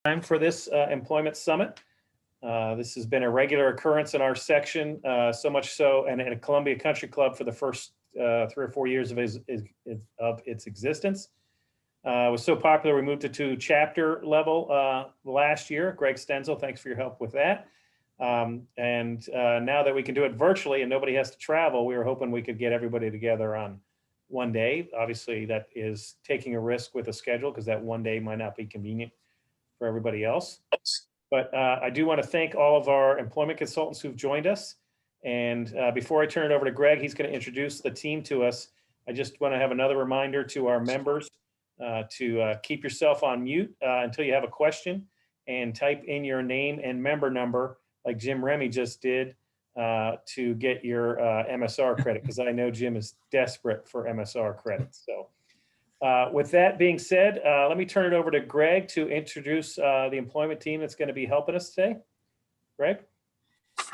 time for this employment summit. This has been a regular occurrence in our section, so much so, and at Columbia Country Club for the first 3 or 4 years of its existence. It was so popular, we moved it to chapter level last year. Greg Stenzel, thanks for your help with that. Now that we can do it virtually and nobody has to travel, we were hoping we could get everybody together on one day. Obviously, that is taking a risk with a schedule because that one day might not be convenient for everybody else. But I do want to thank all of our employment consultants who've joined us. And before I turn it over to Greg, he's going to introduce the team to us. I just want to have another reminder to our members to keep yourself on mute until you have a question and type in your name and member number like Jim Remy just did to get your MSR credit, because I know Jim is desperate for MSR credit. So with that being said, let me turn it over to Greg to introduce the employment team that's going to be helping us today. Greg?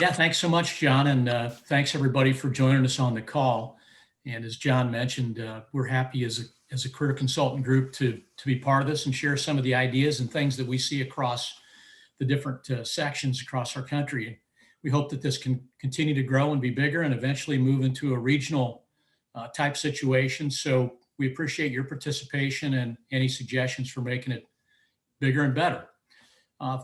Yeah, thanks so much, John. And thanks everybody for joining us on the call. And as John mentioned, we're happy as a career consultant group to be part of this and share some of the ideas and things that we see across the different sections across our country. We hope that this can continue to grow and be bigger and eventually move into a regional type situation. So we appreciate your participation and any suggestions for making it bigger and better.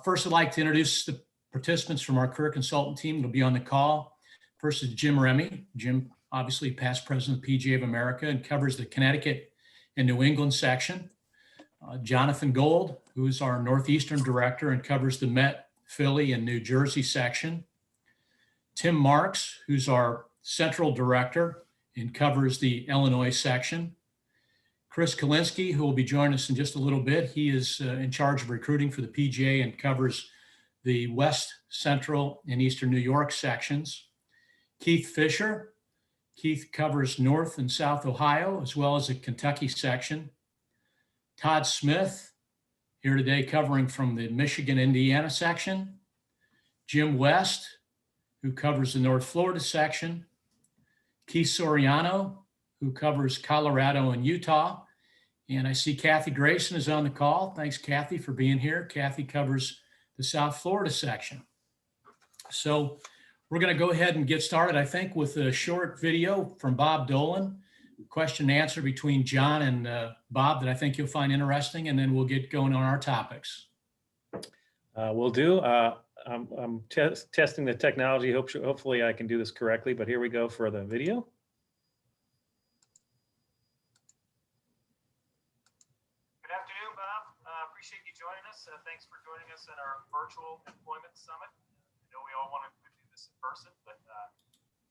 First, I'd like to introduce the participants from our career consultant team that'll be on the call. First is Jim Remy. Jim, obviously past president of the PGA of America and covers the Connecticut and New England section. Jonathan Gold, who is our Northeastern director and covers the Met, Philly, and New Jersey section. Tim Marks, who's our central director and covers the Illinois section. Chris Kalinsky, who will be joining us in just a little bit. He is in charge of recruiting for the PGA and covers the West, Central, and Eastern New York sections. Keith Fisher. Keith covers North and South Ohio, as well as the Kentucky section. Todd Smith, here today covering from the Michigan, Indiana section. Jim West, who covers the North Florida section. Keith Soriano, who covers Colorado and Utah. And I see Kathy Grayson is on the call. Thanks, Kathy, for being here. Kathy covers the South Florida section. So we're going to go ahead and get started, I think, with a short video from Bob Dolan, question and answer between John and Bob that I think you'll find interesting, and then we'll get going on our topics. Will do. I'm testing the technology. Hopefully I can do this correctly, but here we go for the video. Good afternoon, Bob. Appreciate you joining us. Thanks for joining us at our virtual employment summit. I know we all want to do this in person, but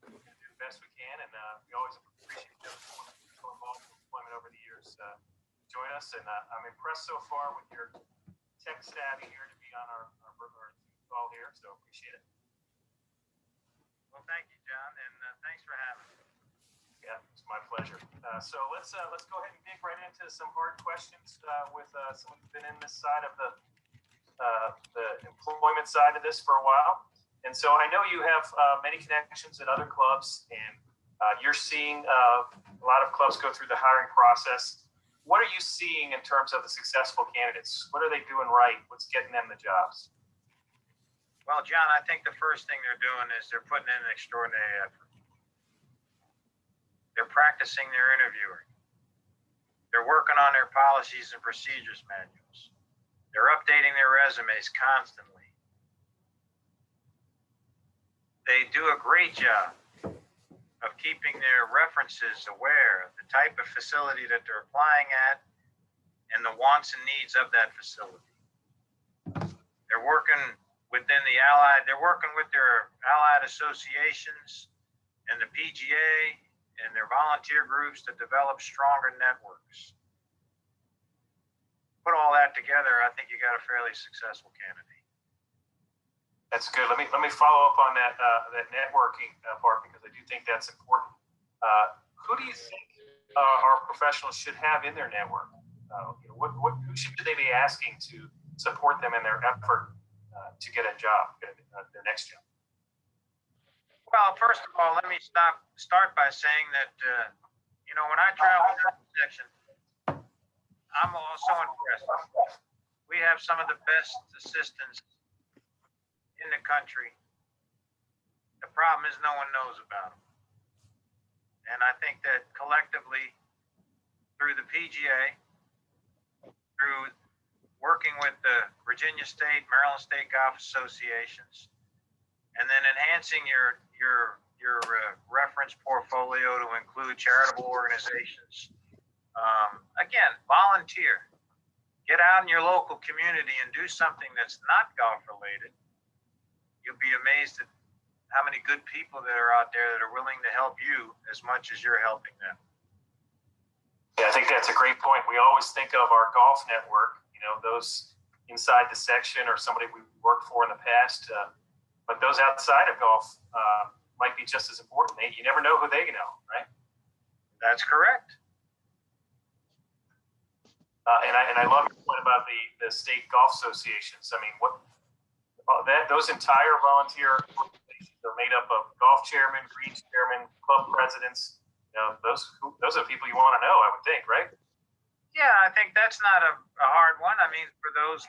we're going to do the best we can, and we always appreciate everyone who's so involved in employment over the years join us. And I'm impressed so far with your tech savvy here to be on our call here, so appreciate it. Well, thank you, John, and thanks for having me. Yeah, it's my pleasure. So let's go ahead and dig right into some hard questions with someone who's been in this side of the employment side of this for a while. And so I know you have many connections at other clubs, and you're seeing a lot of clubs go through the hiring process. What are you seeing in terms of the successful candidates? What are they doing right? What's getting them the jobs? Well, John, I think the first thing they're doing is they're putting in an extraordinary effort. They're practicing their interviewing. They're working on their policies and procedures manuals. They're updating their resumes constantly. They do a great job of keeping their references aware of the type of facility that they're applying at and the wants and needs of that facility. They're working within the they're working with their allied associations and the PGA and their volunteer groups to develop stronger networks. Put all that together, I think you got a fairly successful candidate. That's good. Let me follow up on that networking part, because I do think that's important. Who do you think our professionals should have in their network? Who should they be asking to support them in their effort to get a job, their next job? Well, first of all, let me start by saying that when I travel through the section, I'm also impressed We have some of the best assistants in the country. The problem is no one knows about them. And I think that collectively, through the PGA, through working with the Virginia State, Maryland State Golf Associations, and then enhancing your reference portfolio to include charitable organizations. Again, volunteer. Get out in your local community and do something that's not golf related. You'll be amazed at how many good people that are out there that are willing to help you as much as you're helping them. Yeah, I think that's a great point. We always think of our golf network, you know, those inside the section or somebody we worked for in the past, but those outside of golf might be just as important. You never know who they know, right? That's correct. And I love your point about the state golf associations. I mean, those entire volunteer organizations are made up of golf chairmen, greens chairmen, club presidents. You know, those are people you want to know, I would think, right? Yeah, I think that's not a hard one. I mean, for those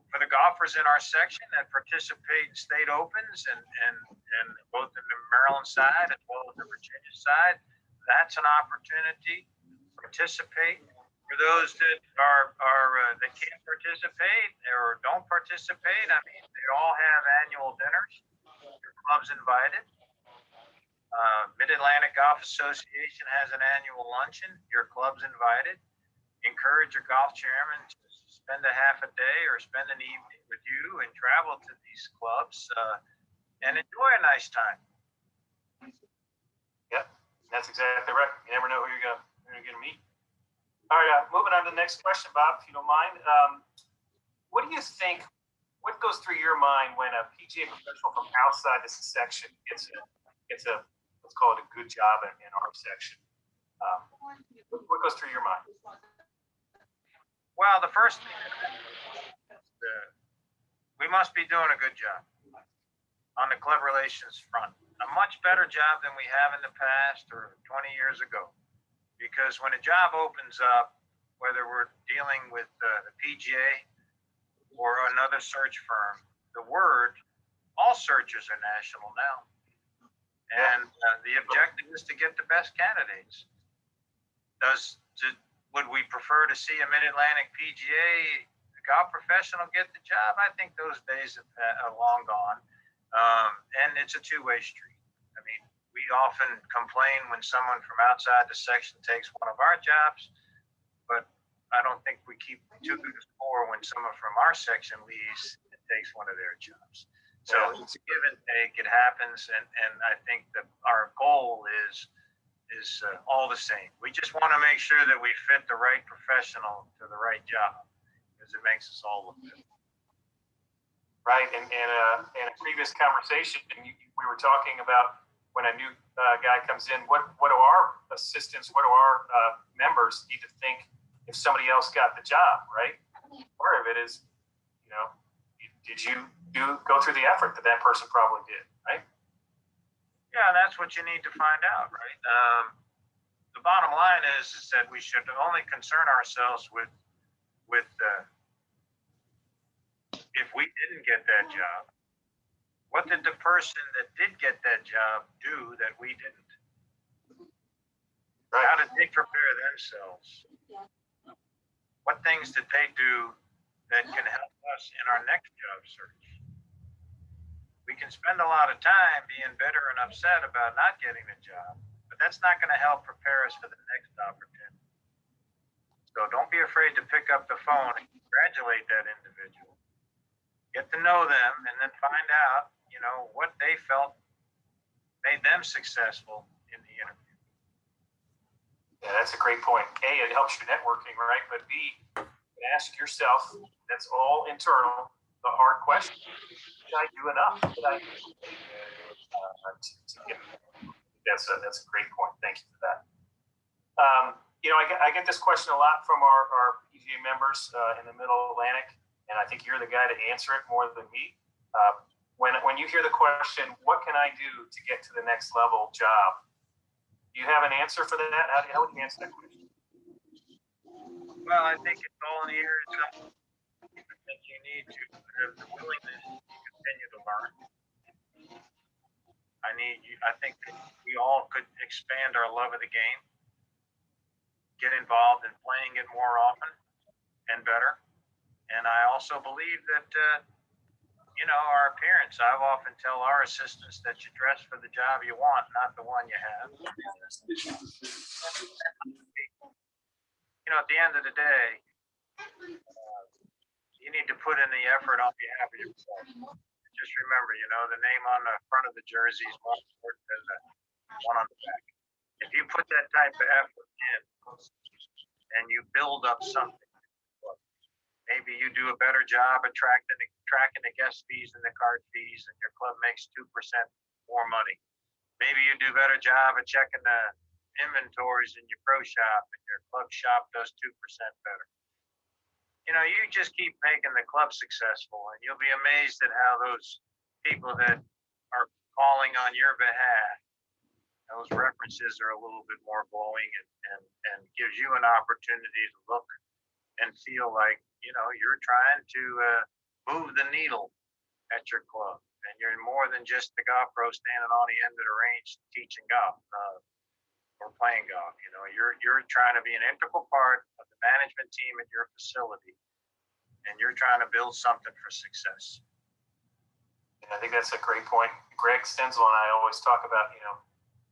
for the golfers in our section that participate in state opens and both in the Maryland side as well as the Virginia side, that's an opportunity to participate. For those that that can't participate or don't participate, I mean, they all have annual dinners. Your club's invited. Mid-Atlantic Golf Association has an annual luncheon. Your club's invited. Encourage your golf chairman to spend a half a day or spend an evening with you and travel to these clubs and enjoy a nice time. Yep, that's exactly right. You never know who you're gonna meet. All right, moving on to the next question, Bob, if you don't mind. What do you think? What goes through your mind when a PGA professional from outside the section gets a let's call it a good job in our section? What goes through your mind? Well, the first thing is we must be doing a good job on the club relations front. A much better job than we have in the past or 20 years ago. Because when a job opens up, whether we're dealing with the PGA or another search firm, all searches are national now. And the objective is to get the best candidates. Would we prefer to see a Mid-Atlantic PGA golf professional get the job? I think those days are long gone. And it's a two-way street. I mean, we often complain when someone from outside the section takes one of our jobs, but I don't think we keep too good a score when someone from our section leaves and takes one of their jobs. So it's a give and take. It happens, and I think that our goal is all the same. We just want to make sure that we fit the right professional to the right job, because it makes us all look good. Right, and in a previous conversation, we were talking about when a new guy comes in, what do our assistants, what do our members need to think if somebody else got the job, right? Part of it is, you know, did you go through the effort that person probably did, right? Yeah, that's what you need to find out, right? The bottom line is that we should only concern ourselves with if we didn't get that job. What did the person that did get that job do that we didn't? Right. How did they prepare themselves? What things did they do that can help us in our next job search? We can spend a lot of time being bitter and upset about not getting the job, but that's not going to help prepare us for the next opportunity. So don't be afraid to pick up the phone and congratulate that individual. Get to know them and then find out, you know, what they felt made them successful in the interview. Yeah, that's a great point. A, it helps your networking, right? But B, ask yourself, that's all internal, the hard question. Did I do enough? Did I do that's a great point. Thank you for that. You know, I get this question a lot from our PGA members in the Middle Atlantic, and I think you're the guy to answer it more than me. When you hear the question, what can I do to get to the next level job? Do you have an answer for that? How would you answer that question? Well, I think it's all in the areas of think you need to have the willingness to continue to learn. I think that we all could expand our love of the game, get involved in playing it more often and better. And I also believe that, our appearance, I've often tell our assistants that you dress for the job you want, not the one you have. At the end of the day, you need to put in the effort on behalf of yourself. Just remember, the name on the front of the jersey is more important than the one on the back. If you put that type of effort in and you build up something, maybe you do a better job at tracking the guest fees and the card fees, and your club makes 2% more money. Maybe you do a better job at checking the inventories in your pro shop, and your club shop does 2% better. You just keep making the club successful, and you'll be amazed at how those people that are calling on your behalf, those references are a little bit more glowing and gives you an opportunity to look and feel like, you're trying to move the needle at your club. And you're more than just the golf pro standing on the end of the range teaching golf or playing golf. You're trying to be an integral part of the management team at your facility, and you're trying to build something for success. And I think that's a great point. Greg Stenzel and I always talk about,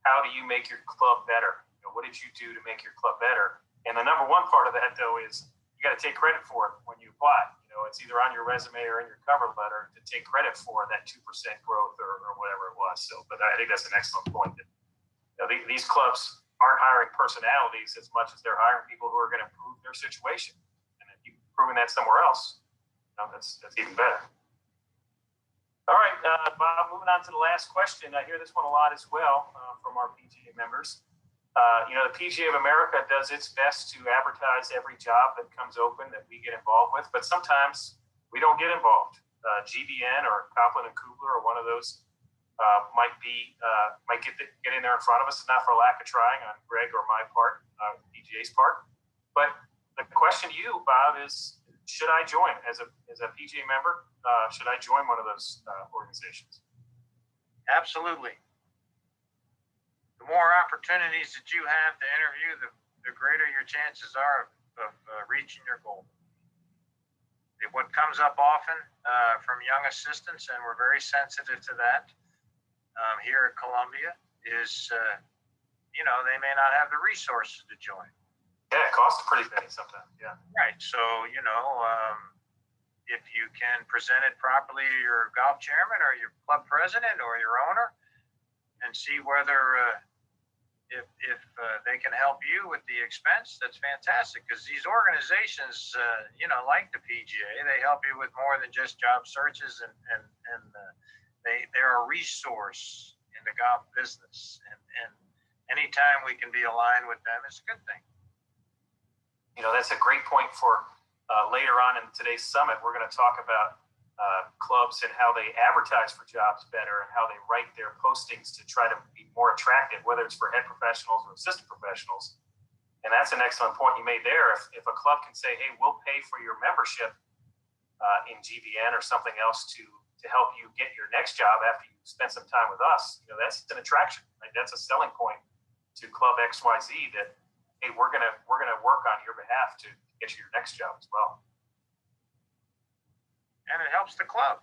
how do you make your club better? What did you do to make your club better? And the number one part of that, though, is you got to take credit for it when you apply. It's either on your resume or in your cover letter to take credit for that 2% growth or whatever it was. So, but I think that's an excellent point. That, these clubs aren't hiring personalities as much as they're hiring people who are going to improve their situation. And if you've proven that somewhere else, that's even better. All right, Bob, moving on to the last question. I hear this one a lot as well from our PGA members. The PGA of America does its best to advertise every job that comes open that we get involved with, but sometimes we don't get involved. GBN or Copeland and Kubler or one of those might get in there in front of us, not for lack of trying on Greg or my part, PGA's part. But the question to you, Bob, is should I join as a PGA member? Should I join one of those organizations? Absolutely. The more opportunities that you have to interview, the greater your chances are of reaching your goal. What comes up often from young assistants, and we're very sensitive to that here at Columbia, is they may not have the resources to join. Yeah, it costs a pretty penny sometimes. Yeah. Right. So if you can present it properly to your golf chairman or your club president or your owner, and see whether if they can help you with the expense, that's fantastic. Because these organizations, like the PGA, they help you with more than just job searches, and they're a resource in the golf business. And anytime we can be aligned with them, it's a good thing. That's a great point for later on in today's summit. We're going to talk about clubs and how they advertise for jobs better and how they write their postings to try to be more attractive, whether it's for head professionals or assistant professionals. And that's an excellent point you made there. If a club can say, hey, we'll pay for your membership in GBN or something else to help you get your next job after you spend some time with us, that's an attraction. Right? That's a selling point to Club XYZ that, hey, we're gonna work on your behalf to get you your next job as well. And it helps the club.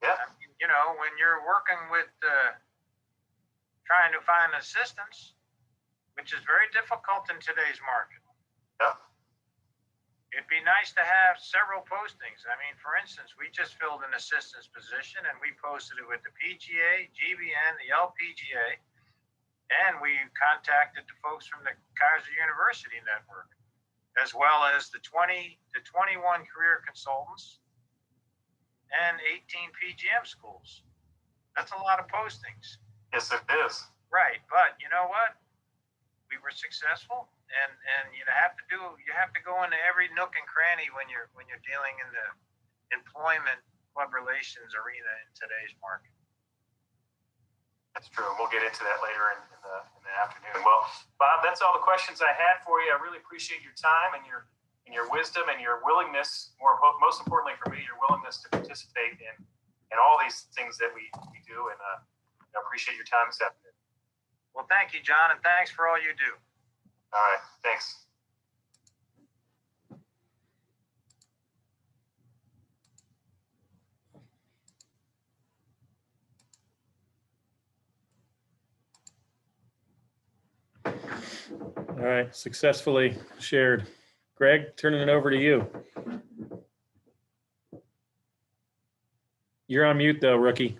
Yeah. I mean, when you're working with trying to find assistants, which is very difficult in today's market. Yeah. It'd be nice to have several postings. I mean, for instance, we just filled an assistant's position, and we posted it with the PGA, GBN, the LPGA, and we contacted the folks from the Kaiser University Network, as well as the 20 to 21 career consultants and 18 PGM schools. That's a lot of postings. Yes, it is. Right, but you know what? We were successful, and you have to go into every nook and cranny when you're dealing in the employment club relations arena in today's market. That's true. We'll get into that later in the afternoon. Well, Bob, that's all the questions I had for you. I really appreciate your time and your your wisdom and your willingness, most importantly for me, your willingness to participate in all these things that we do. And I appreciate your time this afternoon. Well, thank you, John, and thanks for all you do. All right, thanks. All right, successfully shared. Greg, turning it over to you. You're on mute though, rookie.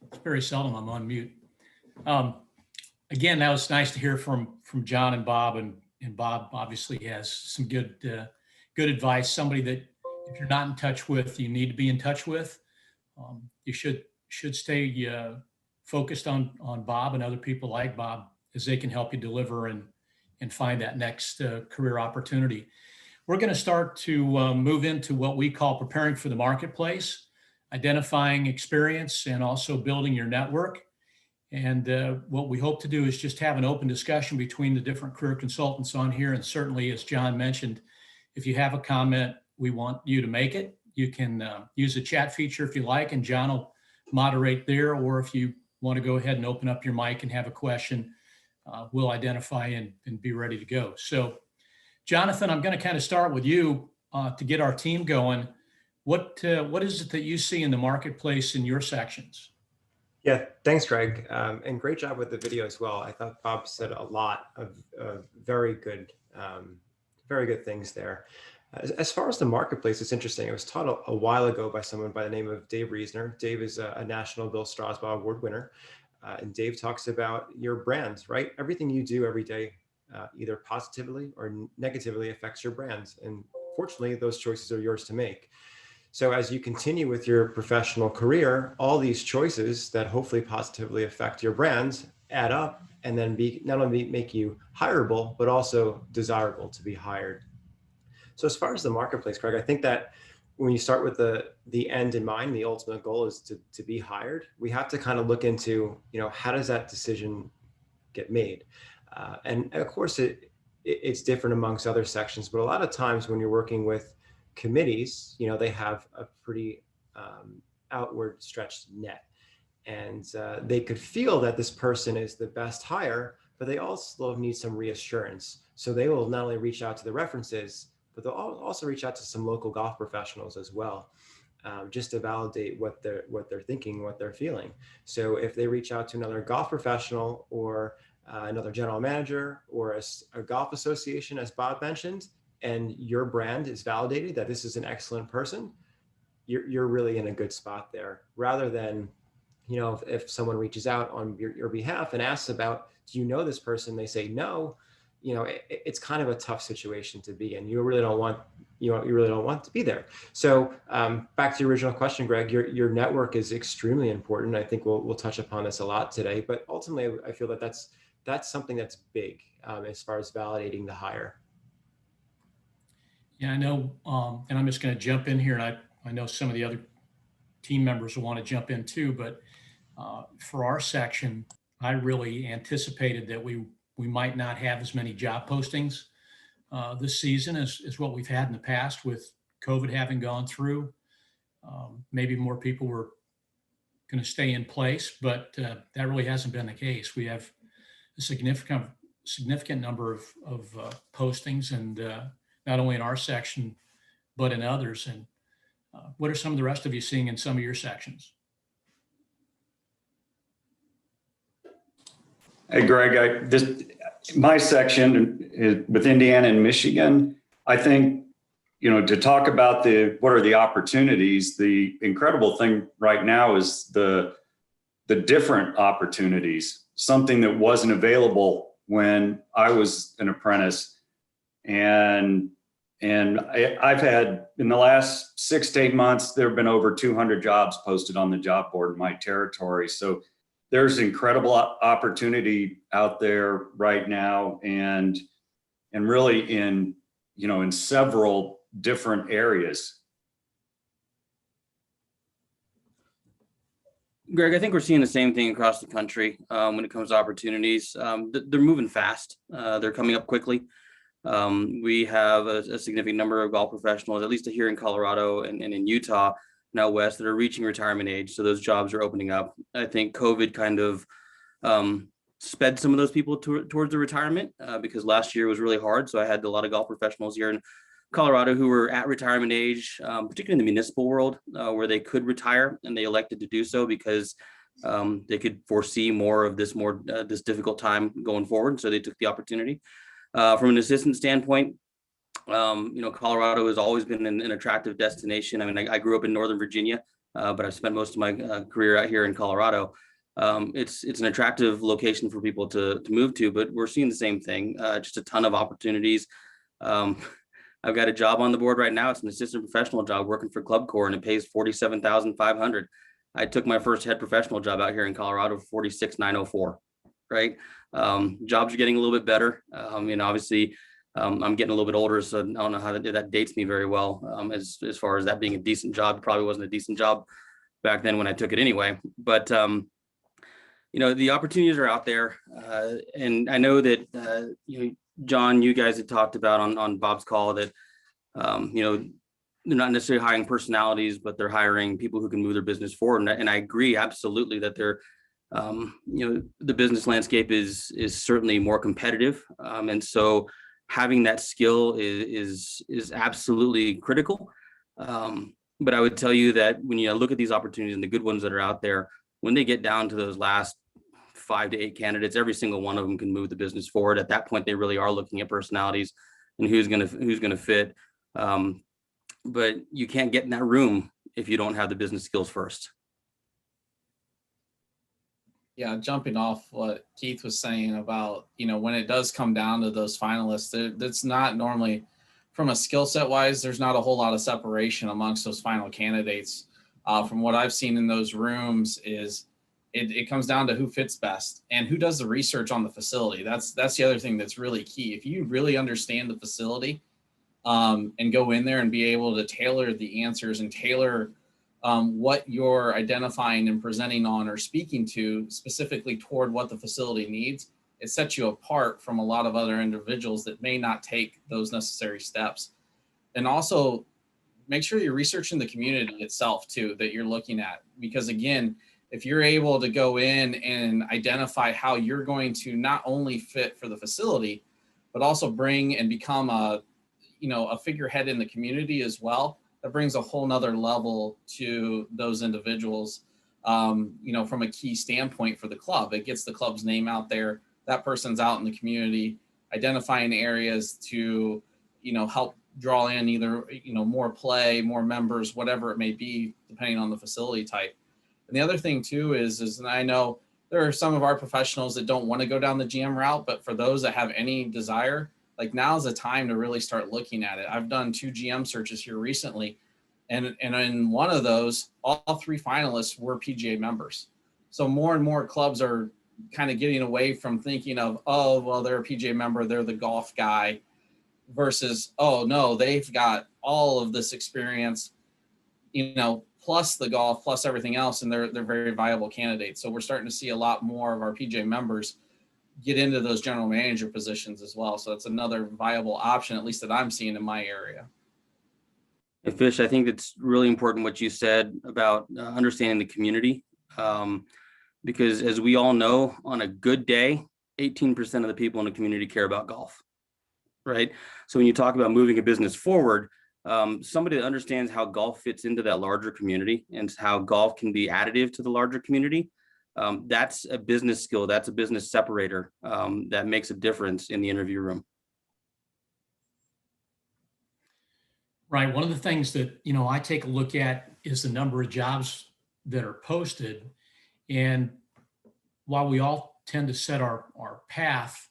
It's very seldom I'm on mute. Again, that was nice to hear from John and Bob, and Bob obviously has some good advice. Somebody that if you're not in touch with, you need to be in touch with. You should stay focused on Bob and other people like Bob, as they can help you deliver and find that next career opportunity. We're going to start to move into what we call preparing for the marketplace, identifying experience, and also building your network. And what we hope to do is just have an open discussion between the different career consultants on here. And certainly, as John mentioned, if you have a comment, we want you to make it. You can use the chat feature if you like, and John will moderate there. Or if you want to go ahead and open up your mic and have a question, we'll identify and be ready to go. So, Jonathan, I'm going to kind of start with you to get our team going. What is it that you see in the marketplace in your sections? Yeah, thanks, Greg. And great job with the video as well. I thought Bob said a lot of very good things there. As far as the marketplace, it's interesting. It was taught a while ago by someone by the name of Dave Reisner. Dave is a National Bill Strasbaugh Award winner. And Dave talks about your brand, right? Everything you do every day, either positively or negatively affects your brand. And fortunately, those choices are yours to make. So as you continue with your professional career, all these choices that hopefully positively affect your brand add up and then not only make you hireable, but also desirable to be hired. So as far as the marketplace, Craig, I think that when you start with the end in mind, the ultimate goal is to be hired. We have to kind of look into, how does that decision get made? And of course, it's different amongst other sections, but a lot of times when you're working with committees, they have a pretty outward stretched net, and they could feel that this person is the best hire, but they also need some reassurance. So they will not only reach out to the references, but they'll also reach out to some local golf professionals as well, just to validate what they're thinking, what they're feeling. So if they reach out to another golf professional or another general manager or a golf association, as Bob mentioned, and your brand is validated that this is an excellent person, you're really in a good spot there. Rather than, if someone reaches out on your behalf and asks about, do you know this person? They say no. It's kind of a tough situation to be in. You really don't want to be there. So back to your original question, Greg, your network is extremely important. I think we'll touch upon this a lot today, but ultimately I feel that that's something that's big as far as validating the hire. Yeah, I know, and I'm just going to jump in here, and I know some of the other team members will want to jump in too, but for our section, I really anticipated that we might not have as many job postings this season as what we've had in the past, with COVID having gone through. Maybe more people were going to stay in place, but that really hasn't been the case. We have a significant number of postings, and not only in our section, but in others. And what are some of the rest of you seeing in some of your sections? Hey, Greg, my section is with Indiana and Michigan. I think, to talk about what are the opportunities, the incredible thing right now is the different opportunities, something that wasn't available when I was an apprentice. And I've had, in the last 6 to 8 months, there have been over 200 jobs posted on the job board in my territory. So there's incredible opportunity out there right now, and really in several different areas. Greg, I think we're seeing the same thing across the country when it comes to opportunities. They're moving fast. They're coming up quickly. We have a significant number of golf professionals, at least here in Colorado and in Utah, now west, that are reaching retirement age. So those jobs are opening up. I think COVID kind of sped some of those people towards the retirement because last year was really hard. So I had a lot of golf professionals here in Colorado who were at retirement age, particularly in the municipal world, where they could retire, and they elected to do so because they could foresee more of this this difficult time going forward. So they took the opportunity. From an assistant standpoint, Colorado has always been an attractive destination. I mean, I grew up in Northern Virginia, but I've spent most of my career out here in Colorado. It's an attractive location for people to move to, but we're seeing the same thing. Just a ton of opportunities. I've got a job on the board right now. It's an assistant professional job working for Club Corps, and it pays $47,500. I took my first head professional job out here in Colorado for $46,904. Right. Jobs are getting a little bit better. Obviously, I'm getting a little bit older, so I don't know how that dates me very well. As far as that being a decent job, probably wasn't a decent job back then when I took it anyway. But the opportunities are out there, and I know that John, you guys had talked about on Bob's call that they're not necessarily hiring personalities, but they're hiring people who can move their business forward. And I agree absolutely that they're the business landscape is certainly more competitive, and so having that skill is absolutely critical. But I would tell you that when you look at these opportunities and the good ones that are out there, when they get down to those last 5 to 8 candidates, every single one of them can move the business forward. At that point, they really are looking at personalities and who's gonna fit. But you can't get in that room if you don't have the business skills first. Yeah, jumping off what Keith was saying about, when it does come down to those finalists, that's not normally, from a skill set wise, there's not a whole lot of separation amongst those final candidates. From what I've seen in those rooms is it comes down to who fits best and who does the research on the facility. That's the other thing that's really key. If you really understand the facility and go in there and be able to tailor the answers and tailor what you're identifying and presenting on or speaking to specifically toward what the facility needs, it sets you apart from a lot of other individuals that may not take those necessary steps. And also make sure you're researching the community itself too, that you're looking at, because again, if you're able to go in and identify how you're going to not only fit for the facility, but also bring and become a figurehead in the community as well, that brings a whole nother level to those individuals, from a key standpoint for the club. It gets the club's name out there. That person's out in the community, identifying areas to, help draw in either, more play, more members, whatever it may be, depending on the facility type. And the other thing too is, and I know there are some of our professionals that don't want to go down the GM route, but for those that have any desire, like now's the time to really start looking at it. I've done 2 GM searches here recently, and in one of those, all 3 finalists were PGA members. So more and more clubs are kind of getting away from thinking of, oh, well, they're a PGA member, they're the golf guy, versus, oh no, they've got all of this experience, plus the golf, plus everything else, and they're very viable candidates. So we're starting to see a lot more of our PGA members get into those general manager positions as well. So it's another viable option, at least that I'm seeing in my area. Hey, Fish, I think it's really important what you said about understanding the community, because as we all know, on a good day, 18% of the people in the community care about golf, right? So when you talk about moving a business forward, somebody that understands how golf fits into that larger community and how golf can be additive to the larger community, that's a business skill, that's a business separator that makes a difference in the interview room. Right. One of the things that, I take a look at is the number of jobs that are posted. And while we all tend to set our path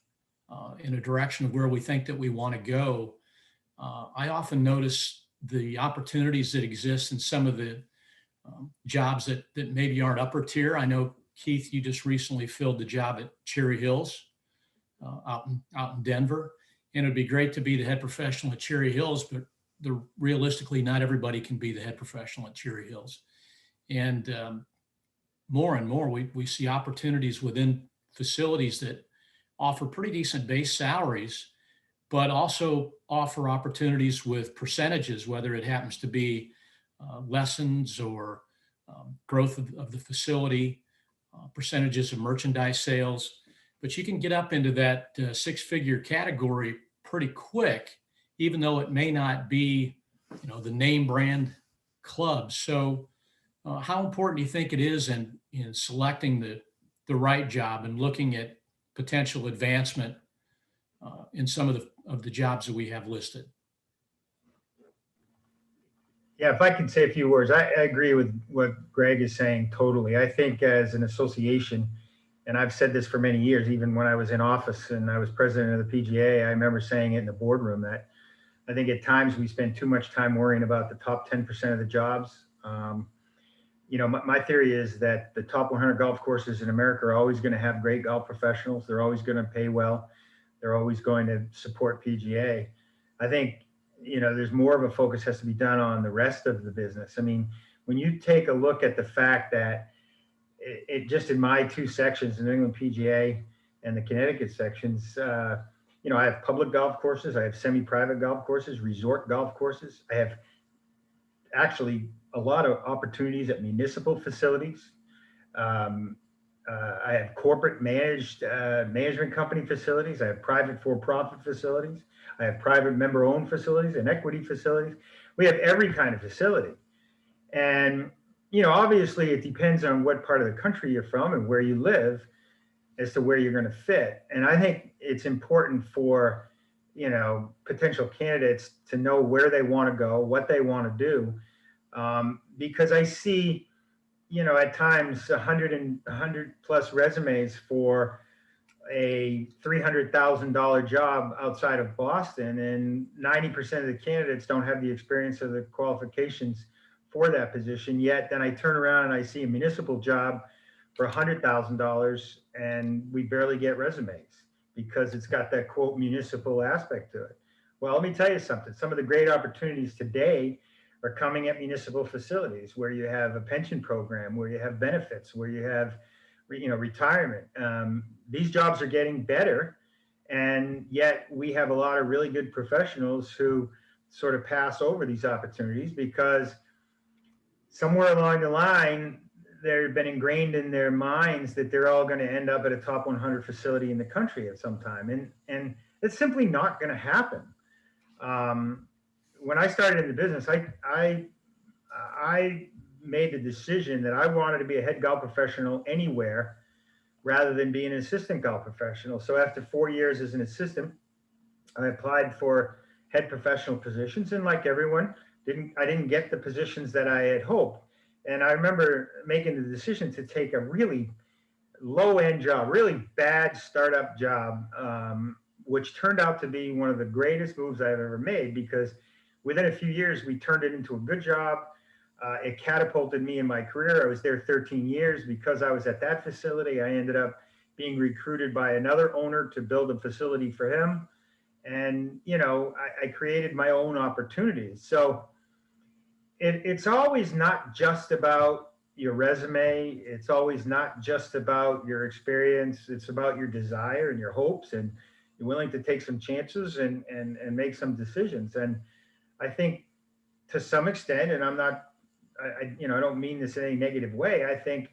in a direction of where we think that we want to go, I often notice the opportunities that exist in some of the jobs that maybe aren't upper tier. I know, Keith, you just recently filled the job at Cherry Hills out in Denver. And it'd be great to be the head professional at Cherry Hills, but realistically, not everybody can be the head professional at Cherry Hills. And more and more, we see opportunities within facilities that offer pretty decent base salaries, but also offer opportunities with percentages, whether it happens to be lessons or growth of the facility, percentages of merchandise sales. But you can get up into that six-figure category pretty quick, even though it may not be, the name brand club. So how important do you think it is in selecting the right job and looking at potential advancement in some of the jobs that we have listed? Yeah, if I could say a few words, I agree with what Greg is saying totally. I think as an association, and I've said this for many years, even when I was in office and I was president of the PGA, I remember saying it in the boardroom that I think at times we spend too much time worrying about the top 10% of the jobs. My theory is that the top 100 golf courses in America are always going to have great golf professionals. They're always going to pay well. They're always going to support PGA. I think, there's more of a focus has to be done on the rest of the business. I mean, when you take a look at the fact that it just in my two sections, the New England PGA and the Connecticut sections, I have public golf courses, I have semi-private golf courses, resort golf courses. I have actually a lot of opportunities at municipal facilities. I have corporate management company facilities. I have private for-profit facilities. I have private member-owned facilities and equity facilities. We have every kind of facility. And, obviously it depends on what part of the country you're from and where you live as to where you're going to fit. And I think it's important for, potential candidates to know where they want to go, what they want to do. Because I see, at times 100 plus resumes for a $300,000 job outside of Boston, and 90% of the candidates don't have the experience or the qualifications for that position. Yet then I turn around and I see a municipal job for $100,000 and we barely get resumes because it's got that quote municipal aspect to it. Well, let me tell you something. Some of the great opportunities today are coming at municipal facilities where you have a pension program, where you have benefits, where you have, retirement. These jobs are getting better, and yet we have a lot of really good professionals who sort of pass over these opportunities because somewhere along the line, they've been ingrained in their minds that they're all going to end up at a top 100 facility in the country at some time, and it's simply not going to happen. When I started in the business, I made the decision that I wanted to be a head golf professional anywhere rather than being an assistant golf professional. So after 4 years as an assistant, I applied for head professional positions, and like everyone, I didn't get the positions that I had hoped. And I remember making the decision to take a really low-end job, really bad startup job, which turned out to be one of the greatest moves I've ever made, because within a few years, we turned it into a good job. It catapulted me in my career. I was there 13 years. Because I was at that facility, I ended up being recruited by another owner to build a facility for him. And, I created my own opportunities. So it's always not just about your resume. It's always not just about your experience. It's about your desire and your hopes, and you're willing to take some chances and make some decisions. And I think to some extent, and I don't mean this in any negative way, I think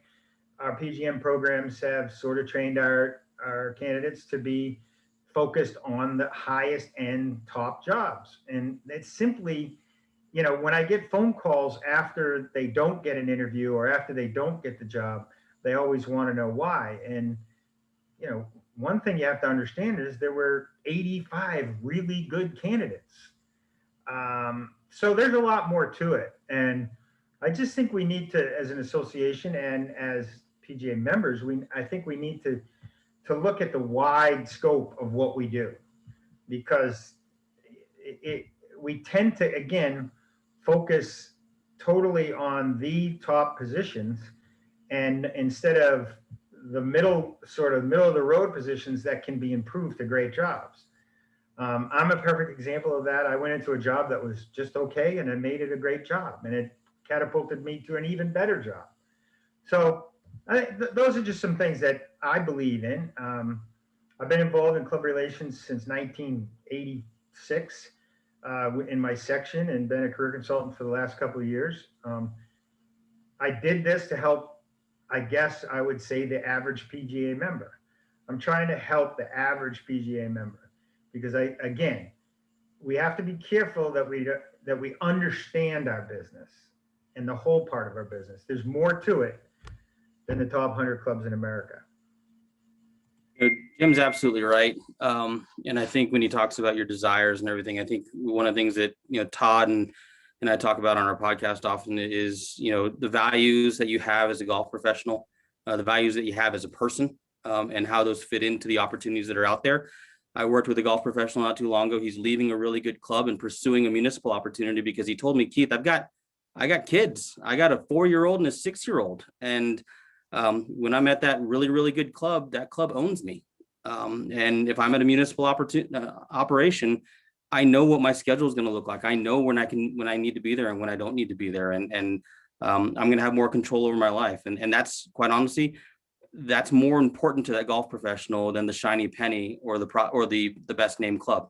our PGM programs have sort of trained our candidates to be focused on the highest end top jobs. And it's simply, when I get phone calls after they don't get an interview or after they don't get the job, they always want to know why. And, one thing you have to understand is there were 85 really good candidates. So there's a lot more to it. And I just think we need to, as an association and as PGA members, I think we need to look at the wide scope of what we do, because we tend to, again, focus totally on the top positions, and instead of the middle of the road positions that can be improved to great jobs. I'm a perfect example of that. I went into a job that was just okay, and I made it a great job, and it catapulted me to an even better job. So Those are just some things that I believe in. I've been involved in club relations since 1986 in my section, and been a career consultant for the last couple of years. I did this to help, I guess I would say, the average PGA member. I'm trying to help the average PGA member because again, we have to be careful that we understand our business and the whole part of our business. There's more to it than the top 100 clubs in America. Jim's absolutely right. And I think when he talks about your desires and everything, I think one of the things that, Todd and I talk about on our podcast often is, the values that you have as a golf professional, the values that you have as a person, and how those fit into the opportunities that are out there. I worked with a golf professional not too long ago. He's leaving a really good club and pursuing a municipal opportunity because he told me, Keith, I got kids. I got a 4-year-old and a 6-year-old. And when I'm at that really, really good club, that club owns me. And if I'm at a municipal operation, I know what my schedule is going to look like. I know when I need to be there and when I don't need to be there. And I'm going to have more control over my life. And that's, quite honestly, that's more important to that golf professional than the shiny penny or the best named club.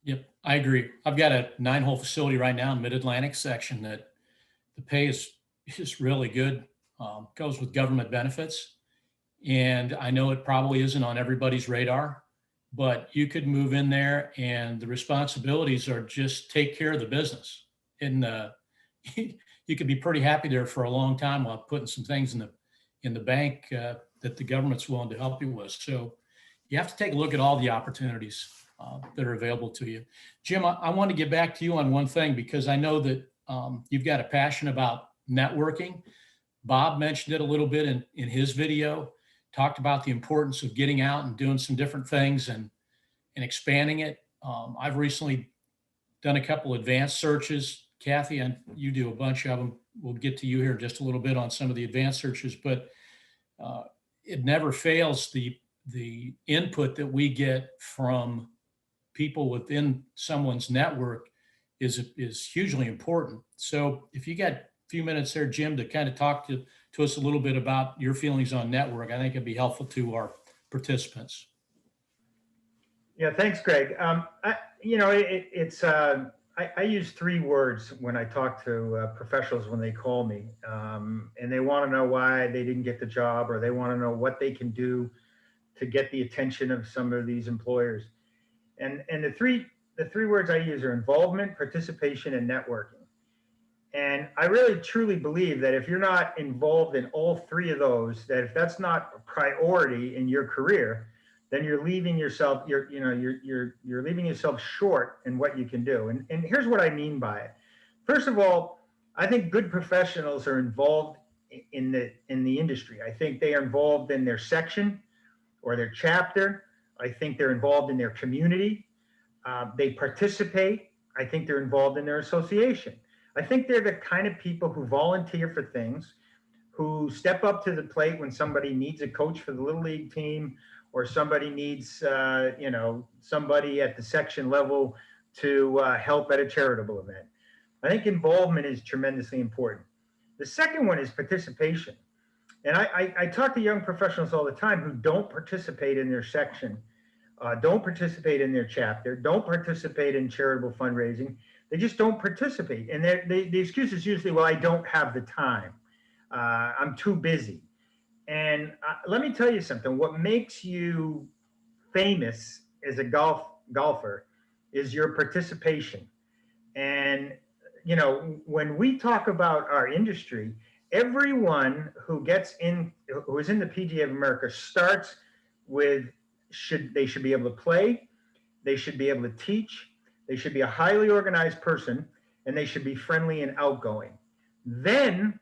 Yep, I agree. I've got a 9-hole facility right now in Mid-Atlantic section that the pay is really good. Goes with government benefits. And I know it probably isn't on everybody's radar, but you could move in there and the responsibilities are just take care of the business. And you could be pretty happy there for a long time while putting some things in the bank that the government's willing to help you with. So you have to take a look at all the opportunities that are available to you. Jim, I want to get back to you on one thing because I know that you've got a passion about networking. Bob mentioned it a little bit in his video, talked about the importance of getting out and doing some different things and expanding it. I've recently done a couple advanced searches. Kathy, and you do a bunch of them. We'll get to you here in just a little bit on some of the advanced searches, but it never fails the input that we get from people within someone's network is hugely important. So if you got a few minutes there, Jim, to kind of talk to us a little bit about your feelings on network, I think it'd be helpful to our participants. Yeah, thanks, Greg. I use 3 words when I talk to professionals when they call me, and they want to know why they didn't get the job, or they want to know what they can do to get the attention of some of these employers. And the three words I use are involvement, participation, and networking. And I really truly believe that if you're not involved in all 3 of those, that if that's not a priority in your career, then you're leaving yourself, you're leaving yourself short in what you can do. And here's what I mean by it. First of all, I think good professionals are involved in the industry. I think they are involved in their section or their chapter. I think they're involved in their community. They participate. I think they're involved in their association. I think they're the kind of people who volunteer for things, who step up to the plate when somebody needs a coach for the Little League team, or somebody needs, somebody at the section level to help at a charitable event. I think involvement is tremendously important. The second one is participation. And I talk to young professionals all the time who don't participate in their section, don't participate in their chapter, don't participate in charitable fundraising. They just don't participate. And the excuse is usually, well, I don't have the time. I'm too busy. And let me tell you something. What makes you famous as a golfer is your participation. And, when we talk about our industry, everyone who is in the PGA of America starts with they should be able to play, they should be able to teach, they should be a highly organized person, and they should be friendly and outgoing. Then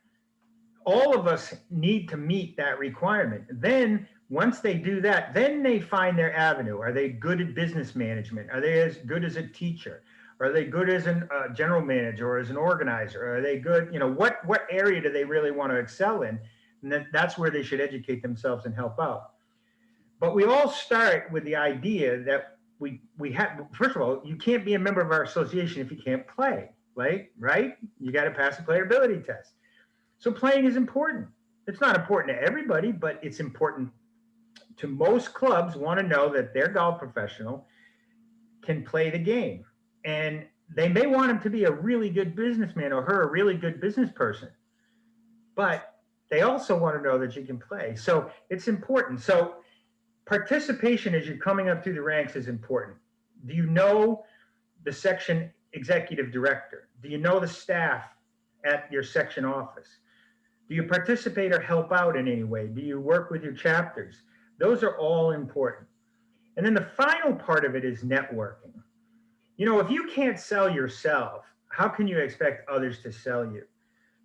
all of us need to meet that requirement. Then once they do that, then they find their avenue. Are they good at business management? Are they as good as a teacher? Are they good as a general manager or as an organizer? Are they good? What area do they really want to excel in? And that's where they should educate themselves and help out. But we all start with the idea that we have, first of all, you can't be a member of our association if you can't play, right? You got to pass a playability test. So playing is important. It's not important to everybody, but it's important to most clubs want to know that their golf professional can play the game. And they may want him to be a really good businessman or her a really good business person, but they also want to know that you can play. So it's important. So participation as you're coming up through the ranks is important. Do you know the section executive director? Do you know the staff at your section office? Do you participate or help out in any way? Do you work with your chapters? Those are all important. And then the final part of it is networking. You know, if you can't sell yourself, how can you expect others to sell you?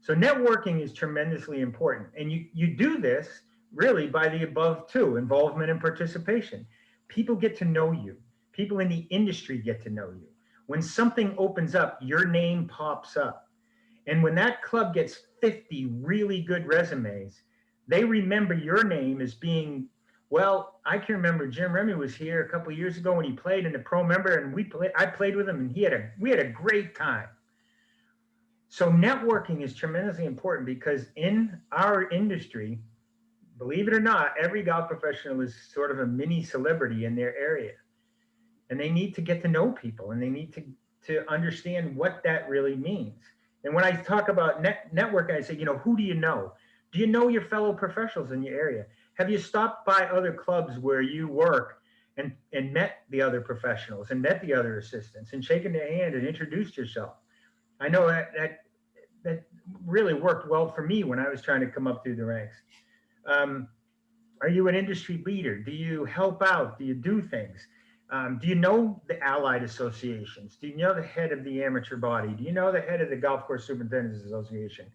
So networking is tremendously important. And you do this really by the above two, involvement and participation. People get to know you. People in the industry get to know you. When something opens up, your name pops up. And when that club gets 50 really good resumes, they remember your name as being, well, I can remember Jim Remy was here a couple of years ago when he played in the pro member, and I played with him, and we had a great time. So networking is tremendously important because in our industry, believe it or not, every golf professional is sort of a mini celebrity in their area. And they need to get to know people, and they need to understand what that really means. And when I talk about networking, I say, you know, who do you know? Do you know your fellow professionals in your area? Have you stopped by other clubs where you work and met the other professionals and met the other assistants and shaken their hand and introduced yourself? I know that really worked well for me when I was trying to come up through the ranks. Are you an industry leader? Do you help out? Do you do things? Do you know the allied associations? Do you know the head of the amateur body? Do you know the head of the Golf Course Superintendents Association?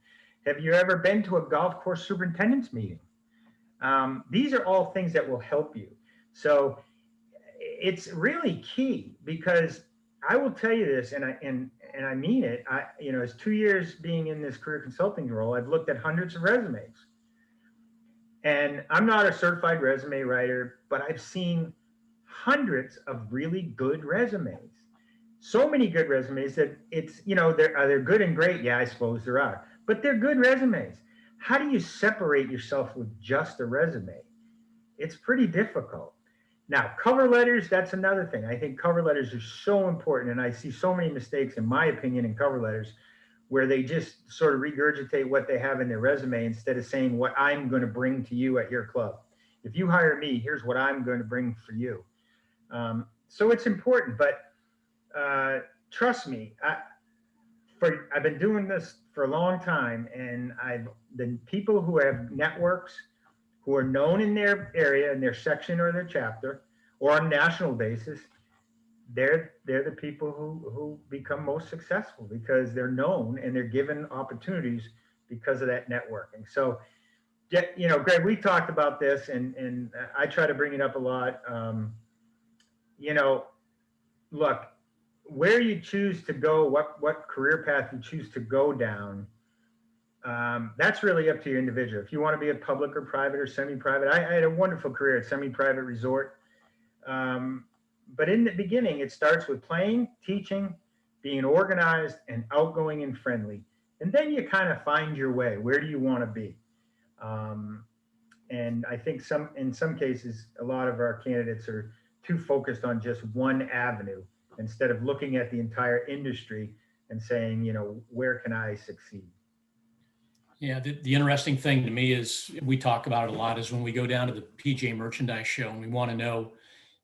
Have you ever been to a golf course superintendent's meeting? These are all things that will help you. So it's really key, because I will tell you this, and I mean it. As 2 years being in this career consulting role, I've looked at hundreds of resumes. And I'm not a certified resume writer, but I've seen hundreds of really good resumes. So many good resumes that it's, are they good and great? Yeah, I suppose there are, but they're good resumes. How do you separate yourself with just a resume? It's pretty difficult. Now, cover letters, that's another thing. I think cover letters are so important, and I see so many mistakes, in my opinion, in cover letters, where they just sort of regurgitate what they have in their resume instead of saying what I'm going to bring to you at your club. If you hire me, here's what I'm going to bring for you. So it's important, but trust me, I've been doing this for a long time, and I've been people who have networks, who are known in their area, in their section or their chapter, or on a national basis. They're the people who become most successful because they're known and they're given opportunities because of that networking. So, Greg, we talked about this, and I try to bring it up a lot. Look, where you choose to go, what career path you choose to go down, that's really up to your individual. If you want to be a public or private or semi-private, I had a wonderful career at semi-private resort. But in the beginning, it starts with playing, teaching, being organized and outgoing and friendly. And then you kind of find your way. Where do you want to be? And I think in some cases, a lot of our candidates are too focused on just one avenue instead of looking at the entire industry and saying, where can I succeed? Yeah, the interesting thing to me is, we talk about it a lot, is when we go down to the PGA Merchandise Show and we want to know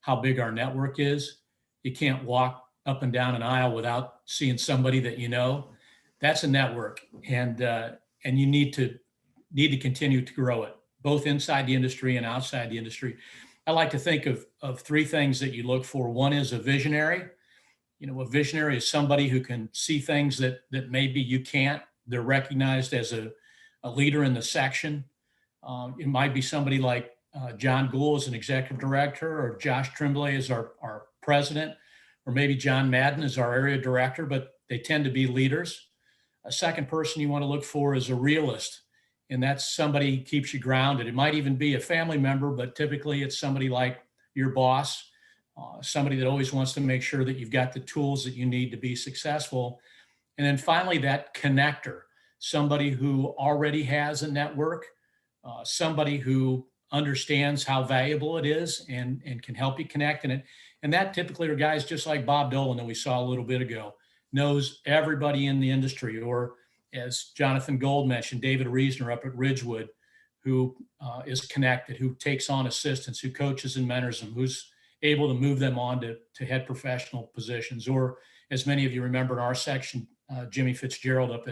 how big our network is. You can't walk up and down an aisle without seeing somebody that you know. That's a network, and you need to continue to grow it, both inside the industry and outside the industry. I like to think of three things that you look for. One is a visionary. A visionary is somebody who can see things that maybe you can't. They're recognized as a leader in the section. It might be somebody like John Gould as an executive director, or Josh Tremblay as our president, or maybe John Madden as our area director, but they tend to be leaders. A second person you want to look for is a realist, and that's somebody who keeps you grounded. It might even be a family member, but typically it's somebody like your boss, somebody that always wants to make sure that you've got the tools that you need to be successful. And then finally, that connector, somebody who already has a network, somebody who understands how valuable it is and can help you connect in it. And that typically are guys just like Bob Dolan that we saw a little bit ago, knows everybody in the industry, or as Jonathan Gold mentioned, David Reesner up at Ridgewood, who is connected, who takes on assistants, who coaches and mentors them, who's able to move them on to head professional positions. Or as many of you remember in our section, Jimmy Fitzgerald up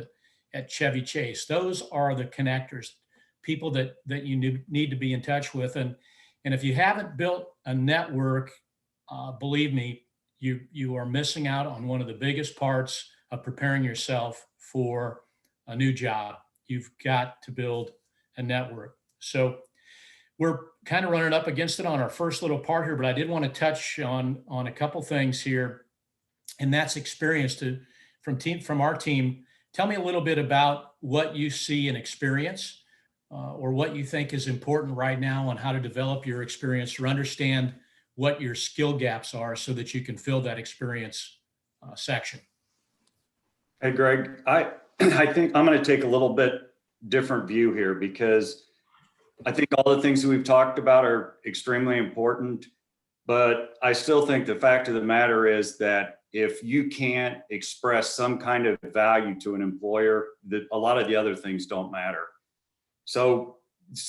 at Chevy Chase. Those are the connectors, people that you need to be in touch with. And if you haven't built a network, believe me, you are missing out on one of the biggest parts of preparing yourself for a new job. You've got to build a network. So we're kind of running up against it on our first little part here, but I did want to touch on a couple things here, and that's experience from our team. Tell me a little bit about what you see in experience, or what you think is important right now on how to develop your experience or understand what your skill gaps are so that you can fill that experience section. Hey, Greg, I think I'm going to take a little bit different view here, because I think all the things that we've talked about are extremely important, but I still think the fact of the matter is that if you can't express some kind of value to an employer, that a lot of the other things don't matter. So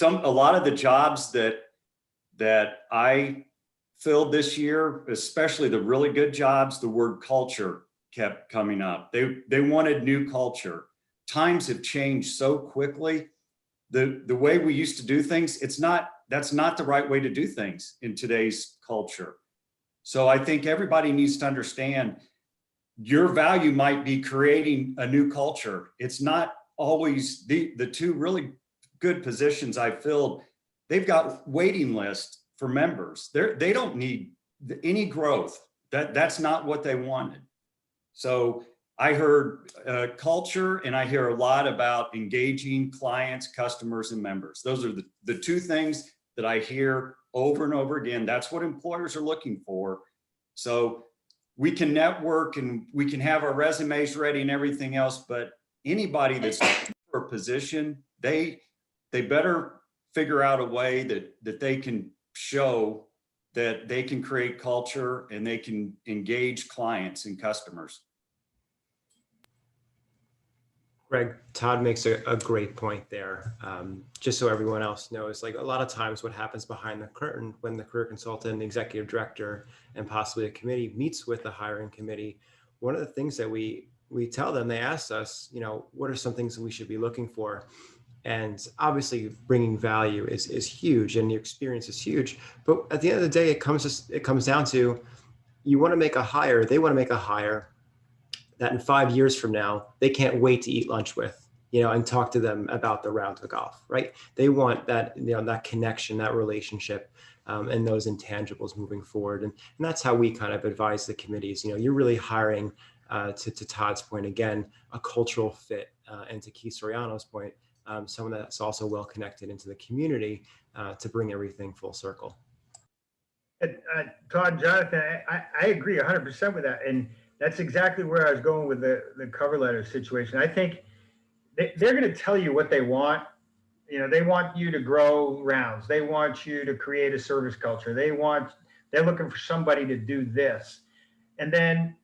a lot of the jobs that I filled this year, especially the really good jobs, the word culture kept coming up. They wanted new culture. Times have changed so quickly. The way we used to do things, that's not the right way to do things in today's culture. So I think everybody needs to understand your value might be creating a new culture. It's not always the two really good positions I filled. They've got waiting lists for members. They don't need any growth. That's not what they wanted. So I heard culture, and I hear a lot about engaging clients, customers, and members. Those are the two things that I hear over and over again. That's what employers are looking for. So we can network and we can have our resumes ready and everything else, but anybody that's looking for a position, they better figure out a way that they can show that they can create culture and they can engage clients and customers. Greg, Todd makes a great point there. Just so everyone else knows, like a lot of times what happens behind the curtain when the career consultant, the executive director, and possibly a committee meets with the hiring committee, one of the things that we tell them, they ask us, what are some things that we should be looking for? And obviously bringing value is huge, and the experience is huge. But at the end of the day, it comes down to, you want to make a hire, they want to make a hire that in 5 years from now, they can't wait to eat lunch with, and talk to them about the round of golf, right? They want that, that connection, that relationship, and those intangibles moving forward. And that's how we kind of advise the committees. You're really hiring, to Todd's point again, a cultural fit, and to Keith Soriano's point, someone that's also well connected into the community, to bring everything full circle. Todd, Jonathan, I agree 100% with that. And that's exactly where I was going with the cover letter situation. I think they're going to tell you what they want. They want you to grow rounds. They want you to create a service culture. They're looking for somebody to do this. And then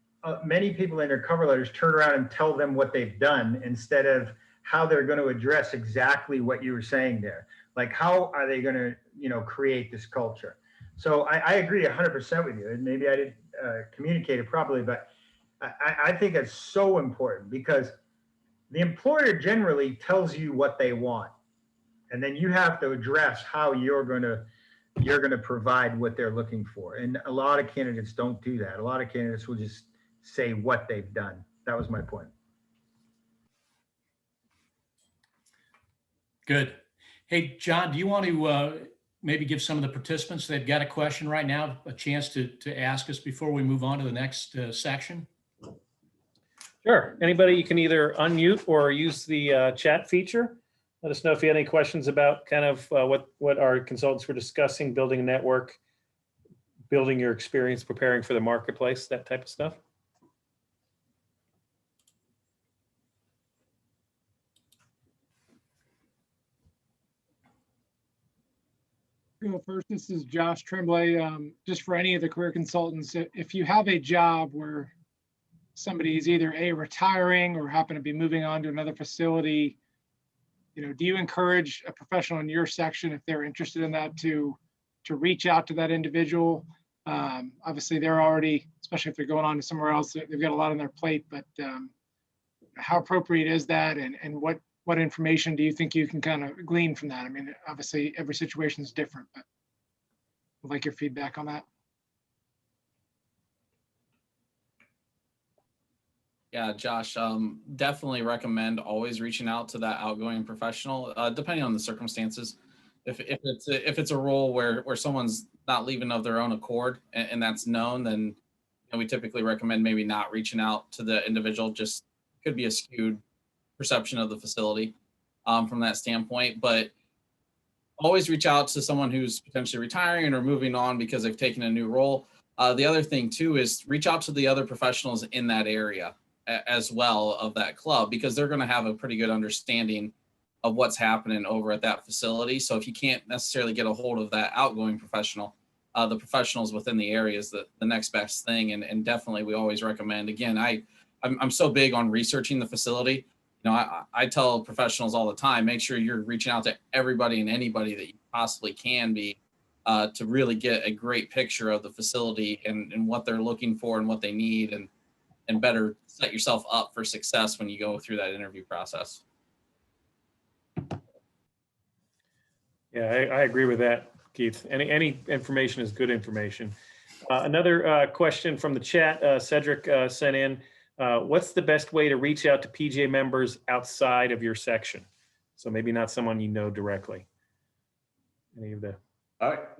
many people in their cover letters turn around and tell them what they've done instead of how they're going to address exactly what you were saying there. Like, how are they going to, create this culture? So I agree 100% with you. And maybe I didn't communicate it properly, but I think it's so important, because the employer generally tells you what they want, and then you have to address how you're going to provide what they're looking for. And a lot of candidates don't do that. A lot of candidates will just say what they've done. That was my point. Good. Hey, John, do you want to maybe give some of the participants that got a question right now a chance to ask us before we move on to the next section? Sure. Anybody, you can either unmute or use the chat feature. Let us know if you had any questions about kind of what our consultants were discussing, building a network, building your experience, preparing for the marketplace, that type of stuff. Go first. This is Josh Tremblay. Just for any of the career consultants, if you have a job where somebody is either retiring or happen to be moving on to another facility, do you encourage a professional in your section, if they're interested in that, to reach out to that individual? Obviously, they're already, especially if they're going on to somewhere else, they've got a lot on their plate. But how appropriate is that, and what information do you think you can kind of glean from that? I mean, obviously, every situation is different, but I'd like your feedback on that. Yeah, Josh, definitely recommend always reaching out to that outgoing professional, depending on the circumstances. If it's a role where someone's not leaving of their own accord, and that's known, then we typically recommend maybe not reaching out to the individual. Just could be a skewed perception of the facility from that standpoint. But always reach out to someone who's potentially retiring or moving on because they've taken a new role. The other thing too is reach out to the other professionals in that area as well of that club, because they're going to have a pretty good understanding of what's happening over at that facility. So if you can't necessarily get a hold of that outgoing professional, the professionals within the area is the next best thing. And definitely we always recommend, again, I'm so big on researching the facility. I tell professionals all the time, make sure you're reaching out to everybody and anybody that you possibly can be to really get a great picture of the facility and what they're looking for and what they need, and better set yourself up for success when you go through that interview process. Yeah, I agree with that, Keith. Any information is good information. Another question from the chat, Cedric sent in. What's the best way to reach out to PGA members outside of your section? So maybe not someone you know directly. Any of the...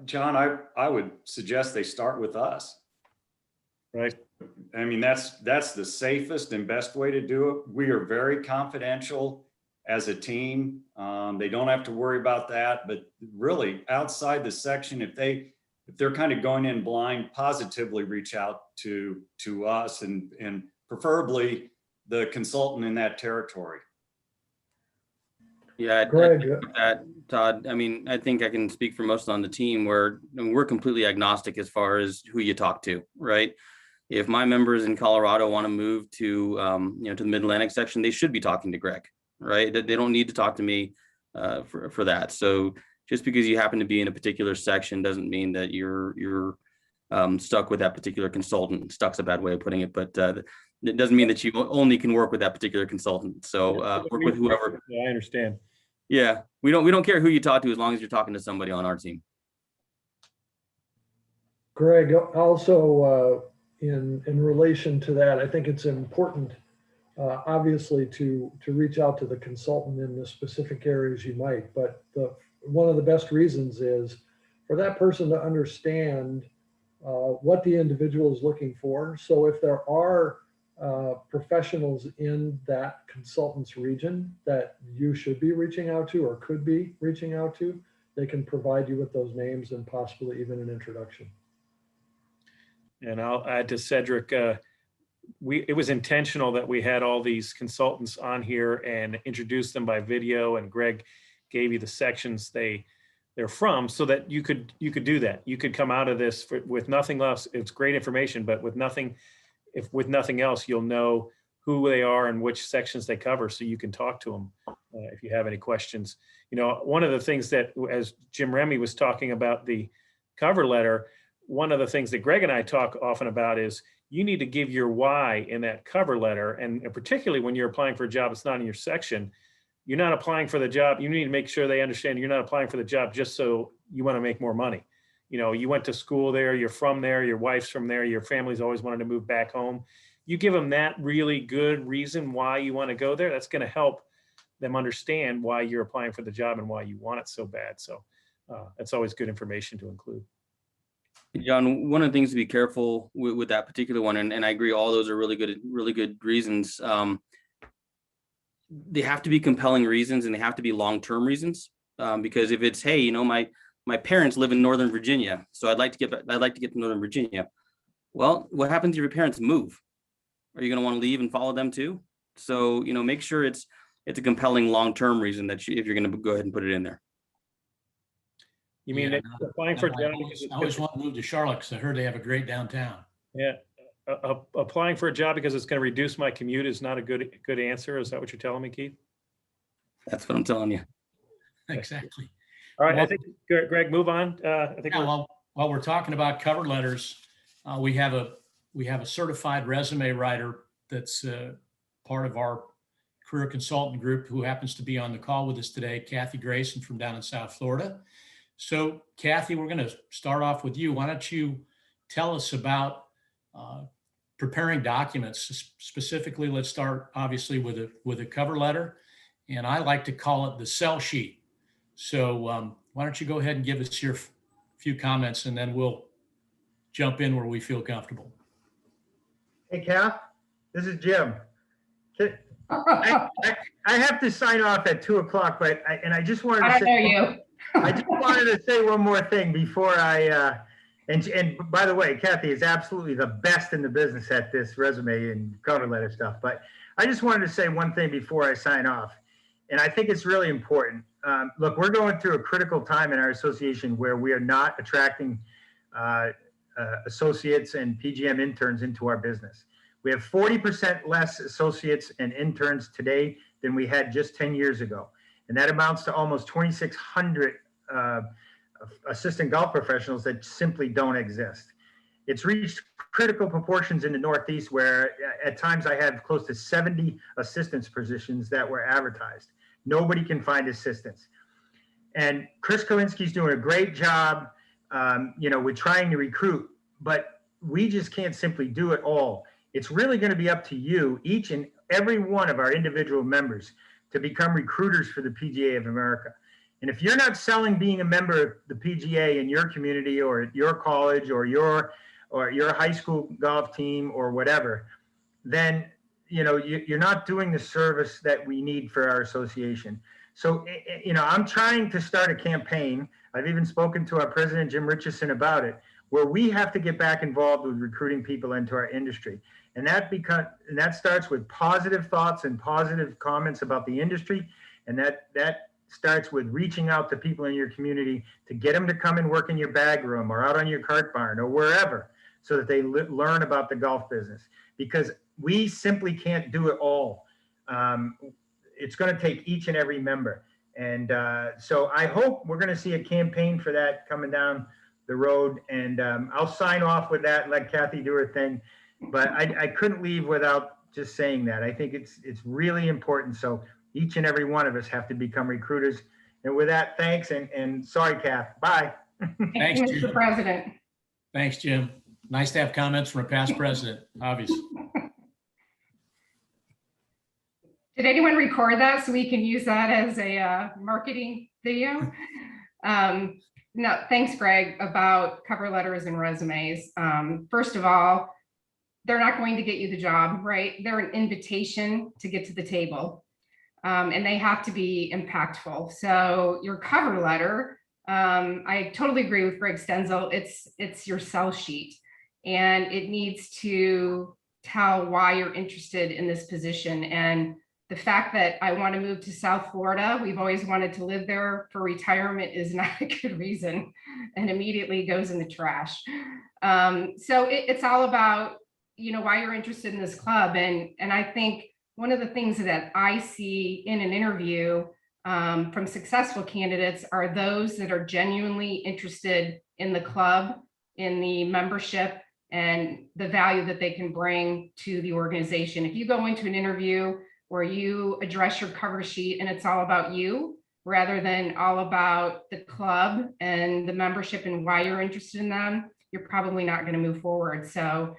John, I would suggest they start with us. Right. I mean, that's the safest and best way to do it. We are very confidential as a team. They don't have to worry about that, but really outside the section, if they're kind of going in blind, positively reach out to us and preferably the consultant in that territory. Yeah, Greg, that, Todd. I mean, I think I can speak for most on the team where we're completely agnostic as far as who you talk to, right? If my members in Colorado want to move to, to the Mid-Atlantic section, they should be talking to Greg, right? They don't need to talk to me for that. So just because you happen to be in a particular section doesn't mean that you're stuck with that particular consultant. Stuck's a bad way of putting it, but it doesn't mean that you only can work with that particular consultant. So work with whoever. Yeah, I understand. Yeah, we don't care who you talk to as long as you're talking to somebody on our team. Greg, also in relation to that, I think it's important, obviously, to reach out to the consultant in the specific areas you might. But one of the best reasons is for that person to understand what the individual is looking for. So if there are professionals in that consultant's region that you should be reaching out to or could be reaching out to, they can provide you with those names and possibly even an introduction. And I'll add to Cedric, it was intentional that we had all these consultants on here and introduced them by video, and Greg gave you the sections they're from so that you could do that. You could come out of this with nothing else. It's great information, but with nothing else, you'll know who they are and which sections they cover, so you can talk to them if you have any questions. One of the things that, as Jim Remy was talking about the cover letter, one of the things that Greg and I talk often about is you need to give your why in that cover letter. And particularly when you're applying for a job that's not in your section, you're not applying for the job. You need to make sure they understand you're not applying for the job just so you want to make more money. You went to school there, you're from there, your wife's from there, your family's always wanted to move back home. You give them that really good reason why you want to go there. That's going to help them understand why you're applying for the job and why you want it so bad. So that's always good information to include. John, one of the things to be careful with that particular one, and I agree, all those are really good reasons. They have to be compelling reasons, and they have to be long-term reasons. Because if it's, hey, my parents live in Northern Virginia, so I'd like to get to Northern Virginia. Well, what happens if your parents move? Are you going to want to leave and follow them too? So make sure it's a compelling long-term reason that if you're going to go ahead and put it in there. You mean Yeah, that applying for a job? I always want to move to Charlotte because I heard they have a great downtown. Yeah. Applying for a job because it's going to reduce my commute is not a good answer. Is that what you're telling me, Keith? That's what I'm telling you. Exactly. All right. Well, I think, Greg, move on. I think yeah, while we're talking about cover letters, we have a certified resume writer that's part of our career consultant group who happens to be on the call with us today, Kathy Grayson from down in South Florida. So Kathy, we're going to start off with you. Why don't you tell us about preparing documents? Specifically, let's start obviously with a cover letter, and I like to call it the sell sheet. So why don't you go ahead and give us your few comments, and then we'll jump in where we feel comfortable. Hey, Kath, this is Jim. I have to sign off at 2:00, but I just wanted to I say, know you. I just wanted to say one more thing before and by the way, Kathy is absolutely the best in the business at this resume and cover letter stuff. But I just wanted to say one thing before I sign off. And I think it's really important. Look, we're going through a critical time in our association where we are not attracting associates and PGM interns into our business. We have 40% less associates and interns today than we had just 10 years ago. And that amounts to almost 2,600 assistant golf professionals that simply don't exist. It's reached critical proportions in the Northeast where at times I have close to 70 assistants positions that were advertised. Nobody can find assistants. And Chris Kalinsky's doing a great job, with trying to recruit, but we just can't simply do it all. It's really going to be up to you, each and every one of our individual members, to become recruiters for the PGA of America. And if you're not selling being a member of the PGA in your community or at your college or your high school golf team or whatever, then you're not doing the service that we need for our association. So, I'm trying to start a campaign. I've even spoken to our president, Jim Richardson, about it, where we have to get back involved with recruiting people into our industry. And that starts with positive thoughts and positive comments about the industry. And that starts with reaching out to people in your community to get them to come and work in your bag room or out on your cart barn or wherever, so that they learn about the golf business, because we simply can't do it all. It's going to take each and every member. And so I hope we're going to see a campaign for that coming down the road. And I'll sign off with that and let Kathy do her thing. But I couldn't leave without just saying that. I think it's really important. So each and every one of us have to become recruiters. And with that, thanks. And sorry, Kath. Bye. Thanks, Thank you, Mr. President. Thanks, Jim. Nice to have comments from a past president, obviously. Did anyone record that so we can use that as a marketing video? No, thanks, Greg, about cover letters and resumes. First of all, they're not going to get you the job, right? They're an invitation to get to the table, and they have to be impactful. So your cover letter, I totally agree with Greg Stenzel. It's your sell sheet, and it needs to tell why you're interested in this position. And the fact that I want to move to South Florida, we've always wanted to live there for retirement, is not a good reason, and immediately goes in the trash. So it's all about, why you're interested in this club. And I think one of the things that I see in an interview from successful candidates are those that are genuinely interested in the club, in the membership, and the value that they can bring to the organization. If you go into an interview where you address your cover sheet and it's all about you rather than all about the club and the membership and why you're interested in them, you're probably not going to move forward. So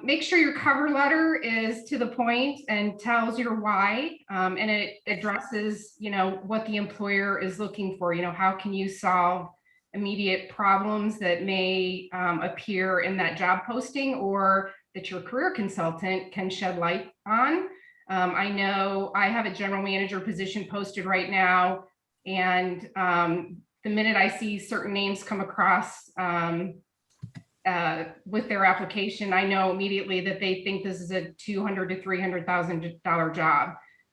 make sure your cover letter is to the point and tells your why, and it addresses, what the employer is looking for. How can you solve immediate problems that may appear in that job posting or that your career consultant can shed light on. I know I have a general manager position posted right now, and the minute I see certain names come across with their application, I know immediately that they think this is a $200,000 to $300,000 job.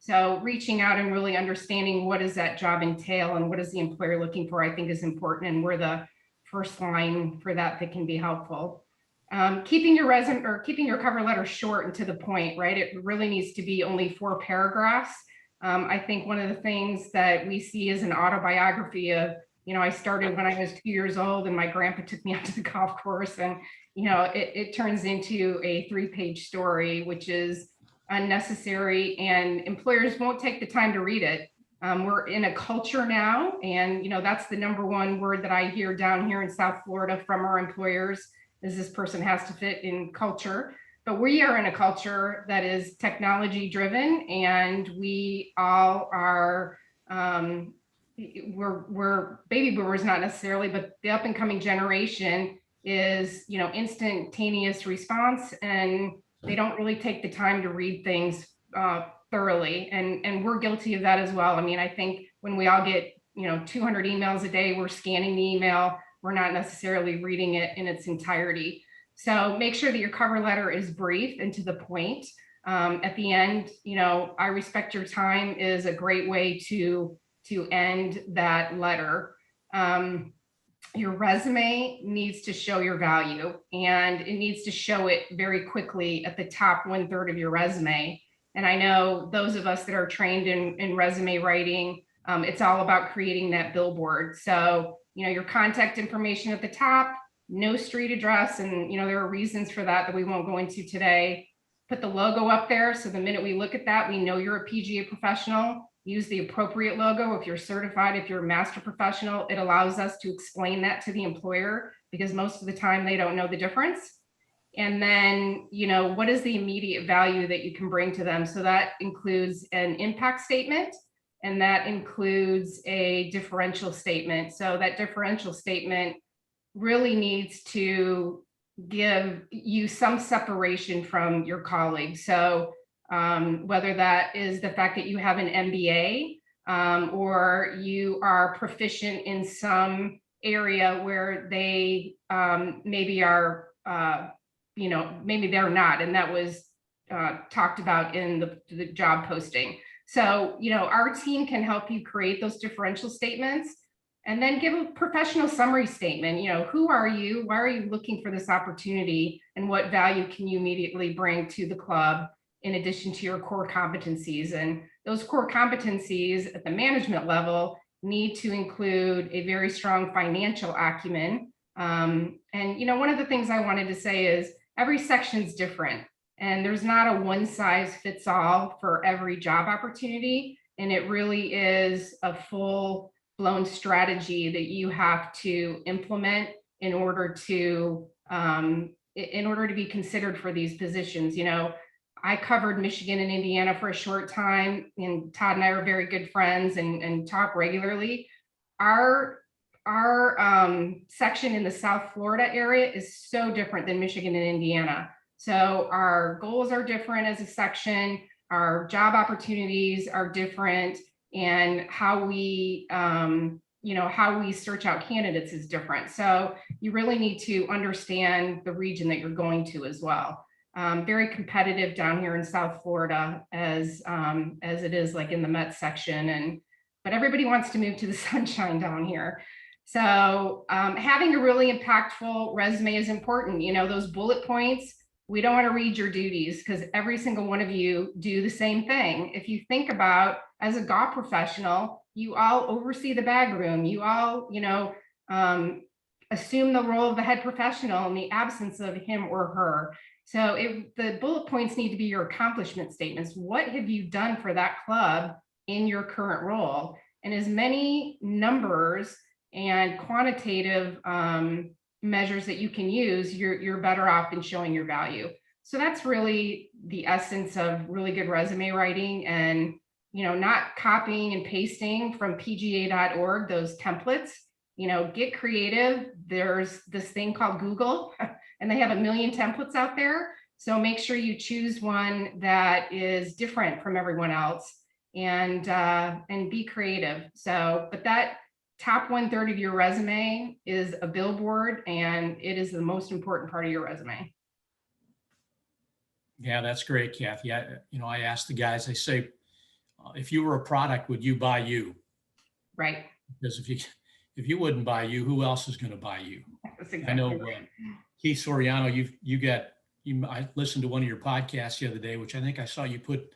So reaching out and really understanding what does that job entail and what is the employer looking for, I think is important, and we're the first line for that can be helpful. Keeping your resume or keeping your cover letter short and to the point, right? It really needs to be only 4 paragraphs. I think one of the things that we see is an autobiography of, I started when I was 2 years old and my grandpa took me out to the golf course, and, it turns into a 3-page story, which is unnecessary, and employers won't take the time to read it. We're in a culture now, and, that's the #1 word that I hear down here in South Florida from our employers is this person has to fit in culture. But we are in a culture that is technology driven, and we all are, we're baby boomers, not necessarily, but the up and coming generation is, instantaneous response, and they don't really take the time to read things thoroughly. And we're guilty of that as well. I mean, I think when we all get, 200 emails a day, we're scanning the email, we're not necessarily reading it in its entirety. So make sure that your cover letter is brief and to the point. At the end, I respect your time is a great way to end that letter. Your resume needs to show your value, and it needs to show it very quickly at the top 1/3 of your resume. And I know those of us that are trained in resume writing, it's all about creating that billboard. So, your contact information at the top, no street address, and there are reasons for that we won't go into today. Put the logo up there, so the minute we look at that, we know you're a PGA professional. Use the appropriate logo. If you're certified, if you're a master professional, it allows us to explain that to the employer, because most of the time they don't know the difference. And then, what is the immediate value that you can bring to them? So that includes an impact statement, and that includes a differential statement. So that differential statement really needs to give you some separation from your colleagues. So whether that is the fact that you have an MBA or you are proficient in some area where they maybe are, maybe they're not, and that was talked about in the job posting. So, our team can help you create those differential statements, and then give a professional summary statement. Who are you? Why are you looking for this opportunity? And what value can you immediately bring to the club in addition to your core competencies? And those core competencies at the management level need to include a very strong financial acumen. And, one of the things I wanted to say is every section's different, and there's not a one size fits all for every job opportunity. And it really is a full blown strategy that you have to implement in order to be considered for these positions. I covered Michigan and Indiana for a short time, and Todd and I are very good friends and talk regularly. Our section in the South Florida area is so different than Michigan and Indiana. So our goals are different as a section, our job opportunities are different, and how we search out candidates is different. So you really need to understand the region that you're going to as well. Very competitive down here in South Florida as it is like in the Met section, but everybody wants to move to the sunshine down here. So having a really impactful resume is important. Those bullet points, we don't want to read your duties because every single one of you do the same thing. If you think about, as a golf professional, you all oversee the bag room. You all, assume the role of the head professional in the absence of him or her. So the bullet points need to be your accomplishment statements. What have you done for that club in your current role? And as many numbers and quantitative measures that you can use, you're better off in showing your value. So that's really the essence of really good resume writing, and not copying and pasting from pga.org, those templates. Get creative. There's this thing called Google, and they have 1 million templates out there. So make sure you choose one that is different from everyone else, and be creative. So, but that top 1/3 of your resume is a billboard, and it is the most important part of your resume. Yeah, that's great, Kathy. I asked the guys, I say, If you were a product, would you buy you? Right. Because if you wouldn't buy you, who else is going to buy you? That's exactly I know right. Keith Soriano, I listened to one of your podcasts the other day, which I think I saw you put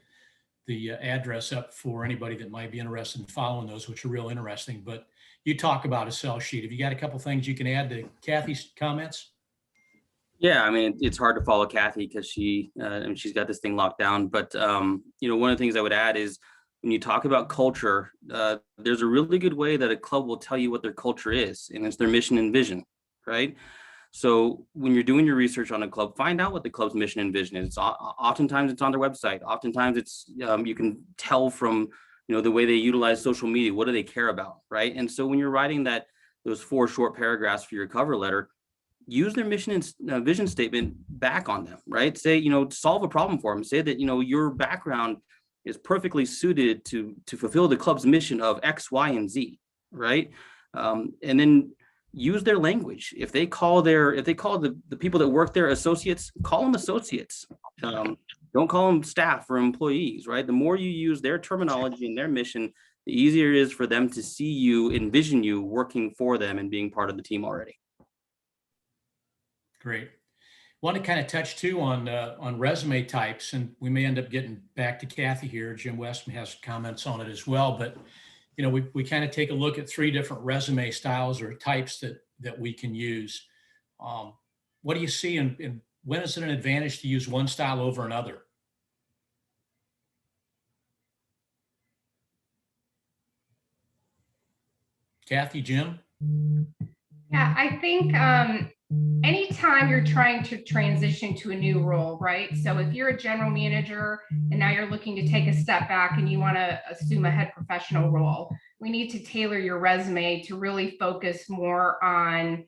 the address up for anybody that might be interested in following those, which are real interesting. But you talk about a sell sheet. Have you got a couple things you can add to Kathy's comments? Yeah, I mean, it's hard to follow Kathy because she's got this thing locked down. But one of the things I would add is when you talk about culture, there's a really good way that a club will tell you what their culture is, and it's their mission and vision, right? So when you're doing your research on a club, find out what the club's mission and vision is. Oftentimes it's on their website. Oftentimes it's you can tell from the way they utilize social media. What do they care about, right? And so when you're writing those 4 short paragraphs for your cover letter, use their mission and vision statement back on them, right? Say, solve a problem for them. Say that, your background is perfectly suited to fulfill the club's mission of X, Y, and Z, right? And then use their language. If they call the people that work there associates, call them associates. Don't call them staff or employees, right? The more you use their terminology and their mission, the easier it is for them to see you, envision you working for them and being part of the team already. Great. Want to kind of touch too on resume types, and we may end up getting back to Kathy here. Jim Westman has comments on it as well, but we kind of take a look at 3 different resume styles or types that we can use. What do you see, and when is it an advantage to use one style over another? Kathy, Jim? Yeah, I think anytime you're trying to transition to a new role, right? So if you're a general manager and now you're looking to take a step back and you want to assume a head professional role, we need to tailor your resume to really focus more on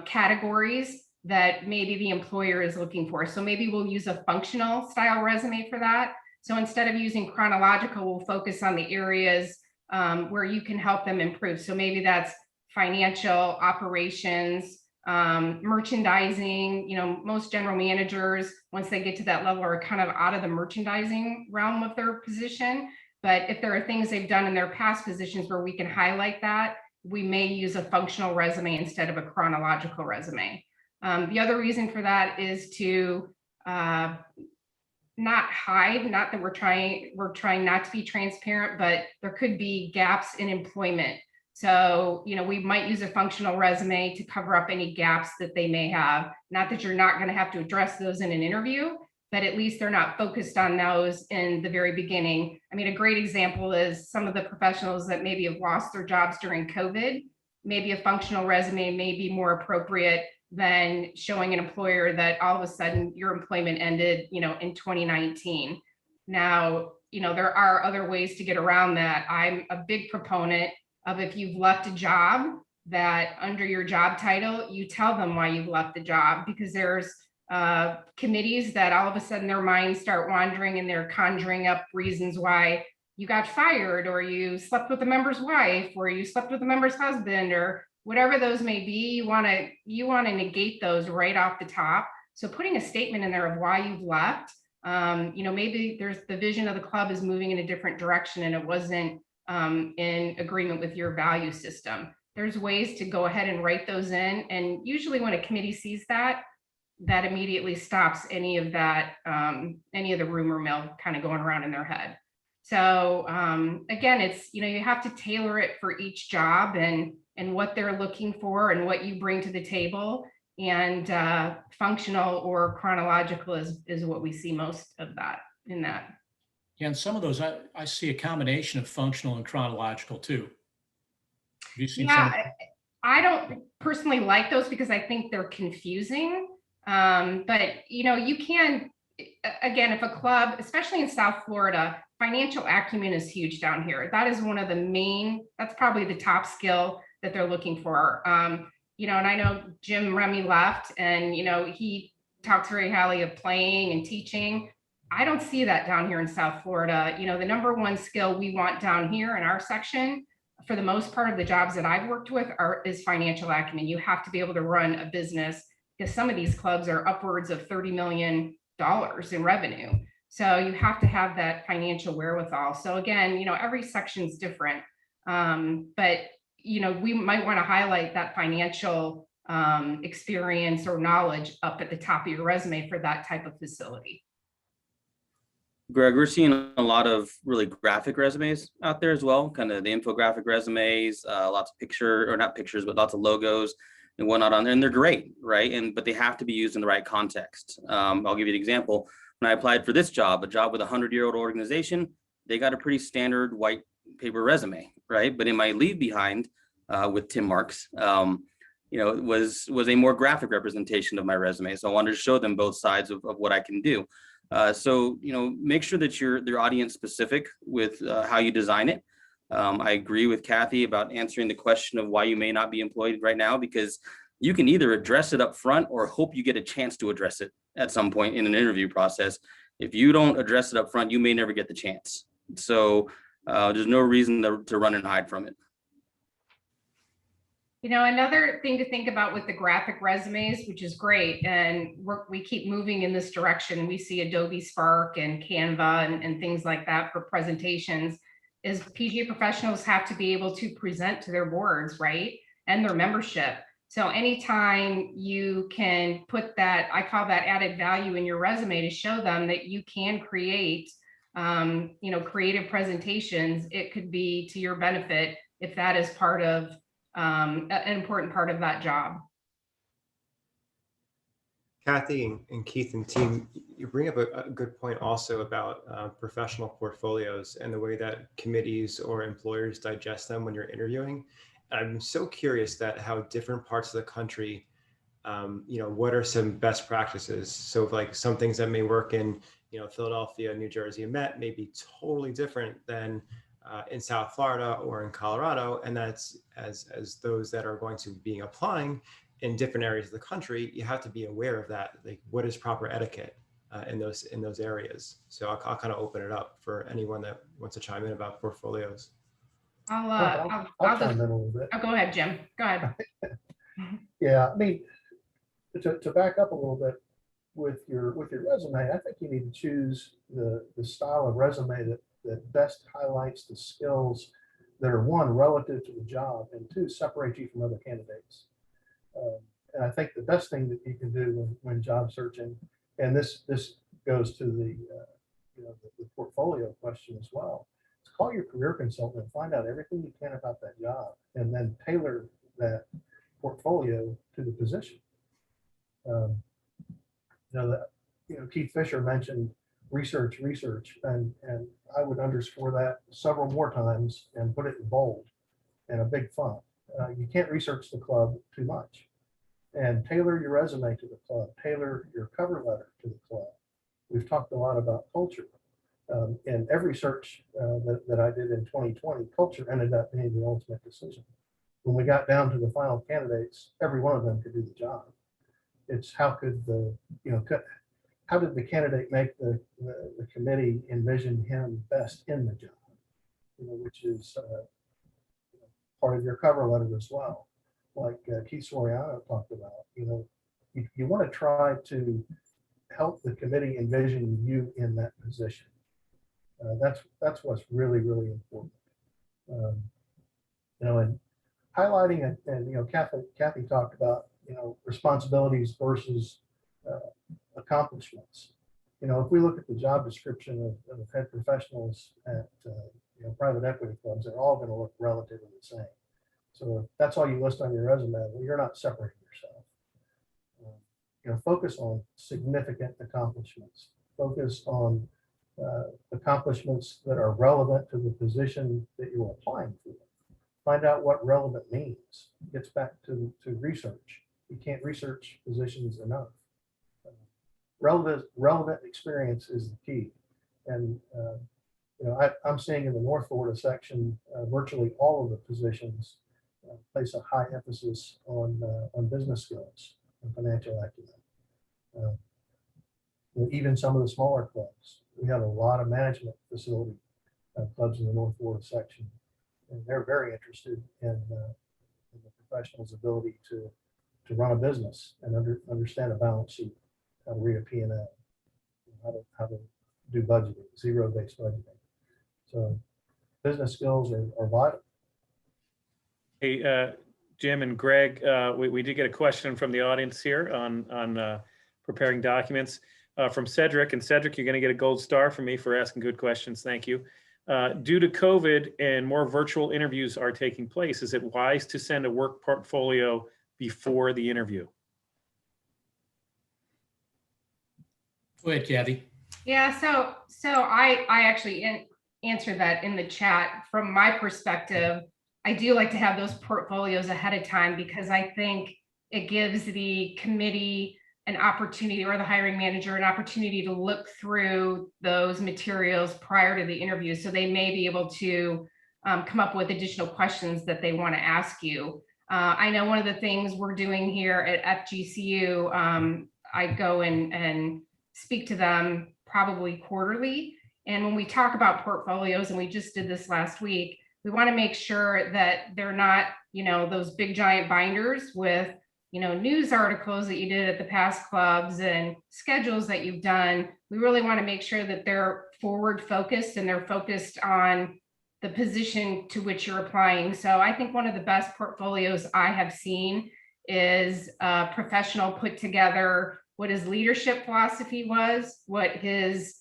categories that maybe the employer is looking for. So maybe we'll use a functional style resume for that. So instead of using chronological, we'll focus on the areas where you can help them improve. So maybe that's financial, operations, merchandising. Most general managers, once they get to that level, are kind of out of the merchandising realm of their position. But if there are things they've done in their past positions where we can highlight that, we may use a functional resume instead of a chronological resume. The other reason for that is to not hide, not that we're trying not to be transparent, but there could be gaps in employment. So, we might use a functional resume to cover up any gaps that they may have. Not that you're not going to have to address those in an interview, but at least they're not focused on those in the very beginning. I mean, a great example is some of the professionals that maybe have lost their jobs during COVID. Maybe a functional resume may be more appropriate than showing an employer that all of a sudden your employment ended, in 2019. Now, there are other ways to get around that. I'm a big proponent of, if you've left a job, that under your job title, you tell them why you've left the job, because there's committees that all of a sudden their minds start wandering and they're conjuring up reasons why you got fired, or you slept with a member's wife, or you slept with a member's husband, or whatever those may be. You want to negate those right off the top. So putting a statement in there of why you've left, maybe there's the vision of the club is moving in a different direction and it wasn't in agreement with your value system. There's ways to go ahead and write those in. And usually when a committee sees that immediately stops any of that, any of the rumor mill kind of going around in their head. So again, it's, you have to tailor it for each job and what they're looking for and what you bring to the table. And functional or chronological is what we see most of that in that. Yeah, and some of those, I see a combination of functional and chronological too. Have you seen some? I don't personally like those because I think they're confusing. But you can, again, if a club, especially in South Florida, financial acumen is huge down here. That is one of the main, that's probably the top skill that they're looking for. And I know Jim Remy left and, he talks very highly of playing and teaching. I don't see that down here in South Florida. The number one skill we want down here in our section, for the most part of the jobs that I've worked with, is financial acumen. You have to be able to run a business, because some of these clubs are upwards of $30 million in revenue. So you have to have that financial wherewithal. So again, every section's different. But, we might want to highlight that financial experience or knowledge up at the top of your resume for that type of facility. Greg, we're seeing a lot of really graphic resumes out there as well, kind of the infographic resumes, lots of not pictures, but lots of logos and whatnot on there. And they're great, right? But they have to be used in the right context. I'll give you an example. When I applied for this job, a job with a 100-year-old organization, they got a pretty standard white paper resume, right? But in my leave behind with Tim Marks, was a more graphic representation of my resume. So I wanted to show them both sides of what I can do. So, make sure that you're audience specific with how you design it. I agree with Kathy about answering the question of why you may not be employed right now, because you can either address it up front or hope you get a chance to address it at some point in an interview process. If you don't address it up front, you may never get the chance. So there's no reason to run and hide from it. Another thing to think about with the graphic resumes, which is great, and we keep moving in this direction. We see Adobe Spark and Canva and things like that for presentations, is PGA professionals have to be able to present to their boards, right? And their membership. So anytime you can put that, I call that added value in your resume to show them that you can create, creative presentations, it could be to your benefit if that is part of an important part of that job. Kathy and Keith and team, you bring up a good point also about professional portfolios and the way that committees or employers digest them when you're interviewing. I'm so curious that how different parts of the country, what are some best practices? So like some things that may work in, Philadelphia, New Jersey, and Met may be totally different than in South Florida or in Colorado, and that's as those that are going to be applying in different areas of the country, you have to be aware of that. Like, what is proper etiquette in those areas? So I'll kind of open it up for anyone that wants to chime in about portfolios. I'll chime in a little bit. Oh, go ahead, Jim. Go ahead. Yeah, I mean, to back up a little bit with your resume, I think you need to choose the style of resume that best highlights the skills that are, one, relative to the job, and two, separate you from other candidates. And I think the best thing that you can do when job searching, and this goes to the portfolio question as well, is call your career consultant and find out everything you can about that job, and then tailor that portfolio to the position. Keith Fisher mentioned research, and I would underscore that several more times and put it in bold and a big font. You can't research the club too much, and tailor your resume to the club, tailor your cover letter to the club. We've talked a lot about culture. In every search that I did in 2020, culture ended up being the ultimate decision. When we got down to the final candidates, every one of them could do the job. It's how could how did the candidate make the committee envision him best in the job, which is part of your cover letter as well. Like Keith Soriano talked about, you want to try to help the committee envision you in that position. That's what's really, really important. And highlighting it, and Kathy talked about responsibilities versus accomplishments. If we look at the job description of head professionals at private equity clubs, they're all going to look relatively the same. So if that's all you list on your resume, well, you're not separating yourself. Focus on significant accomplishments. Focus on accomplishments that are relevant to the position that you're applying for. Find out what relevant means. It gets back to research. You can't research positions enough. Relevant experience is the key. And I'm seeing in the North Florida section, virtually all of the positions place a high emphasis on business skills and financial acumen. Even some of the smaller clubs, we have a lot of management facility clubs in the North Florida section, and they're very interested in the professional's ability to run a business and understand a balance sheet, how to read a P&L, how to do budgeting, zero-based budgeting. So business skills are vital. Hey, Jim and Greg, we did get a question from the audience here on preparing documents from Cedric. And Cedric, you're going to get a gold star from me for asking good questions. Thank you. Due to COVID and more virtual interviews are taking place, is it wise to send a work portfolio before the interview? Go ahead, Kathy. Yeah, so I actually answered that in the chat. From my perspective, I do like to have those portfolios ahead of time because I think it gives the committee an opportunity, or the hiring manager an opportunity, to look through those materials prior to the interview. So they may be able to come up with additional questions that they want to ask you. I know one of the things we're doing here at FGCU, I go and speak to them probably quarterly. And when we talk about portfolios, and we just did this last week, we want to make sure that they're not, those big giant binders with, news articles that you did at the past clubs and schedules that you've done. We really want to make sure that they're forward focused and they're focused on the position to which you're applying. So I think one of the best portfolios I have seen is a professional put together what his leadership philosophy was, what his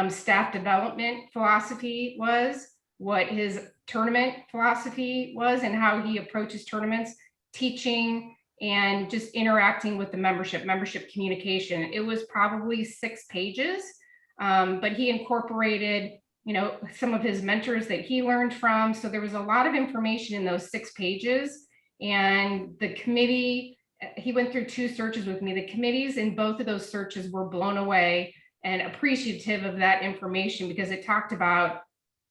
staff development philosophy was, what his tournament philosophy was, and how he approaches tournaments, teaching, and just interacting with the membership communication. It was probably 6 pages, but he incorporated, some of his mentors that he learned from. So there was a lot of information in those 6 pages. And the committee, he went through 2 searches with me. The committees in both of those searches were blown away and appreciative of that information, because it talked about,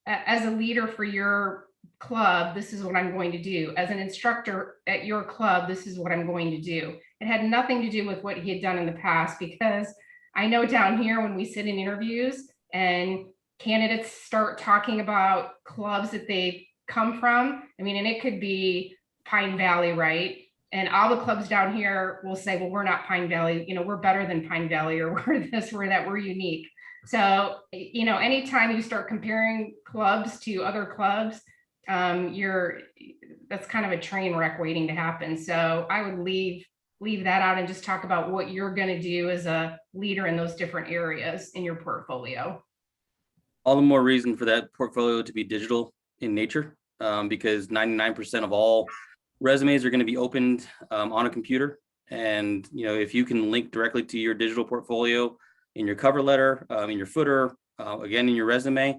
as a leader for your club, this is what I'm going to do. As an instructor at your club, this is what I'm going to do. It had nothing to do with what he had done in the past, because I know down here when we sit in interviews and candidates start talking about clubs that they come from, and it could be Pine Valley, right? And all the clubs down here will say, well, we're not Pine Valley, we're better than Pine Valley, or we're this, we're that, we're unique. So, anytime you start comparing clubs to other clubs, that's kind of a train wreck waiting to happen. So I would leave that out and just talk about what you're going to do as a leader in those different areas in your portfolio. All the more reason for that portfolio to be digital in nature, because 99% of all resumes are going to be opened on a computer. And, if you can link directly to your digital portfolio in your cover letter, in your footer, again, in your resume,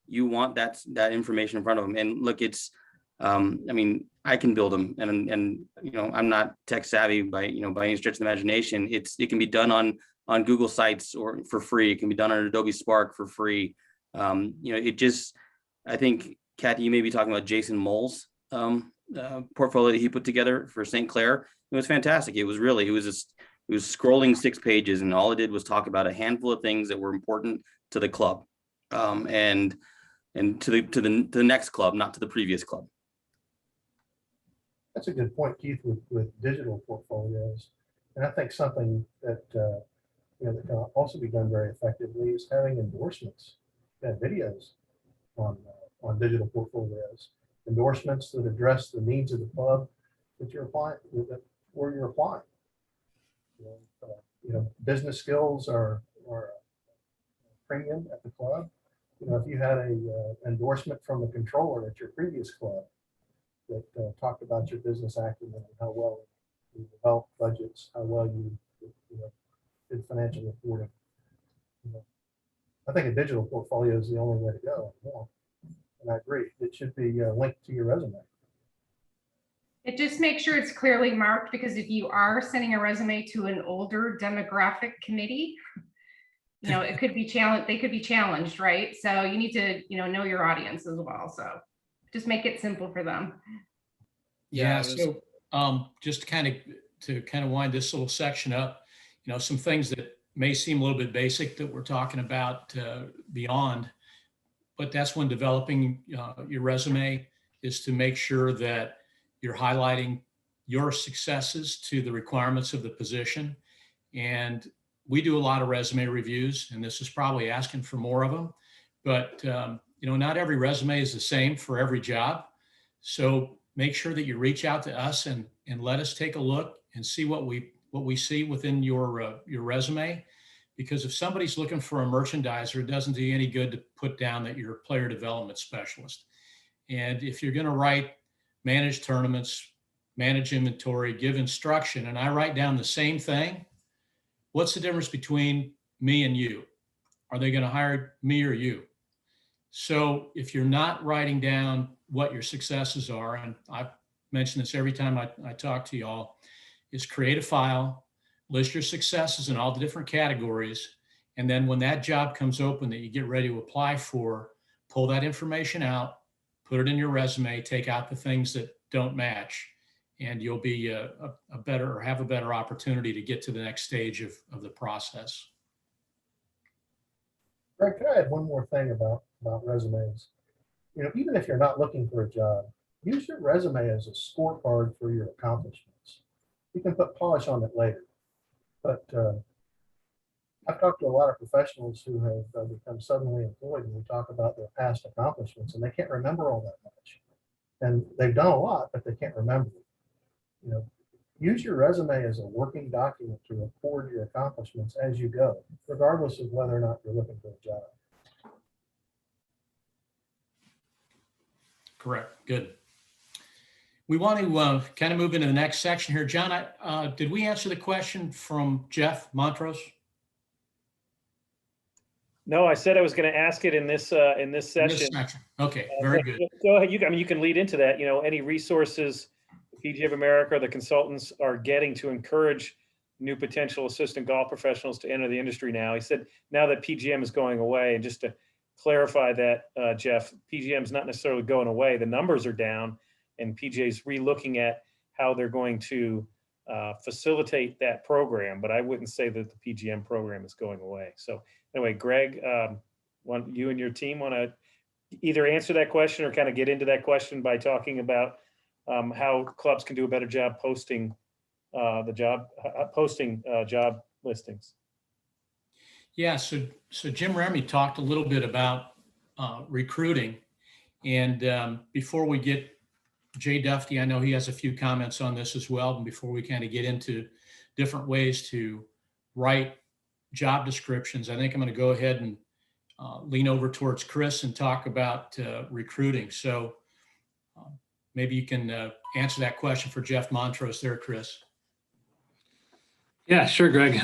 you want that information in front of them. And look, it's, I can build them, and I'm not tech savvy by any stretch of the imagination. It can be done on Google Sites or for free. It can be done on Adobe Spark for free. I think, Kathy, you may be talking about Jason Moll's portfolio that he put together for St. Clair. It was fantastic. It was scrolling 6 pages, and all it did was talk about a handful of things that were important to the club, and to the next club, not to the previous club. That's a good point, Keith, with digital portfolios. And I think something that that can also be done very effectively is having endorsements, videos on digital portfolios, endorsements that address the needs of the club that you're applying, where you're applying. Business skills are premium at the club. If you had a endorsement from the controller at your previous club that talked about your business acumen and how well you developed budgets, how well you did financial reporting, I think a digital portfolio is the only way to go. And I agree, it should be linked to your resume. It just makes sure it's clearly marked, because if you are sending a resume to an older demographic committee, it could be challenged. They could be challenged, right? So you need to, know your audience as well. So just make it simple for them. Yeah. So just to wind this little section up, some things that may seem a little bit basic that we're talking about beyond, but that's when developing your resume, is to make sure that you're highlighting your successes to the requirements of the position. And we do a lot of resume reviews, and this is probably asking for more of them, but not every resume is the same for every job. So make sure that you reach out to us and let us take a look and see what we see within your resume. Because if somebody's looking for a merchandiser, it doesn't do you any good to put down that you're a player development specialist. And if you're going to write manage tournaments, manage inventory, give instruction, and I write down the same thing, what's the difference between me and you? Are they going to hire me or you? So if you're not writing down what your successes are, and I've mentioned this every time I talk to y'all, is create a file, list your successes in all the different categories, and then when that job comes open that you get ready to apply for, pull that information out, put it in your resume, take out the things that don't match, and you'll be have a better opportunity to get to the next stage of the process. Greg, can I add one more thing about resumes? Even if you're not looking for a job, use your resume as a scorecard for your accomplishments. You can put polish on it later. But I've talked to a lot of professionals who have become suddenly employed, and we talk about their past accomplishments, and they can't remember all that much. And they've done a lot, but they can't remember it. Use your resume as a working document to record your accomplishments as you go, regardless of whether or not you're looking for a job. Correct. Good. We want to kind of move into the next section here. John, did we answer the question from Jeff Montrose? No, I said I was going to ask it in this session. In this section. Okay, very good. Go ahead. You can lead into that. Any resources PGA of America or the consultants are getting to encourage new potential assistant golf professionals to enter the industry now. He said now that PGM is going away, and just to clarify that, Jeff, PGM is not necessarily going away. The numbers are down, and PGA is re-looking at how they're going to facilitate that program. But I wouldn't say that the PGM program is going away. So anyway, Greg, you and your team want to either answer that question or kind of get into that question by talking about how clubs can do a better job posting job listings. Yeah, so Jim Remy talked a little bit about recruiting, and before we get Jay Dufty, I know he has a few comments on this as well, and before we kind of get into different ways to write job descriptions, I think I'm going to go ahead and lean over towards Chris and talk about recruiting. So maybe you can answer that question for Jeff Montrose there, Chris. Yeah, sure, Greg.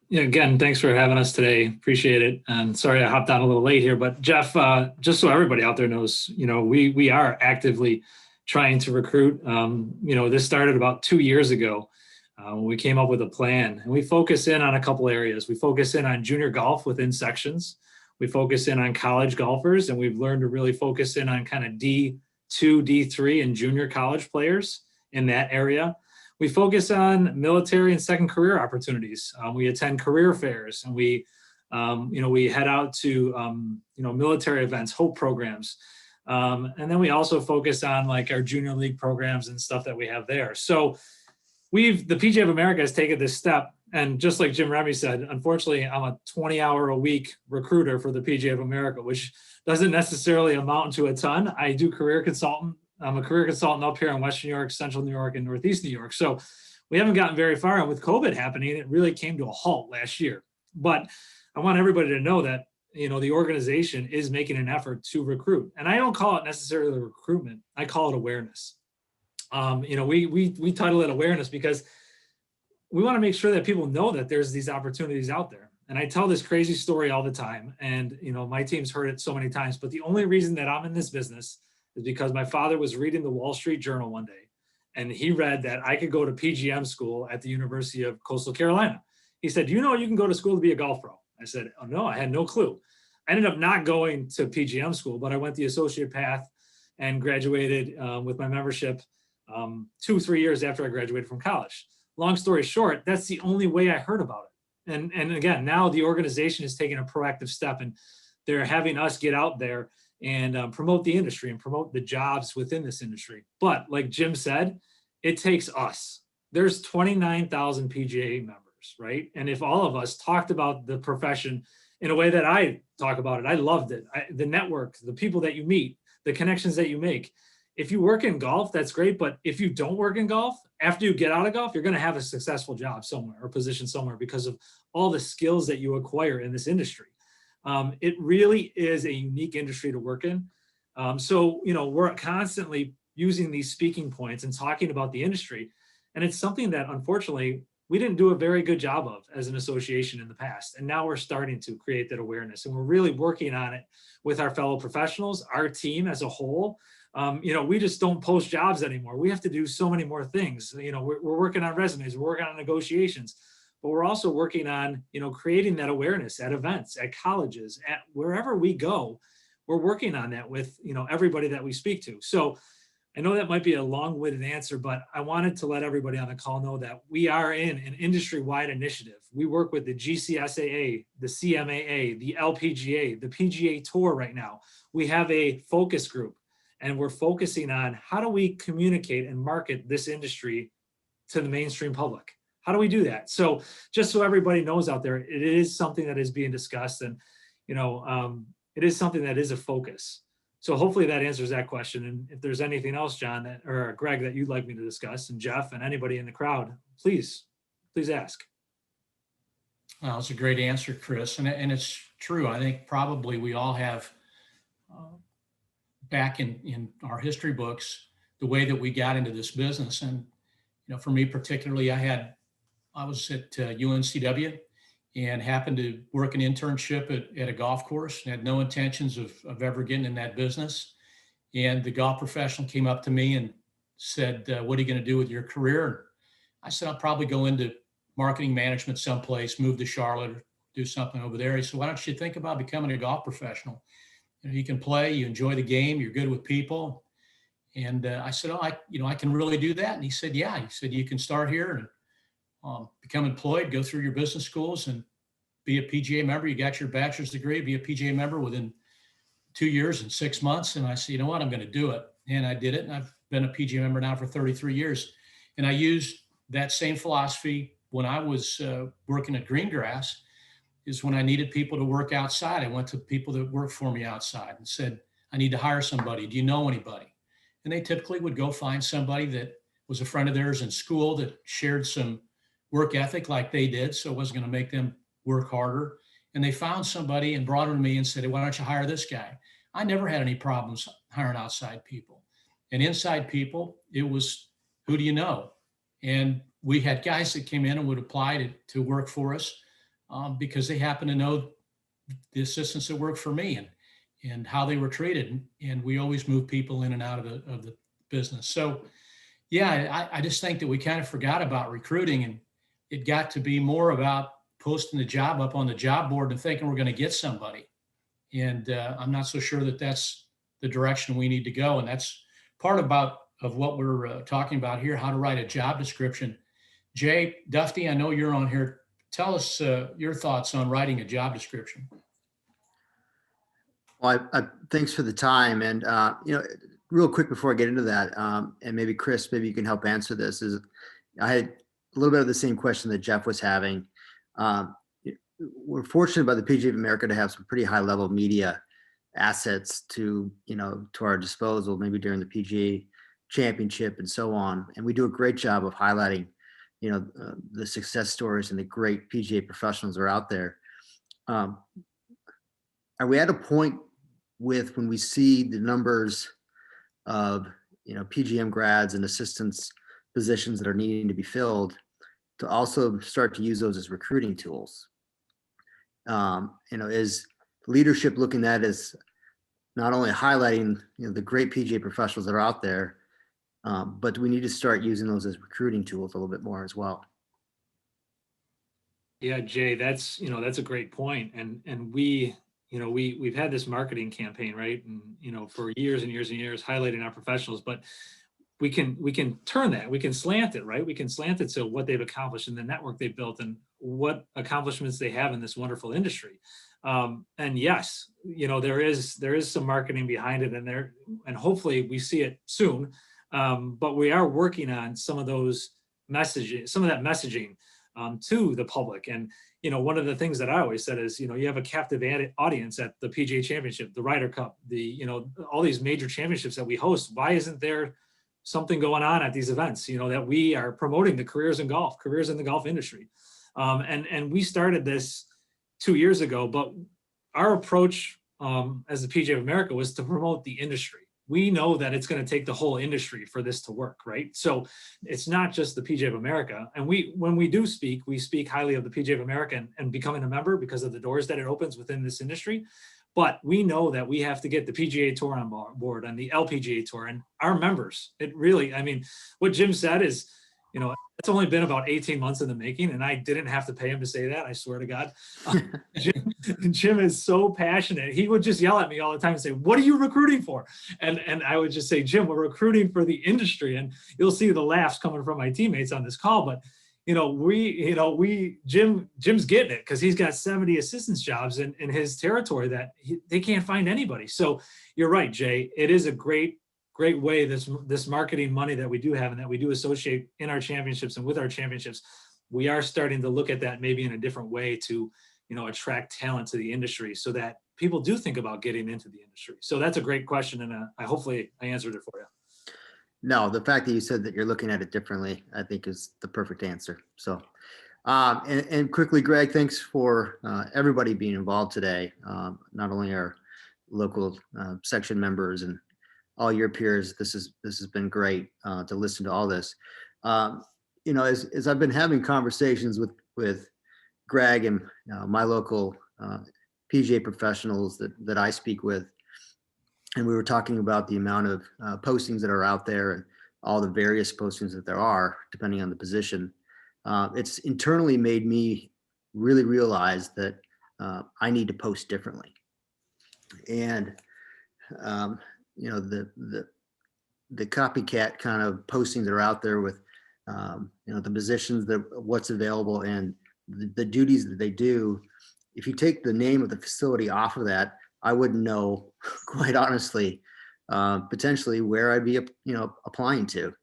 Again, thanks for having us today. Appreciate it. And sorry I hopped on a little late here, but Jeff, just so everybody out there knows, we are actively trying to recruit. This started about 2 years ago when we came up with a plan, and we focus in on a couple areas. We focus in on junior golf within sections. We focus in on college golfers, and we've learned to really focus in on kind of D2, D3 and junior college players in that area. We focus on military and second career opportunities. We attend career fairs, and we head out to, military events, HOPE programs. And then we also focus on like our junior league programs and stuff that we have there. So the PGA of America has taken this step. And just like Jim Remy said, unfortunately, I'm a 20-hour-a-week recruiter for the PGA of America, which doesn't necessarily amount to a ton. I do career consultant. I'm a career consultant up here in Western New York, Central New York, and Northeast New York. So we haven't gotten very far. And with COVID happening, it really came to a halt last year. But I want everybody to know that, the organization is making an effort to recruit. And I don't call it necessarily recruitment. I call it awareness. We title it awareness because we want to make sure that people know that there's these opportunities out there. And I tell this crazy story all the time. And, my team's heard it so many times. But the only reason that I'm in this business is because my father was reading the Wall Street Journal one day, and he read that I could go to PGM school at the University of Coastal Carolina. He said, you can go to school to be a golf pro. I said, oh no, I had no clue. I ended up not going to PGM school, but I went the associate path and graduated with my membership 2-3 years after I graduated from college. Long story short, that's the only way I heard about it. And again, now the organization is taking a proactive step, and they're having us get out there and promote the industry and promote the jobs within this industry. But like Jim said, it takes us. There's 29,000 PGA members. hours, right? And if all of us talked about the profession in a way that I talk about it, I loved it. The network, the people that you meet, the connections that you make. If you work in golf, that's great. But if you don't work in golf, after you get out of golf, you're going to have a successful job somewhere or position somewhere because of all the skills that you acquire in this industry. It really is a unique industry to work in. So, we're constantly using these speaking points and talking about the industry. And it's something that, unfortunately, we didn't do a very good job of as an association in the past. And now we're starting to create that awareness. And we're really working on it with our fellow professionals, our team as a whole. We just don't post jobs anymore. We have to do so many more things. We're working on resumes, we're working on negotiations, but we're also working on, creating that awareness at events, at colleges, at wherever we go. We're working on that with, everybody that we speak to. So I know that might be a long-winded answer, but I wanted to let everybody on the call know that we are in an industry-wide initiative. We work with the GCSAA, the CMAA, the LPGA, the PGA Tour right now. We have a focus group, and we're focusing on how do we communicate and market this industry to the mainstream public? How do we do that? So just so everybody knows out there, it is something that is being discussed, and it is something that is a focus. So hopefully that answers that question. And if there's anything else, John or Greg, that you'd like me to discuss, and Jeff and anybody in the crowd, please ask. Well, that's a great answer, Chris. And it's true. I think probably we all have back in our history books, the way that we got into this business. And, for me particularly, I was at UNCW and happened to work an internship at a golf course and had no intentions of ever getting in that business. And the golf professional came up to me and said, what are you going to do with your career? I said, I'll probably go into marketing management someplace, move to Charlotte, or do something over there. He said, why don't you think about becoming a golf professional? You can play, you enjoy the game, you're good with people. And I said, I can really do that. And he said, yeah. He said, you can start here and become employed, go through your business schools and be a PGA member. You got your bachelor's degree, be a PGA member within 2 years and 6 months. And I said, you know what, I'm going to do it. And I did it. And I've been a PGA member now for 33 years. And I used that same philosophy when I was working at Greengrass, is when I needed people to work outside. I went to people that worked for me outside and said, I need to hire somebody. Do you know anybody? And they typically would go find somebody that was a friend of theirs in school that shared some work ethic like they did, so it wasn't going to make them work harder. And they found somebody and brought them to me and said, hey, why don't you hire this guy? I never had any problems hiring outside people. And inside people, it was, who do you know? And we had guys that came in and would apply to work for us because they happened to know the assistants that worked for me and how they were treated. And we always move people in and out of the business. So yeah, I just think that we kind of forgot about recruiting, and it got to be more about posting the job up on the job board and thinking we're going to get somebody. And I'm not so sure that that's the direction we need to go. And that's part of what we're talking about here, how to write a job description. Jay Dufty, I know you're on here. Tell us your thoughts on writing a job description. Well, thanks for the time. And, real quick before I get into that, and maybe Chris, maybe you can help answer this, is I had a little bit of the same question that Jeff was having. We're fortunate by the PGA of America to have some pretty high level media assets to our disposal, maybe during the PGA Championship and so on. And we do a great job of highlighting, the success stories and the great PGA professionals that are out there. Are we at a point when we see the numbers of, PGM grads and assistants positions that are needing to be filled, to also start to use those as recruiting tools? Is leadership looking at as not only highlighting, the great PGA professionals that are out there, but do we need to start using those as recruiting tools a little bit more as well? Yeah, Jay, that's a great point. And we've had this marketing campaign, right? And, for years and years and years highlighting our professionals, but we can turn that, we can slant it, right? We can slant it to what they've accomplished and the network they've built and what accomplishments they have in this wonderful industry. And yes, there is some marketing behind it, and hopefully we see it soon. But we are working on some of that messaging. to the public. And, one of the things that I always said is, you have a captive audience at the PGA Championship, the Ryder Cup, all these major championships that we host. Why isn't there something going on at these events, that we are promoting the careers in the golf industry? And we started this 2 years ago, but our approach as the PGA of America was to promote the industry. We know that it's going to take the whole industry for this to work, right? So it's not just the PGA of America. And when we do speak, we speak highly of the PGA of America and becoming a member because of the doors that it opens within this industry. But we know that we have to get the PGA Tour on board and the LPGA Tour and our members. It really, what Jim said is, it's only been about 18 months in the making, and I didn't have to pay him to say that. I swear to God. Jim is so passionate. He would just yell at me all the time and say, "What are you recruiting for?" And I would just say, "Jim, we're recruiting for the industry." And you'll see the laughs coming from my teammates on this call. But Jim's getting it because he's got 70 assistance jobs in his territory that they can't find anybody. So you're right, Jay. It is a great way, this marketing money that we do have and that we do associate in our championships and with our championships, we are starting to look at that maybe in a different way to, attract talent to the industry so that people do think about getting into the industry. So that's a great question. And hopefully I answered it for you. No, the fact that you said that you're looking at it differently, I think is the perfect answer. So, and quickly, Greg, thanks for everybody being involved today. Not only our local section members and all your peers. This has been great to listen to all this. As I've been having conversations with Greg and my local PGA professionals that I speak with, and we were talking about the amount of postings that are out there and all the various postings that there are, depending on the position. It's internally made me really realize that I need to post differently. And the copycat kind of postings that are out there with, the positions what's available and the duties that they do. If you take the name of the facility off of that, I wouldn't know, quite honestly, potentially where I'd be, applying to.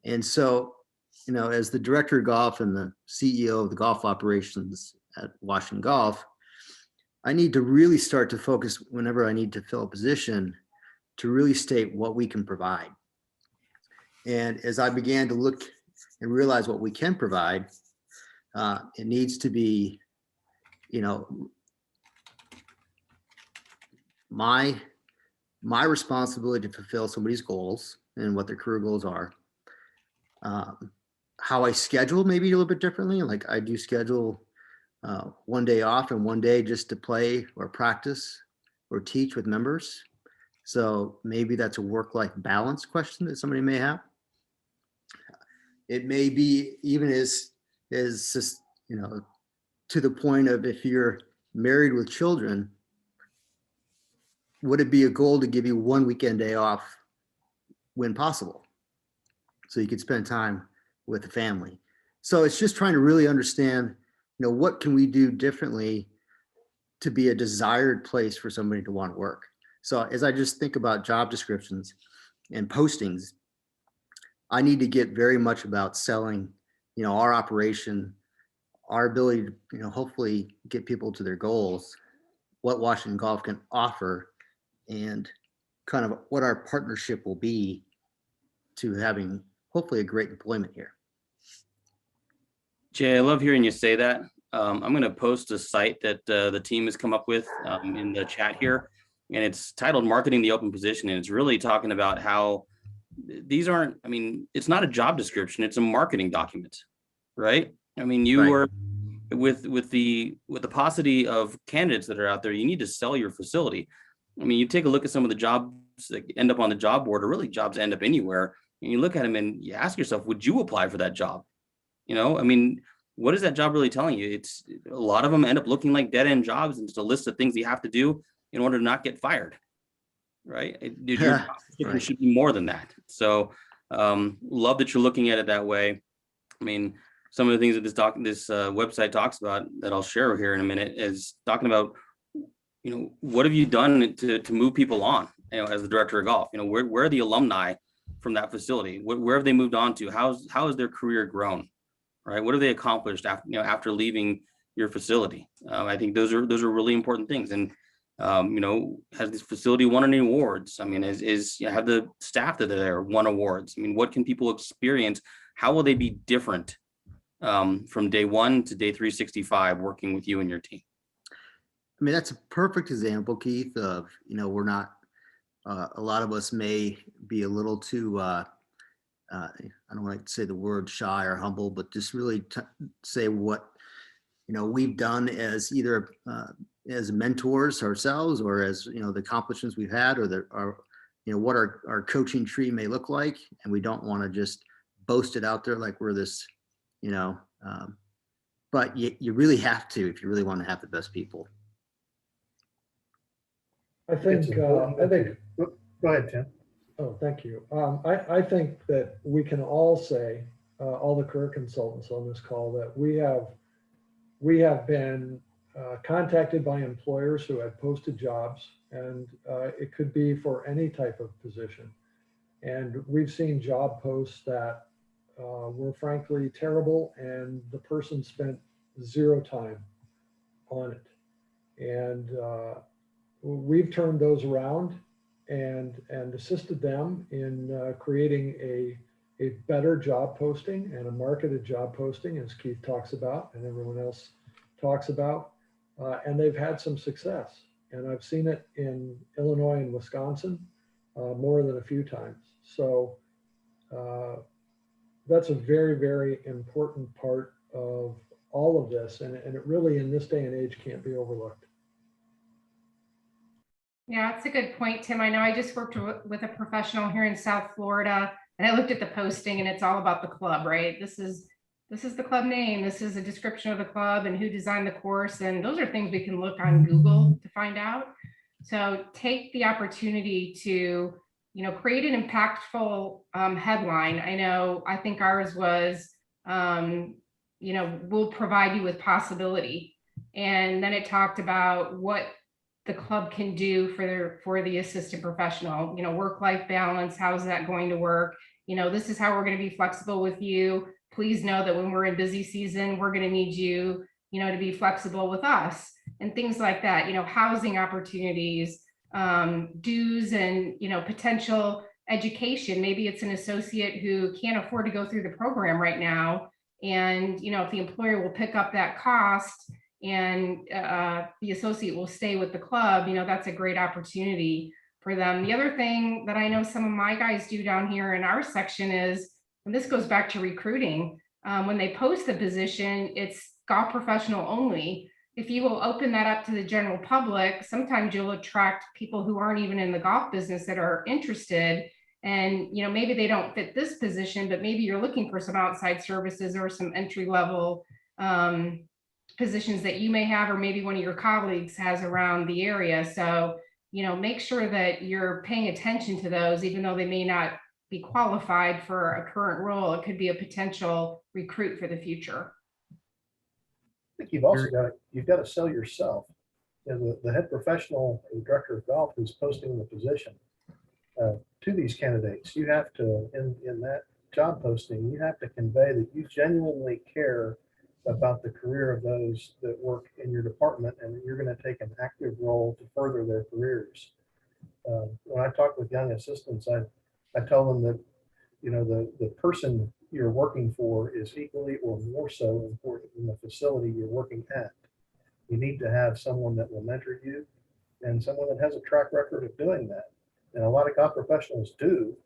And so, as the director of golf and the CEO of the golf operations at Washington Golf, I need to really start to focus whenever I need to fill a position to really state what we can provide. And as I began to look and realize what we can provide, it needs to be, my responsibility to fulfill somebody's goals and what their career goals are. How I schedule maybe a little bit differently. Like I do schedule one day off and one day just to play or practice or teach with members. So maybe that's a work-life balance question that somebody may have. It may be even as just, to the point of if you're married with children, would it be a goal to give you one weekend day off when possible, so you could spend time with the family? So it's just trying to really understand, what can we do differently to be a desired place for somebody to want to work? So as I just think about job descriptions and postings, I need to get very much about selling, our operation, our ability to, hopefully get people to their goals, what Washington Golf can offer, and kind of what our partnership will be to having hopefully a great employment here. Jay, I love hearing you say that. I'm going to post a site that the team has come up with in the chat here, and it's titled Marketing the Open Position. And it's really talking about how these aren't, it's not a job description, it's a marketing document, right? You are with the paucity of candidates that are out there, you need to sell your facility. You take a look at some of the jobs that end up on the job board, or really jobs end up anywhere, and you look at them and you ask yourself, would you apply for that job? What is that job really telling you? It's a lot of them end up looking like dead-end jobs, and it's a list of things you have to do in order to not get fired, right? Dude, your job description should be more than that. So love that you're looking at it that way. Some of the things that this website talks about that I'll share here in a minute is talking about, what have you done to move people on, as the director of golf? Where are the alumni from that facility? Where have they moved on to? How has their career grown? right? What have they accomplished after, after leaving your facility? I think those are really important things. And has this facility won any awards? I mean, have the staff that are there won awards? I mean, what can people experience? How will they be different from day 1 to day 365 working with you and your team? I mean, that's a perfect example, Keith, of, we're not, a lot of us may be a little too, I don't like to say the word shy or humble, but just really say what, we've done as either as mentors ourselves, or as, the accomplishments we've had, or what our coaching tree may look like. And we don't want to just boast it out there like we're this, but you really have to, if you really want to have the best people. I think, Go ahead, Tim. Oh, thank you. I think that we can all say, all the career consultants on this call, that we have been contacted by employers who have posted jobs, and it could be for any type of position. And we've seen job posts that were frankly terrible, and the person spent 0 time on it. And we've turned those around and assisted them in creating a better job posting and a marketed job posting, as Keith talks about and everyone else talks about, and they've had some success. And I've seen it in Illinois and Wisconsin more than a few times. So that's a very, very important part of all of this, and it really, in this day and age, can't be overlooked. Yeah, it's a good point, Tim. I know I just worked with a professional here in South Florida, and I looked at the posting, and it's all about the club, right? This is the club name. This is a description of the club and who designed the course. And those are things we can look on Google to find out. So take the opportunity to, create an impactful headline. I think ours was, we'll provide you with possibility. And then it talked about what the club can do for the assistant professional, work-life balance. How's that going to work? This is how we're going to be flexible with you. Please know that when we're in busy season, we're going to need you, to be flexible with us, and things like that. Housing opportunities, dues, and, potential education. Maybe it's an associate who can't afford to go through the program right now. And, if the employer will pick up that cost, and the associate will stay with the club, that's a great opportunity for them. The other thing that I know some of my guys do down here in our section is, and this goes back to recruiting, when they post the position, it's golf professional only. If you will open that up to the general public, sometimes you'll attract people who aren't even in the golf business that are interested. And, maybe they don't fit this position, but maybe you're looking for some outside services or some entry level positions that you may have, or maybe one of your colleagues has around the area. So, make sure that you're paying attention to those, even though they may not be qualified for a current role. It could be a potential recruit for the future. I think you've also got to sell yourself. The head professional or director of golf who's posting the position to these candidates, you have to, in that job posting, you have to convey that you genuinely care about the career of those that work in your department, and that you're going to take an active role to further their careers. When I talk with young assistants, I tell them that, the person you're working for is equally or more so important than the facility you're working at. You need to have someone that will mentor you, and someone that has a track record of doing that. And a lot of golf professionals do.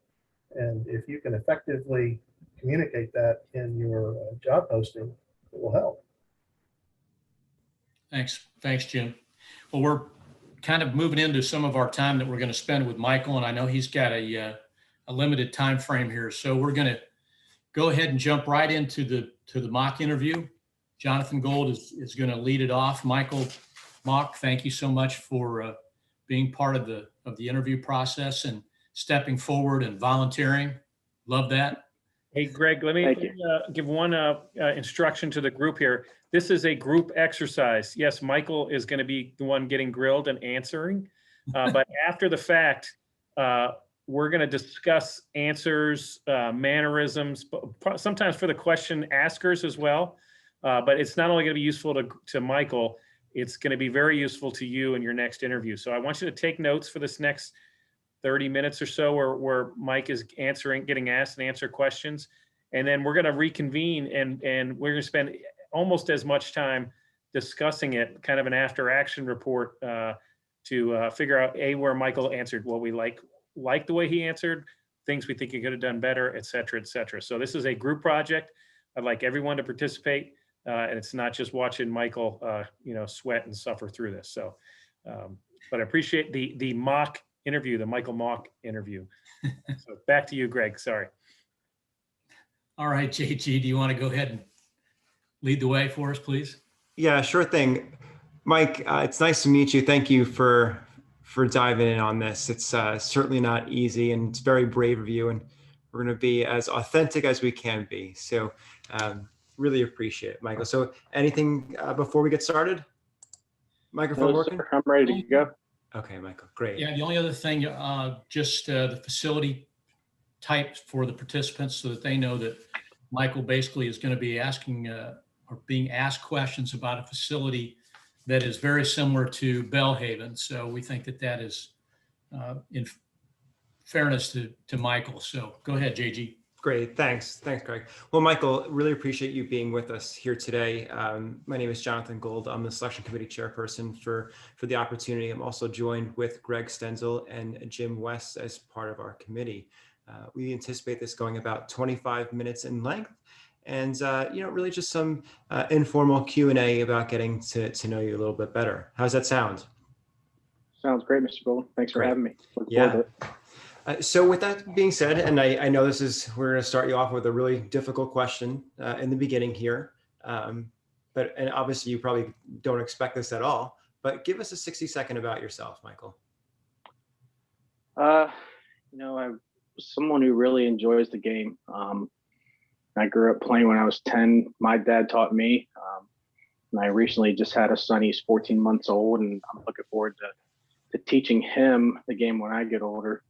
And if you can effectively communicate that in your job posting, it will help. Thanks, Jim. Well, we're kind of moving into some of our time that we're going to spend with Michael, and I know he's got a limited time frame here, so we're going to go ahead and jump right into the mock interview. Jonathan Gold is going to lead it off. Michael Mock, thank you so much for being part of the interview process and stepping forward and volunteering. Love that. Hey, Greg, let me give one instruction to the group here. This is a group exercise. Yes, Michael is going to be the one getting grilled and answering, but after the fact, we're going to discuss answers, mannerisms, sometimes for the question askers as well. But it's not only going to be useful to Michael, it's going to be very useful to you in your next interview. So I want you to take notes for this next 30 minutes or so where Mike is getting asked and answer questions. And then we're going to reconvene and we're going to spend almost as much time discussing it, kind of an after action report to figure out where Michael answered what we like the way he answered, things we think he could have done better, et cetera, et cetera. So this is a group project. I'd like everyone to participate. And it's not just watching Michael, sweat and suffer through this. So, but I appreciate the mock interview, the Michael mock interview. So back to you, Greg. Sorry. All right, JG, do you want to go ahead and lead the way for us, please? Yeah, sure thing. Mike, it's nice to meet you. Thank you for diving in on this. It's certainly not easy, and it's very brave of you. And we're going to be as authentic as we can be. So really appreciate it, Michael. So anything before we get started? Microphone working? I'm ready to go. Okay, Michael, great. Yeah, the only other thing, just the facility type for the participants so that they know that Michael basically is going to be asking or being asked questions about a facility that is very similar to Belhaven. So we think that is in fairness to Michael. So go ahead, JG. Great, thanks, Greg. Well, Michael, really appreciate you being with us here today. My name is Jonathan Gold. I'm the selection committee chairperson for the opportunity. I'm also joined with Greg Stenzel and Jim West as part of our committee. We anticipate this going about 25 minutes in length, and really just some informal Q&A about getting to know you a little bit better. How's that sound? Sounds great, Mr. Gold. Thanks for having me. Yeah. So with that being said, and I know we're going to start you off with a really difficult question in the beginning here, and obviously you probably don't expect this at all, but give us a 60-second about yourself, Michael. I'm someone who really enjoys the game. I grew up playing when I was 10. My dad taught me, and I recently just had a son. He's 14 months old, and I'm looking forward to teaching him the game when I get older.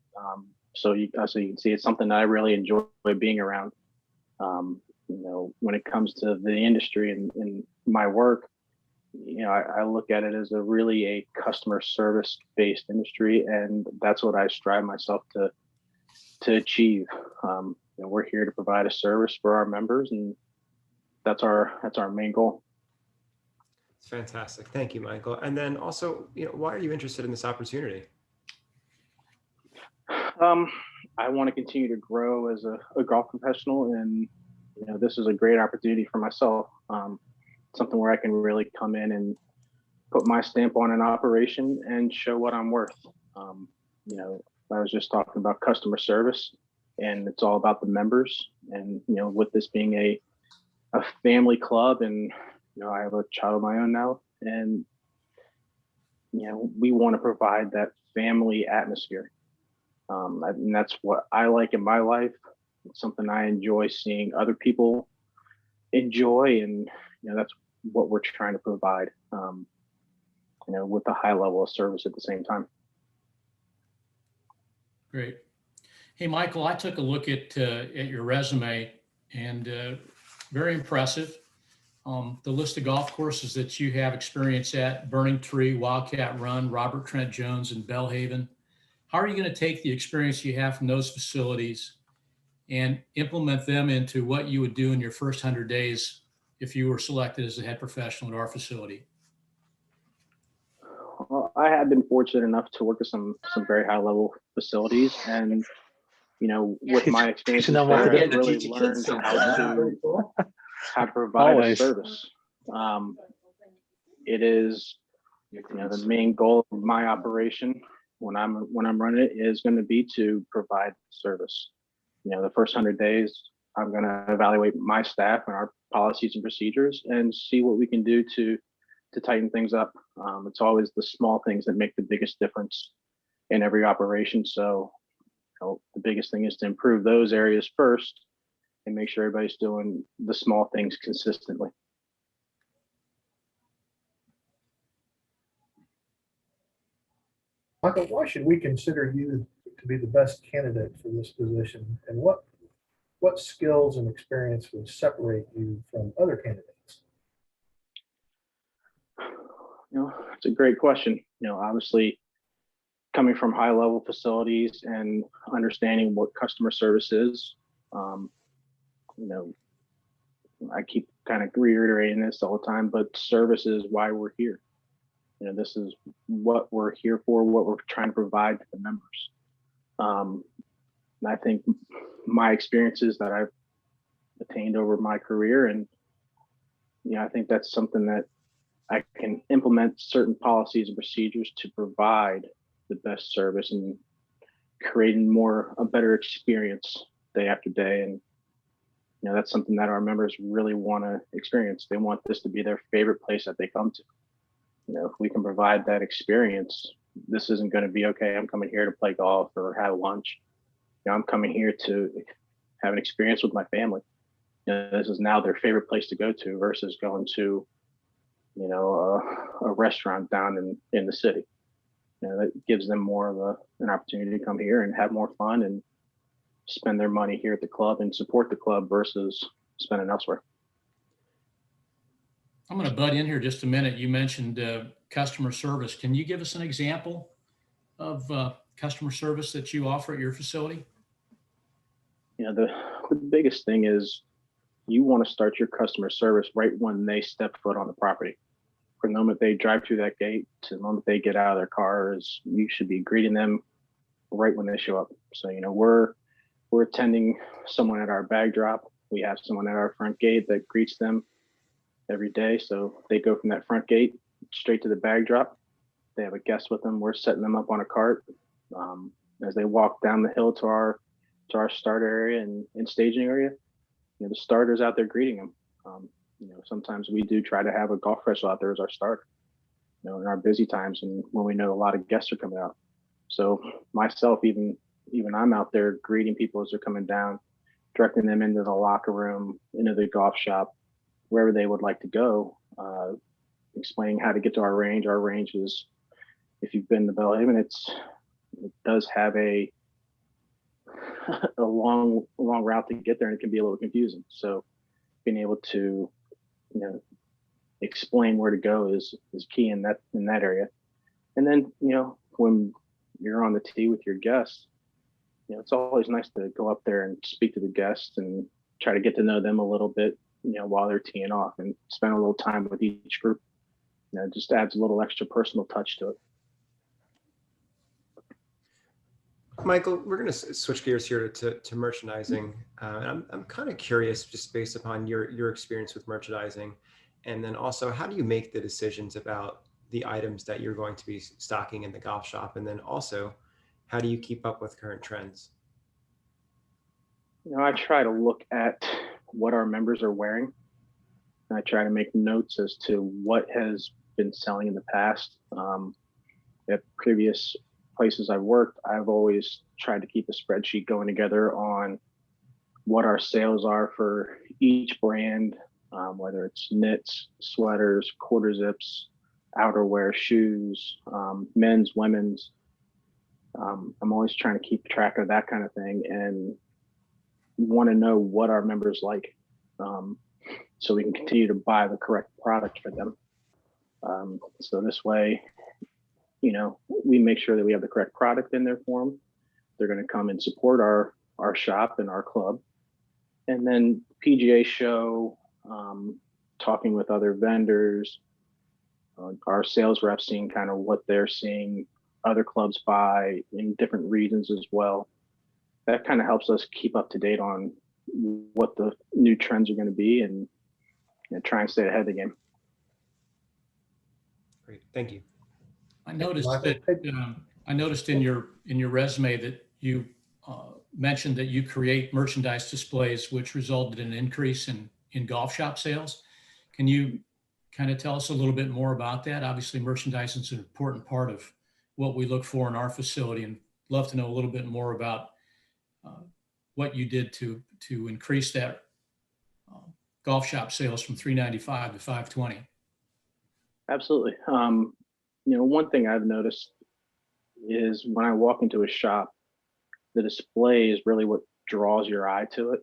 So you can see it's something that I really enjoy being around. When it comes to the industry and my work, I look at it as a customer service based industry, and that's what I strive myself to achieve. We're here to provide a service for our members, and that's our main goal. It's fantastic. Thank you, Michael. And then also, why are you interested in this opportunity? I want to continue to grow as a golf professional, and this is a great opportunity for myself. Something where I can really come in and put my stamp on an operation and show what I'm worth. I was just talking about customer service, and it's all about the members. And with this being a family club, and I have a child of my own now, and we want to provide that family atmosphere. And that's what I like in my life. It's something I enjoy seeing other people enjoy, and that's what we're trying to provide. With a high level of service at the same time. Great. Hey, Michael, I took a look at your resume, and very impressive. The list of golf courses that you have experience at: Burning Tree, Wildcat Run, Robert Trent Jones, and Belhaven. How are you going to take the experience you have from those facilities and implement them into what you would do in your first 100 days if you were selected as a head professional at our facility? Well, I have been fortunate enough to work with some very high level facilities, and with my experience there, I've really learned how to provide a service. It is the main goal of my operation when I'm running it is going to be to provide service. The first 100 days, I'm going to evaluate my staff and our policies and procedures and see what we can do to tighten things up. It's always the small things that make the biggest difference in every operation. So the biggest thing is to improve those areas first and make sure everybody's doing the small things consistently. Michael, why should we consider you to be the best candidate for this position, and what skills and experience would separate you from other candidates? It's a great question. Obviously, coming from high level facilities and understanding what customer service is, I keep kind of reiterating this all the time, but service is why we're here. This is what we're here for, what we're trying to provide to the members. And I think my experiences that I've attained over my career, and I think that's something that I can implement certain policies and procedures to provide the best service and creating a better experience day after day. And that's something that our members really want to experience. They want this to be their favorite place that they come to. If we can provide that experience, this isn't going to be, okay, I'm coming here to play golf or have lunch. I'm coming here to have an experience with my family. This is now their favorite place to go to versus going to, a restaurant down in the city. That gives them more of an opportunity to come here and have more fun and spend their money here at the club and support the club versus spending elsewhere. I'm going to butt in here just a minute. You mentioned customer service. Can you give us an example of customer service that you offer at your facility? The biggest thing is you want to start your customer service right when they step foot on the property. From the moment they drive through that gate to the moment they get out of their cars, you should be greeting them right when they show up. So, we're attending someone at our bag drop. We have someone at our front gate that greets them every day. So they go from that front gate straight to the bag drop. They have a guest with them. We're setting them up on a cart. As they walk down the hill to our start area and staging area, the starter's out there greeting them. Sometimes we do try to have a golf professional out there as our starter, in our busy times and when we know a lot of guests are coming out. So myself, even I'm out there greeting people as they're coming down, directing them into the locker room, into the golf shop, wherever they would like to go, explaining how to get to our range. Our range is, if you've been to Belhaven, it does have a long route to get there, and it can be a little confusing. So being able to, explain where to go is key in that area. And then, when you're on the tee with your guests, it's always nice to go up there and speak to the guests and try to get to know them a little bit, while they're teeing off, and spend a little time with each group. It just adds a little extra personal touch to it. Michael, we're going to switch gears here to merchandising. I'm kind of curious, just based upon your experience with merchandising, and then also, how do you make the decisions about the items that you're going to be stocking in the golf shop? And then also, how do you keep up with current trends? I try to look at what our members are wearing. I try to make notes as to what has been selling in the past. At previous places I've worked, I've always tried to keep a spreadsheet going together on what our sales are for each brand, whether it's knits, sweaters, quarter zips, outerwear, shoes, men's, women's. I'm always trying to keep track of that kind of thing and want to know what our members like, so we can continue to buy the correct product for them. So this way, we make sure that we have the correct product in there for them. They're going to come and support our shop and our club. And then PGA show, talking with other vendors, our sales reps seeing kind of what they're seeing other clubs buy in different regions as well. That kind of helps us keep up to date on what the new trends are going to be and try and stay ahead of the game. Great, thank you. I noticed in your resume that you mentioned that you create merchandise displays, which resulted in an increase in golf shop sales. Can you kind of tell us a little bit more about that? Obviously, merchandise is an important part of what we look for in our facility, and love to know a little bit more about what you did to increase that golf shop sales from $395 to $520. Absolutely. One thing I've noticed is when I walk into a shop, the display is really what draws your eye to it.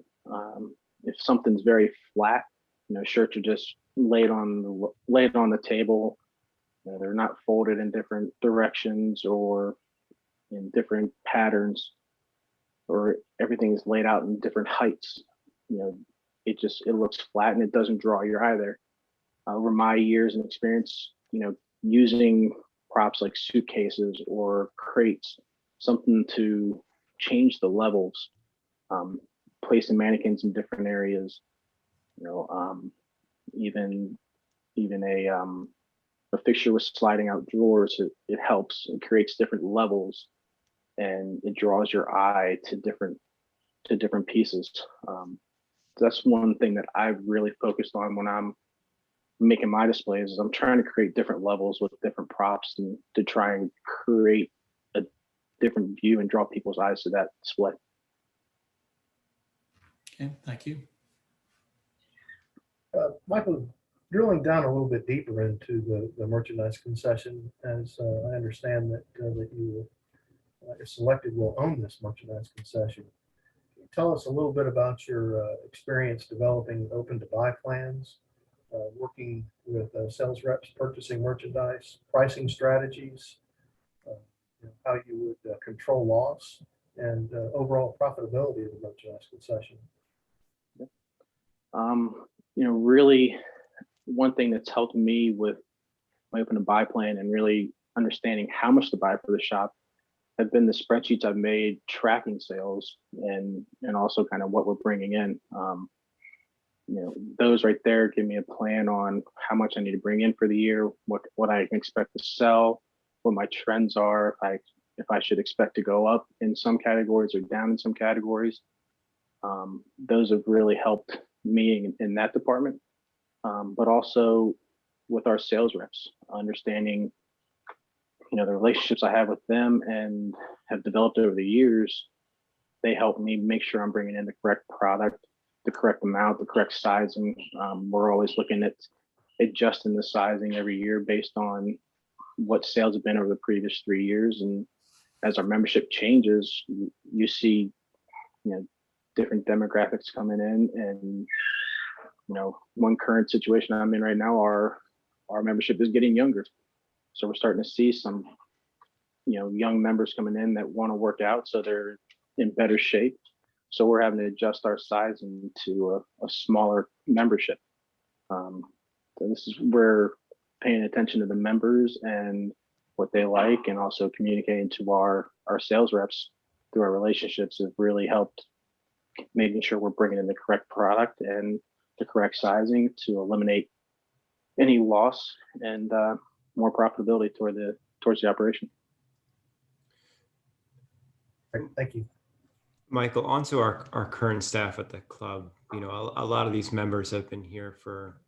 If something's very flat, shirts are just laid on the table. They're not folded in different directions or in different patterns, or everything is laid out in different heights. It looks flat and it doesn't draw your eye there. Over my years and experience, using props like suitcases or crates, something to change the levels, placing mannequins in different areas, even a fixture with sliding out drawers, it helps. It creates different levels and it draws your eye to different pieces. That's one thing that I've really focused on when I'm making my displays, is I'm trying to create different levels with different props and to try and create a different view and draw people's eyes to that display. Okay, thank you. Michael, drilling down a little bit deeper into the merchandise concession, as I understand that you, if selected, will own this merchandise concession. Can you tell us a little bit about your experience developing open to buy plans, working with sales reps, purchasing merchandise, pricing strategies, how you would control loss, and overall profitability of the merchandise concession? Really, one thing that's helped me with my open to buy plan and really understanding how much to buy for the shop have been the spreadsheets I've made tracking sales and also kind of what we're bringing in. Those right there give me a plan on how much I need to bring in for the year, what I can expect to sell, what my trends are, if I should expect to go up in some categories or down in some categories. Those have really helped me in that department, but also with our sales reps, understanding the relationships I have with them and have developed over the years. They help me make sure I'm bringing in the correct product, the correct amount, the correct sizing. We're always looking at adjusting the sizing every year based on what sales have been over the previous 3 years. And as our membership changes, you see, different demographics coming in. And one current situation I'm in right now, our membership is getting younger, so we're starting to see some young members coming in that want to work out, so they're in better shape. So we're having to adjust our sizing to a smaller membership. So this is where paying attention to the members and what they like, and also communicating to our sales reps through our relationships, have really helped making sure we're bringing in the correct product and the correct sizing to eliminate any loss and more profitability towards the operation. Thank you. Michael, onto our current staff at the club. A lot of these members have been here for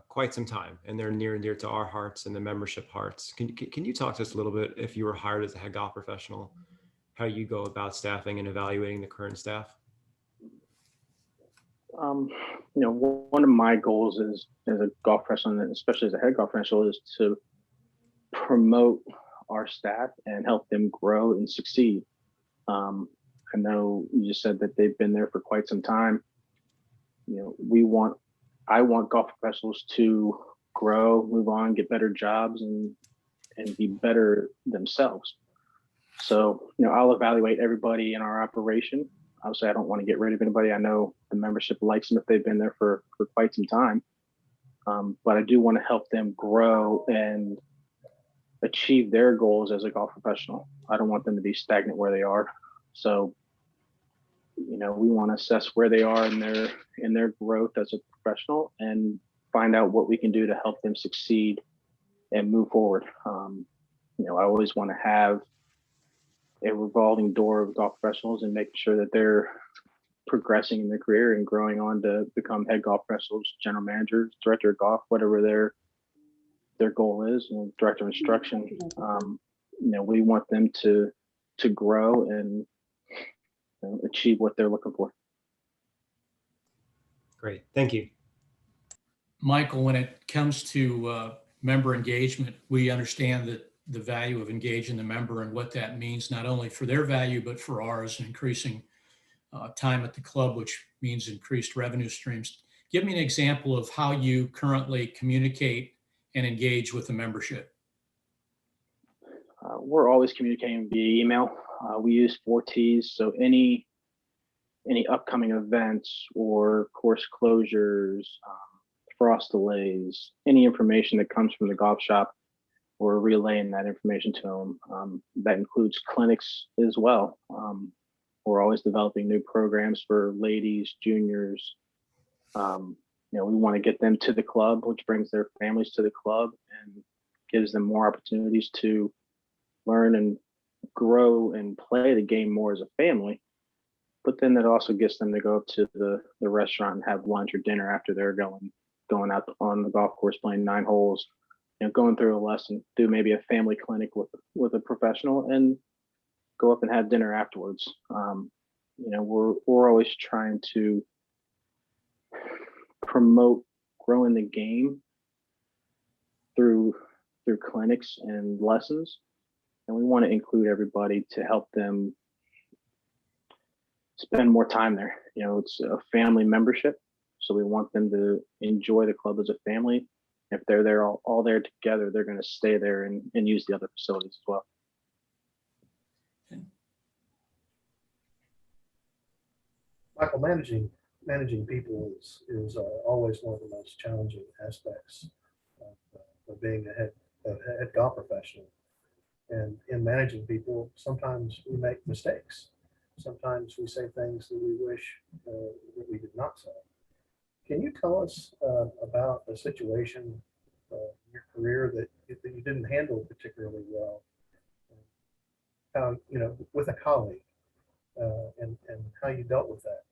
quite some time, and they're near and dear to our hearts and the membership hearts. Can you talk to us a little bit, if you were hired as a head golf professional, how you go about staffing and evaluating the current staff? One of my goals as a golf professional, and especially as a head golf professional, is to promote our staff and help them grow and succeed. I know you just said that they've been there for quite some time. I want golf professionals to grow, move on, get better jobs, and be better themselves. So, I'll evaluate everybody in our operation. Obviously, I don't want to get rid of anybody. I know the membership likes them if they've been there for quite some time. But I do want to help them grow and achieve their goals as a golf professional. I don't want them to be stagnant where they are. So, we want to assess where they are in their growth as a professional and find out what we can do to help them succeed and move forward. I always want to have a revolving door of golf professionals and making sure that they're progressing in their career and growing on to become head golf professionals, general managers, director of golf, whatever their goal is, and director of instruction. We want them to grow and achieve what they're looking for. Great, thank you. Michael, when it comes to member engagement, we understand that the value of engaging the member and what that means, not only for their value, but for ours, and increasing time at the club, which means increased revenue streams. Give me an example of how you currently communicate and engage with the membership. We're always communicating via email. We use 4Ts, so any upcoming events or course closures, frost delays, any information that comes from the golf shop, we're relaying that information to them. That includes clinics as well. We're always developing new programs for ladies, juniors. We want to get them to the club, which brings their families to the club and gives them more opportunities to learn and grow and play the game more as a family. But then that also gets them to go up to the restaurant and have lunch or dinner after they're going out on the golf course, playing 9 holes, going through a lesson, do maybe a family clinic with a professional, and go up and have dinner afterwards. We're always trying to promote growing the game through clinics and lessons, and we want to include everybody to help them spend more time there. It's a family membership, so we want them to enjoy the club as a family. If they're there all there together, they're going to stay there and use the other facilities as well. Michael, managing people is always one of the most challenging aspects of being a head golf professional. And in managing people, sometimes we make mistakes. Sometimes we say things that we wish that we did not say. Can you tell us about a situation in your career that you didn't handle particularly well? How, with a colleague, and how you dealt with that?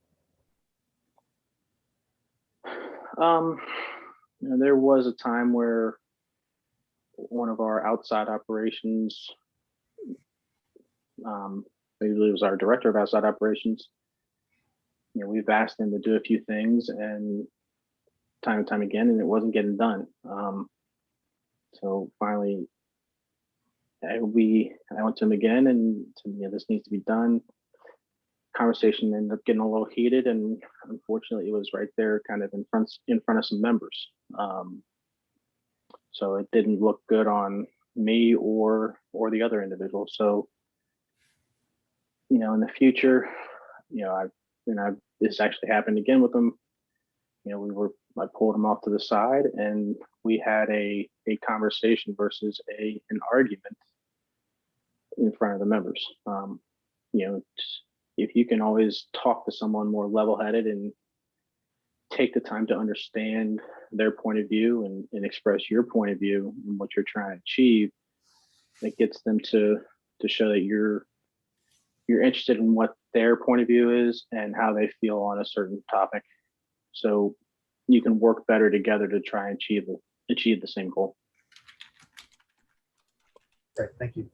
There was a time where one of our outside operations, I believe it was our director of outside operations, we've asked him to do a few things and time and time again, and it wasn't getting done. So finally, I went to him again and said, this needs to be done. Conversation ended up getting a little heated, and unfortunately it was right there kind of in front of some members. So it didn't look good on me or the other individual. So, in the future, this actually happened again with him. I pulled him off to the side and we had a conversation versus an argument in front of the members. If you can always talk to someone more level-headed and take the time to understand their point of view and express your point of view and what you're trying to achieve, it gets them to show that you're interested in what their point of view is and how they feel on a certain topic. So you can work better together to try and achieve the same goal. Great, thank you.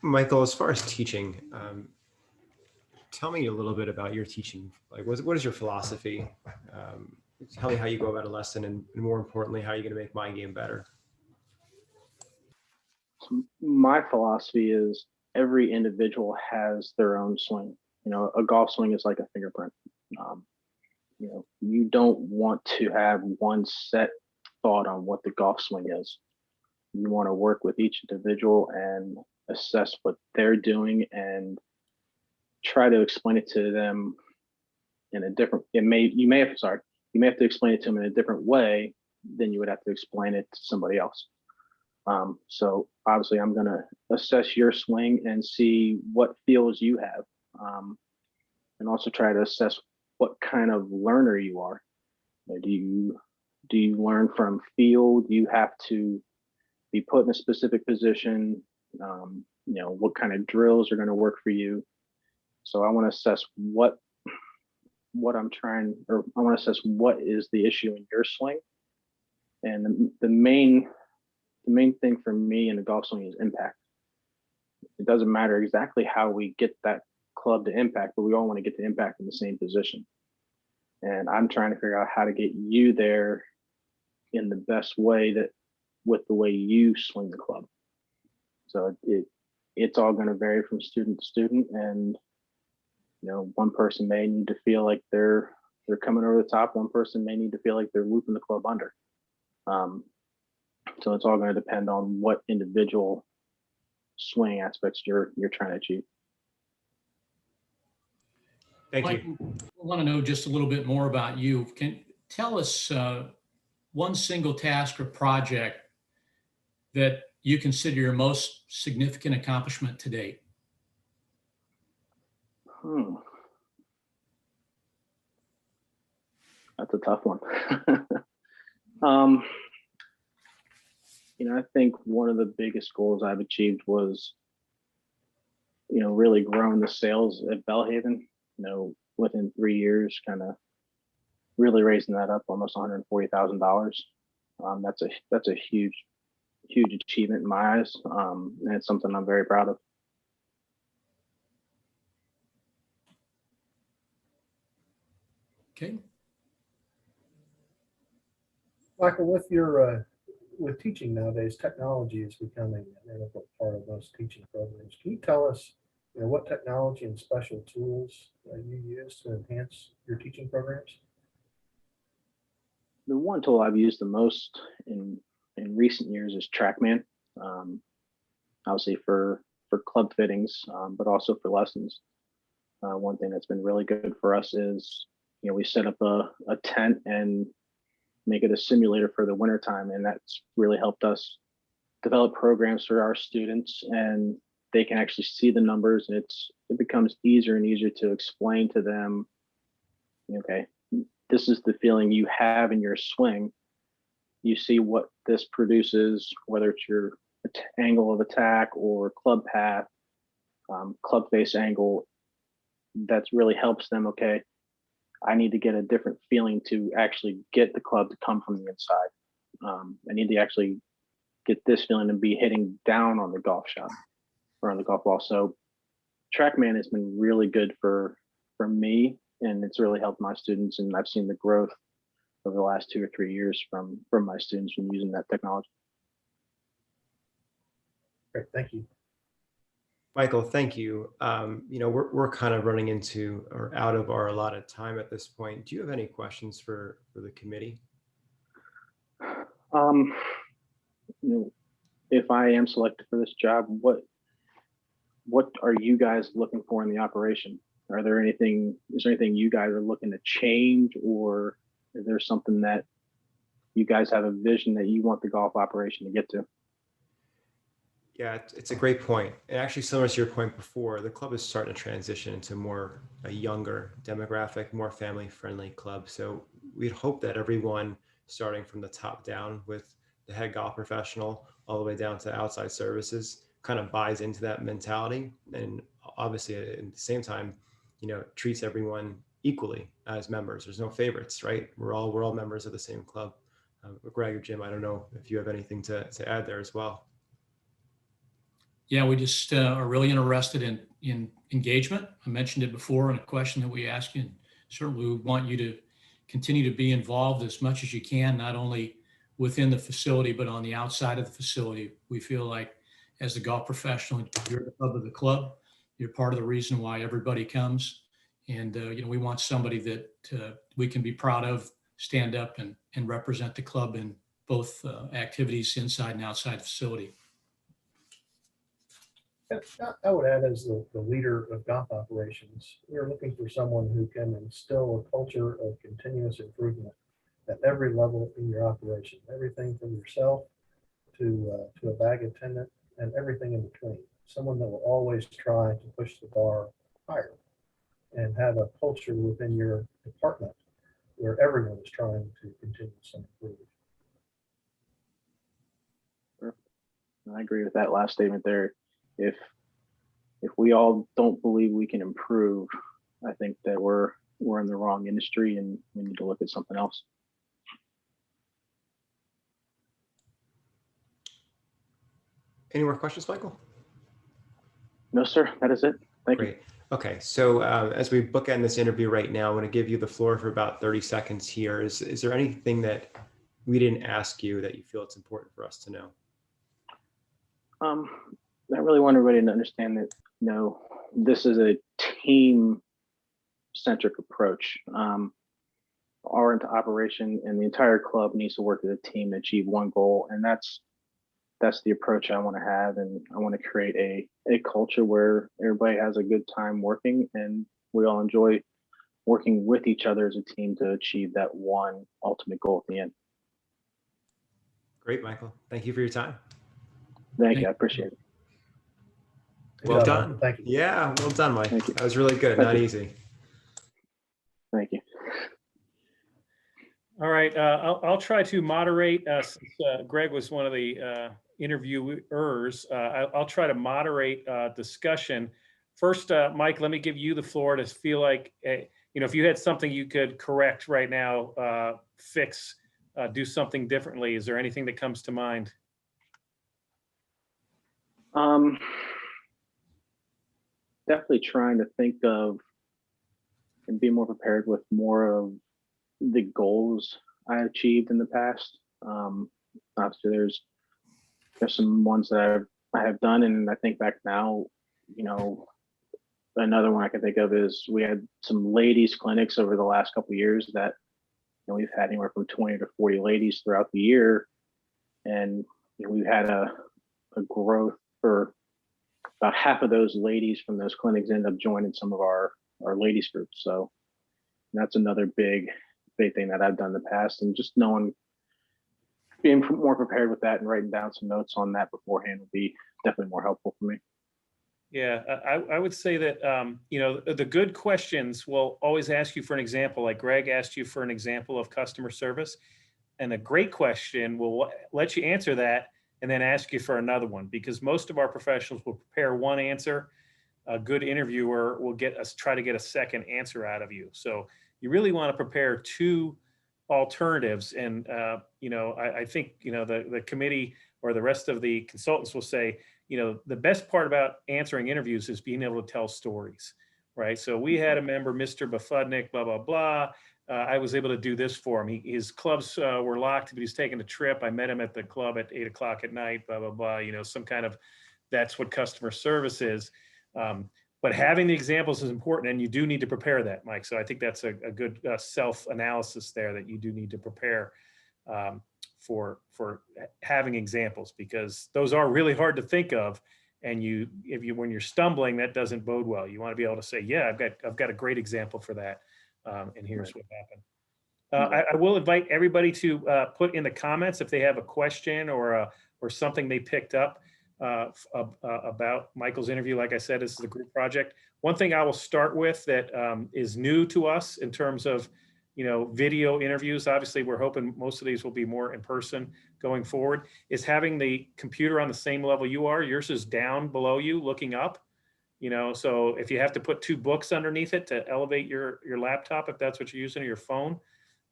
Michael, as far as teaching, tell me a little bit about your teaching. Like, what is your philosophy? Tell me how you go about a lesson, and more importantly, how are you going to make my game better? My philosophy is every individual has their own swing. A golf swing is like a fingerprint. You don't want to have one set thought on what the golf swing is. You want to work with each individual and assess what they're doing and try to explain it to them in a different, you may have to explain it to them in a different way than you would have to explain it to somebody else. So obviously I'm going to assess your swing and see what feels you have, and also try to assess what kind of learner you are. Do you learn from feel? Do you have to be put in a specific position? What kind of drills are going to work for you? So I want to assess what I'm trying, or I want to assess what is the issue in your swing. And the main thing for me in the golf swing is impact. It doesn't matter exactly how we get that club to impact, but we all want to get to impact in the same position. And I'm trying to figure out how to get you there in the best way that with the way you swing the club. So it's all going to vary from student to student, and one person may need to feel like they're coming over the top. One person may need to feel like they're looping the club under. So it's all going to depend on what individual swing aspects you're trying to achieve. Thank Mike, you. I want to know just a little bit more about you. Can tell us one single task or project that you consider your most significant accomplishment to date? That's a tough one. I think one of the biggest goals I've achieved was, really growing the sales at Bellhaven, within 3 years, kind of really raising that up almost $140,000. That's a huge achievement in my eyes. And it's something I'm very proud of. Okay. Michael, with teaching nowadays, technology is becoming an integral part of most teaching programs. Can you tell us, what technology and special tools you use to enhance your teaching programs? The one tool I've used the most in recent years is TrackMan. Obviously for club fittings, but also for lessons. One thing that's been really good for us is, we set up a tent and make it a simulator for the wintertime, and that's really helped us develop programs for our students, and they can actually see the numbers, and it becomes easier and easier to explain to them, okay, this is the feeling you have in your swing. You see what this produces, whether it's your angle of attack or club path, club face angle. That really helps them. Okay, I need to get a different feeling to actually get the club to come from the inside. I need to actually get this feeling and be hitting down on the golf shot or on the golf ball. So TrackMan has been really good for me, and it's really helped my students. And I've seen the growth over the last 2 or 3 years from my students from using that technology. Great, thank you. Michael, thank you. We're kind of running into or out of our allotted time at this point. Do you have any questions for the committee? If I am selected for this job, what are you guys looking for in the operation? Is there anything you guys are looking to change, or is there something that you guys have a vision that you want the golf operation to get to? Yeah, it's a great point. And actually, similar to your point before, the club is starting to transition into more a younger demographic, more family-friendly club. So we'd hope that everyone, starting from the top down with the head golf professional all the way down to outside services, kind of buys into that mentality. And obviously, at the same time, treats everyone equally as members. There's no favorites, right? We're all members of the same club. Greg or Jim, I don't know if you have anything to add there as well. Yeah, we just are really interested in engagement. I mentioned it before in a question that we asked you. And certainly we want you to continue to be involved as much as you can, not only within the facility, but on the outside of the facility. We feel like as a golf professional, you're the hub of the club. You're part of the reason why everybody comes. And, we want somebody that we can be proud of, stand up and represent the club in both activities inside and outside the facility. I would add, as the leader of golf operations, we're looking for someone who can instill a culture of continuous improvement at every level in your operation, everything from yourself to a bag attendant and everything in between. Someone that will always try to push the bar higher and have a culture within your department where everyone is trying to continuously improve. I agree with that last statement there. If we all don't believe we can improve, I think that we're in the wrong industry and we need to look at something else. Any more questions, Michael? No, sir. That is it. Thank you. Great. Okay, so as we bookend this interview right now, I'm going to give you the floor for about 30 seconds here. Is there anything that we didn't ask you that you feel it's important for us to know? I really want everybody to understand that, this is a team centric approach. Our operation and the entire club needs to work as a team to achieve one goal. And that's the approach I want to have. And I want to create a culture where everybody has a good time working and we all enjoy working with each other as a team to achieve that one ultimate goal at the end. Great, Michael. Thank you for your time. Thank you. I appreciate it. Well job, done. Michael. Thank you. Yeah, well done, Mike. Thank you. That was really good. Thank Not you. easy. Thank you. All right, I'll try to moderate, since Greg was one of the interviewers. I'll try to moderate discussion. First, Mike, let me give you the floor to feel like, if you had something you could correct right now, fix, do something differently. Is there anything that comes to mind? Definitely trying to think of and be more prepared with more of the goals I achieved in the past. Obviously, there's some ones that I have done, and I think back now, another one I can think of is we had some ladies clinics over the last couple of years that we've had anywhere from 20 to 40 ladies throughout the year, and we've had a growth for about half of those ladies from those clinics end up joining some of our ladies groups. So that's another big thing that I've done in the past, and just being more prepared with that and writing down some notes on that beforehand would be definitely more helpful for me. Yeah, I would say that, the good questions will always ask you for an example, like Greg asked you for an example of customer service. And a great question will let you answer that and then ask you for another one, because most of our professionals will prepare one answer. A good interviewer will try to get a second answer out of you. So you really want to prepare two alternatives. And, I think, the committee or the rest of the consultants will say, the best part about answering interviews is being able to tell stories, right? So we had a member, Mr. Bafudnik, blah, blah, blah. I was able to do this for him. His clubs were locked, but he's taking a trip. I met him at the club at 8 o'clock at night, blah, blah, blah. Some kind of, that's what customer service is. But having the examples is important, and you do need to prepare that, Mike. So I think that's a good self-analysis there, that you do need to prepare for having examples, because those are really hard to think of. And when you're stumbling, that doesn't bode well. You want to be able to say, yeah, I've got a great example for that. And here's what happened. I will invite everybody to put in the comments if they have a question or something they picked up about Michael's interview. Like I said, this is a group project. One thing I will start with that is new to us in terms of video interviews. Obviously, we're hoping most of these will be more in person going forward, is having the computer on the same level you are. Yours is down below you, looking up. So if you have to put two books underneath it to elevate your laptop, if that's what you're using, or your phone,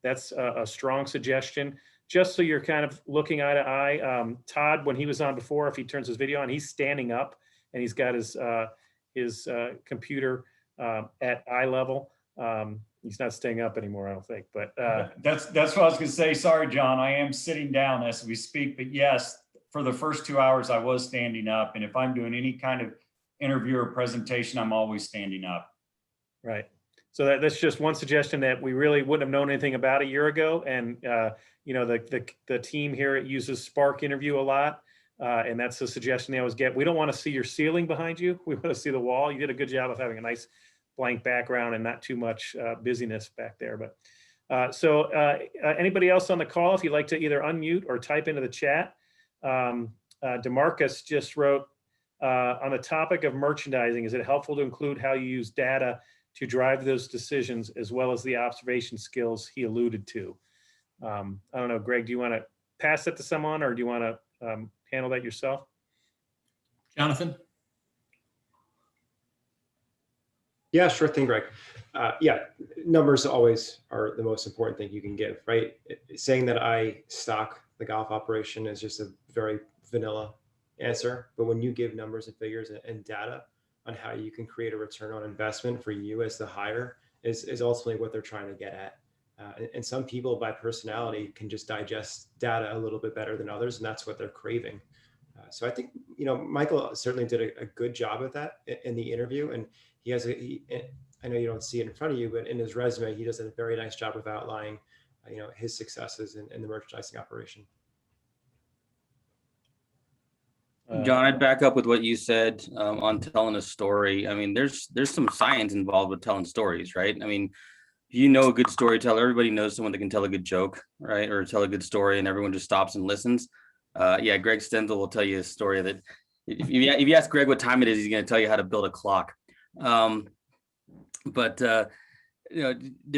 that's a strong suggestion, just so you're kind of looking eye to eye. Todd, when he was on before, if he turns his video on, he's standing up and he's got his computer at eye level. He's not staying up anymore, I don't think, but that's what I was going to say. Sorry, John, I am sitting down as we speak, but yes, for the first 2 hours I was standing up. And if I'm doing any kind of interview or presentation, I'm always standing up. Right. So that's just one suggestion that we really wouldn't have known anything about a year ago. And, the team here uses Spark Interview a lot. And that's the suggestion they always get. We don't want to see your ceiling behind you. We want to see the wall. You did a good job of having a nice blank background and not too much busyness back there. But so anybody else on the call, if you'd like to either unmute or type into the chat. DeMarcus just wrote, on the topic of merchandising, is it helpful to include how you use data to drive those decisions, as well as the observation skills he alluded to? I don't know, Greg, do you want to pass it to someone, or do you want to handle that yourself? Jonathan? Yeah, sure thing, Greg. Yeah, numbers always are the most important thing you can give, right? Saying that I stock the golf operation is just a very vanilla answer. But when you give numbers and figures and data on how you can create a return on investment for you as the hire is ultimately what they're trying to get at. And some people by personality can just digest data a little bit better than others, and that's what they're craving. So I think, Michael certainly did a good job of that in the interview, and he has I know you don't see it in front of you, but in his resume, he does a very nice job of outlining, his successes in the merchandising operation. John, I'd back up with what you said on telling a story. I mean, there's some science involved with telling stories, right? I mean, if a good storyteller, everybody knows someone that can tell a good joke, right? Or tell a good story and everyone just stops and listens. Yeah, Greg Stenzel will tell you a story that if you ask Greg what time it is, he's going to tell you how to build a clock. There's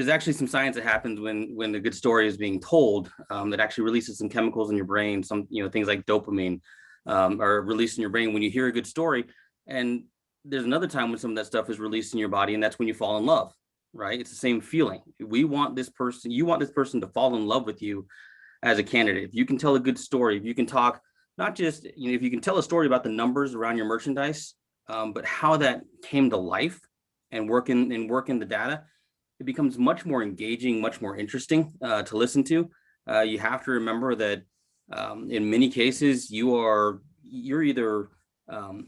actually some science that happens when a good story is being told that actually releases some chemicals in your brain. Some, things like dopamine are released in your brain when you hear a good story. And there's another time when some of that stuff is released in your body, and that's when you fall in love, right? It's the same feeling. You want this person to fall in love with you as a candidate. If you can tell a good story, if you can talk, not just, if you can tell a story about the numbers around your merchandise, but how that came to life and work in the data, it becomes much more engaging, much more interesting to listen to. You have to remember that in many cases, you're either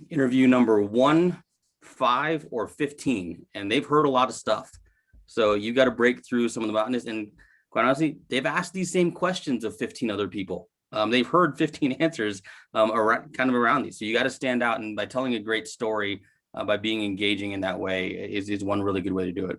interview number 1, 5, or 15, and they've heard a lot of stuff. So you got to break through some of the mountains. And quite honestly, they've asked these same questions of 15 other people. They've heard 15 answers around these. So you got to stand out, and by telling a great story, by being engaging in that way is one really good way to do it.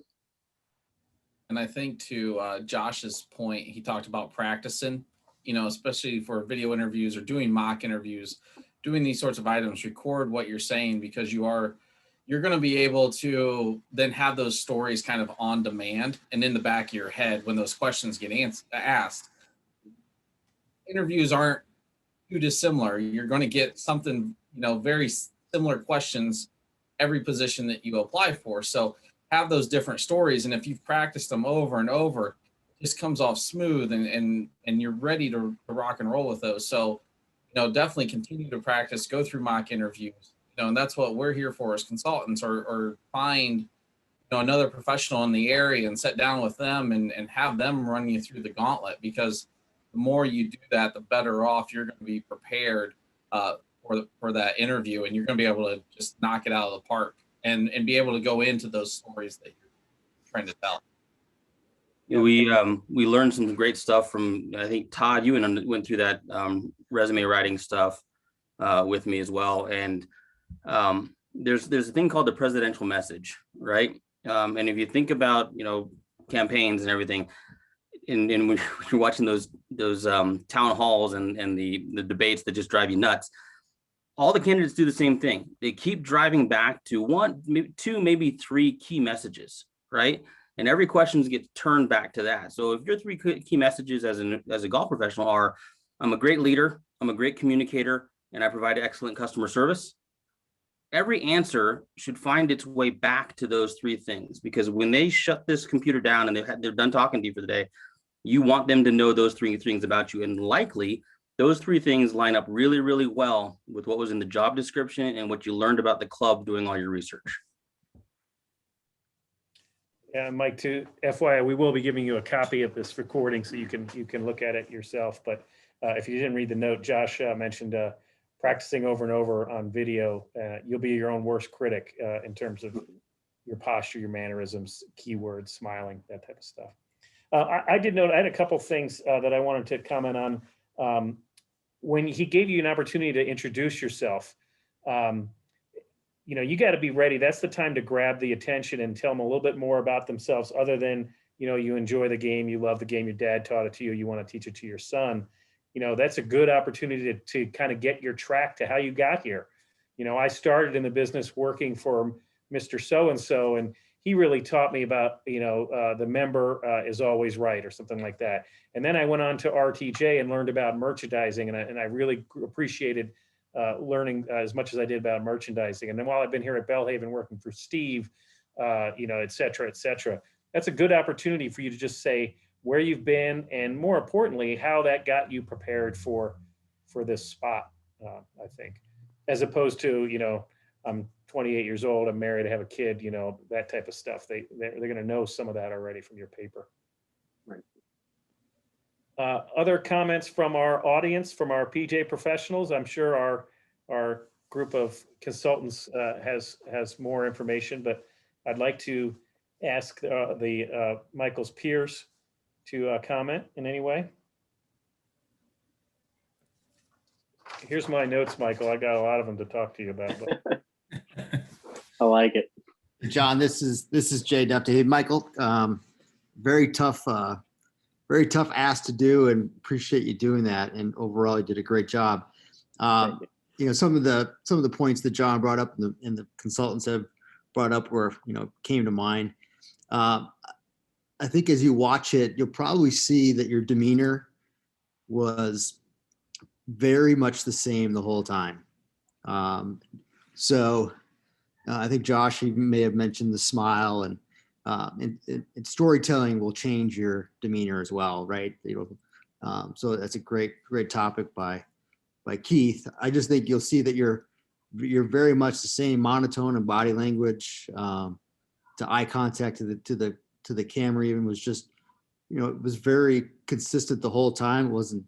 And I think to Josh's point, he talked about practicing, especially for video interviews or doing mock interviews, doing these sorts of items, record what you're saying, because you're going to be able to then have those stories kind of on demand and in the back of your head when those questions get asked. Interviews aren't too dissimilar. You're going to get something, very similar questions every position that you apply for. So have those different stories, and if you've practiced them over and over, it just comes off smooth, and you're ready to rock and roll with those. So definitely continue to practice, go through mock interviews, and that's what we're here for as consultants, or find another professional in the area and sit down with them and have them run you through the gauntlet, because the more you do that, the better off you're going to be prepared for that interview, and you're going to be able to just knock it out of the park and be able to go into those stories that you're trying to tell. We learned some great stuff from, I think, Todd, you went through that resume writing stuff with me as well. And there's a thing called the presidential message, right? And if you think about, campaigns and everything, and when you're watching those town halls and the debates that just drive you nuts, all the candidates do the same thing. They keep driving back to 1, maybe 2, maybe 3 key messages, right? And every question gets turned back to that. So if your 3 key messages as a golf professional are, I'm a great leader, I'm a great communicator, and I provide excellent customer service, every answer should find its way back to those 3 things. Because when they shut this computer down and they're done talking to you for the day, you want them to know those 3 things about you. And likely, those 3 things line up really, really well with what was in the job description and what you learned about the club doing all your research. Yeah, Mike, to FYI, we will be giving you a copy of this recording so you can look at it yourself. But if you didn't read the note, Josh mentioned practicing over and over on video. You'll be your own worst critic in terms of your posture, your mannerisms, keywords, smiling, that type of stuff. I did note, I had a couple things that I wanted to comment on. When he gave you an opportunity to introduce yourself, you got to be ready. That's the time to grab the attention and tell them a little bit more about themselves, other than, you enjoy the game, you love the game, your dad taught it to you, you want to teach it to your son. That's a good opportunity to kind of get your track to how you got here. I started in the business working for Mr. So-and-so, and he really taught me about, the member is always right, or something like that. And then I went on to RTJ and learned about merchandising, and I really appreciated learning as much as I did about merchandising. And then while I've been here at Bellhaven working for Steve, et cetera, that's a good opportunity for you to just say where you've been, and more importantly, how that got you prepared for this spot, I think, as opposed to, I'm 28 years old, I'm married, I have a kid, that type of stuff. They're going to know some of that already from your paper. Right. Other comments from our audience, from our PJ professionals? I'm sure our group of consultants has more information, but I'd like to ask Michael's peers to comment in any way. Here's my notes, Michael. I got a lot of them to talk to you about. But. I like it. John, this is Jay Dufty. Hey, Michael, very tough ask to do, and appreciate you doing that. And overall, you did a great job. You know, some of the points that John brought up and the consultants have brought up came to mind. I think as you watch it, you'll probably see that your demeanor was very much the same the whole time. I think Josh, you may have mentioned the smile, and storytelling will change your demeanor as well, right? So that's a great topic by Keith. I just think you'll see that you're very much the same monotone and body language, to eye contact to the camera even was just, it was very consistent the whole time. It wasn't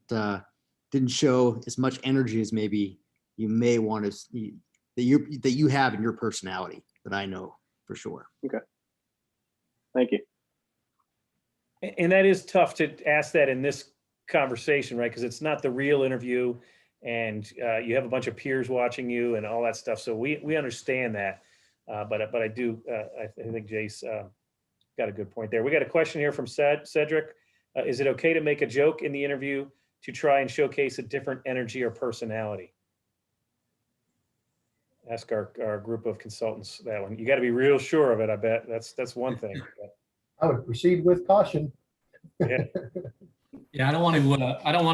didn't show as much energy as maybe you may want to see, that you have in your personality, that I know for sure. Okay. Thank you. And that is tough to ask that in this conversation, right? Because it's not the real interview, and you have a bunch of peers watching you and all that stuff. So we understand that, but I do I think Jace got a good point there. We got a question here from Cedric. Is it okay to make a joke in the interview to try and showcase a different energy or personality? Ask our group of consultants that one. You got to be real sure of it. I bet that's one thing. I would proceed with caution. Yeah. Yeah, I don't want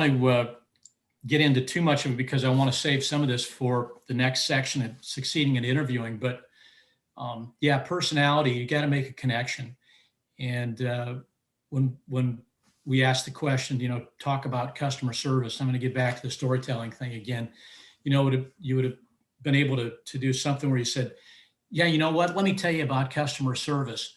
to get into too much of it because I want to save some of this for the next section of succeeding in interviewing. But yeah, personality, you got to make a connection. And when we asked the question, talk about customer service, I'm going to get back to the storytelling thing again. You would have been able to do something where you said, yeah, you know what, let me tell you about customer service.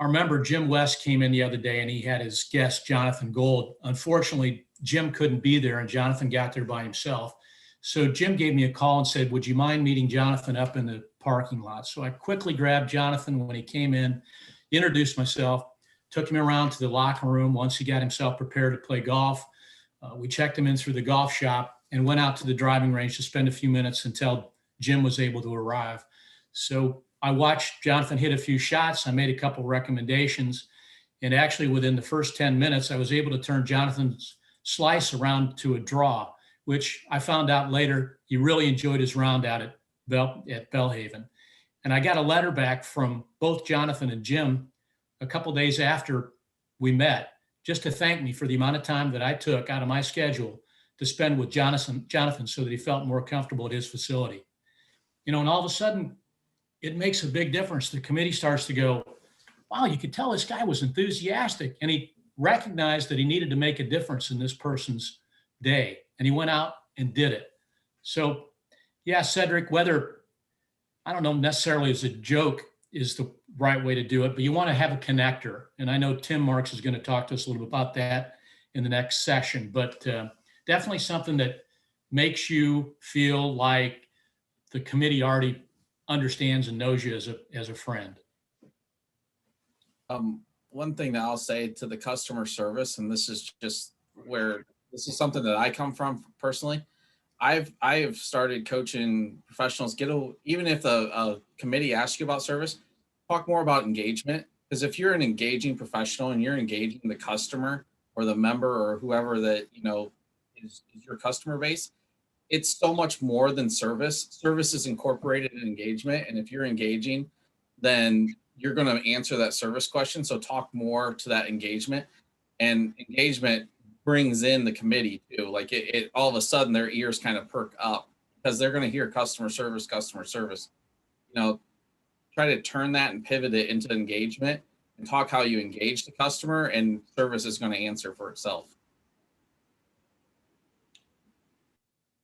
I remember Jim West came in the other day and he had his guest, Jonathan Gold. Unfortunately, Jim couldn't be there and Jonathan got there by himself. So Jim gave me a call and said, would you mind meeting Jonathan up in the parking lot? So I quickly grabbed Jonathan when he came in, introduced myself, took him around to the locker room once he got himself prepared to play golf. We checked him in through the golf shop and went out to the driving range to spend a few minutes until Jim was able to arrive. So I watched Jonathan hit a few shots. I made a couple recommendations. And actually within the first 10 minutes, I was able to turn Jonathan's slice around to a draw, which I found out later, he really enjoyed his round out at Bellhaven. And I got a letter back from both Jonathan and Jim a couple days after we met, just to thank me for the amount of time that I took out of my schedule to spend with Jonathan so that he felt more comfortable at his facility. And all of a sudden, it makes a big difference. The committee starts to go, wow, you could tell this guy was enthusiastic, and he recognized that he needed to make a difference in this person's day, and he went out and did it. So yeah, Cedric, whether, I don't know necessarily as a joke is the right way to do it, but you want to have a connector. And I know Tim Marks is going to talk to us a little bit about that in the next session, but definitely something that makes you feel like the committee already understands and knows you as a friend. One thing that I'll say to the customer service, and this is something that I come from personally. I have started coaching professionals. Even if a committee asks you about service, talk more about engagement. Because if you're an engaging professional and you're engaging the customer or the member or whoever that is your customer base, it's so much more than service. Service is incorporated in engagement, and if you're engaging, then you're going to answer that service question. So talk more to that engagement, and engagement brings in the committee too. Like it all of a sudden their ears kind of perk up because they're going to hear customer service. Try to turn that and pivot it into engagement and talk how you engage the customer, and service is going to answer for itself.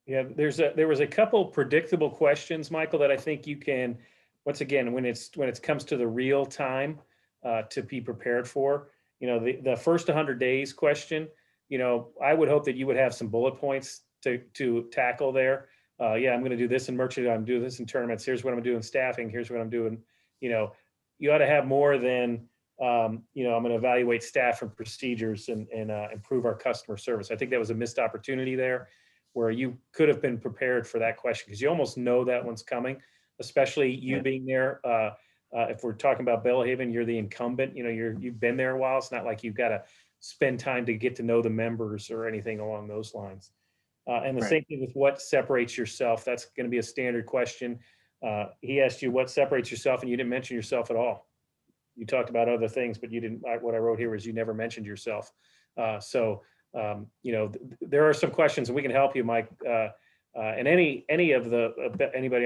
Yeah, there was a couple predictable questions, Michael, that I think you can, once again, when it comes to the real time, to be prepared for. The first 100 days question, I would hope that you would have some bullet points to tackle there. Yeah, I'm going to do this in merchandise. I'm doing this in tournaments. Here's what I'm doing staffing. Here's what I'm doing. You ought to have more than, I'm going to evaluate staff and procedures and improve our customer service. I think that was a missed opportunity there where you could have been prepared for that question because you almost know that one's coming, especially you being there. If we're talking about Bellhaven, you're the incumbent, you've been there a while. It's not like you've got to spend time to get to know the members or anything along those lines. And the Right. same thing with what separates yourself. That's going to be a standard question. He asked you what separates yourself and you didn't mention yourself at all. You talked about other things, but you didn't. What I wrote here was you never mentioned yourself. There are some questions and we can help you, Mike. And anybody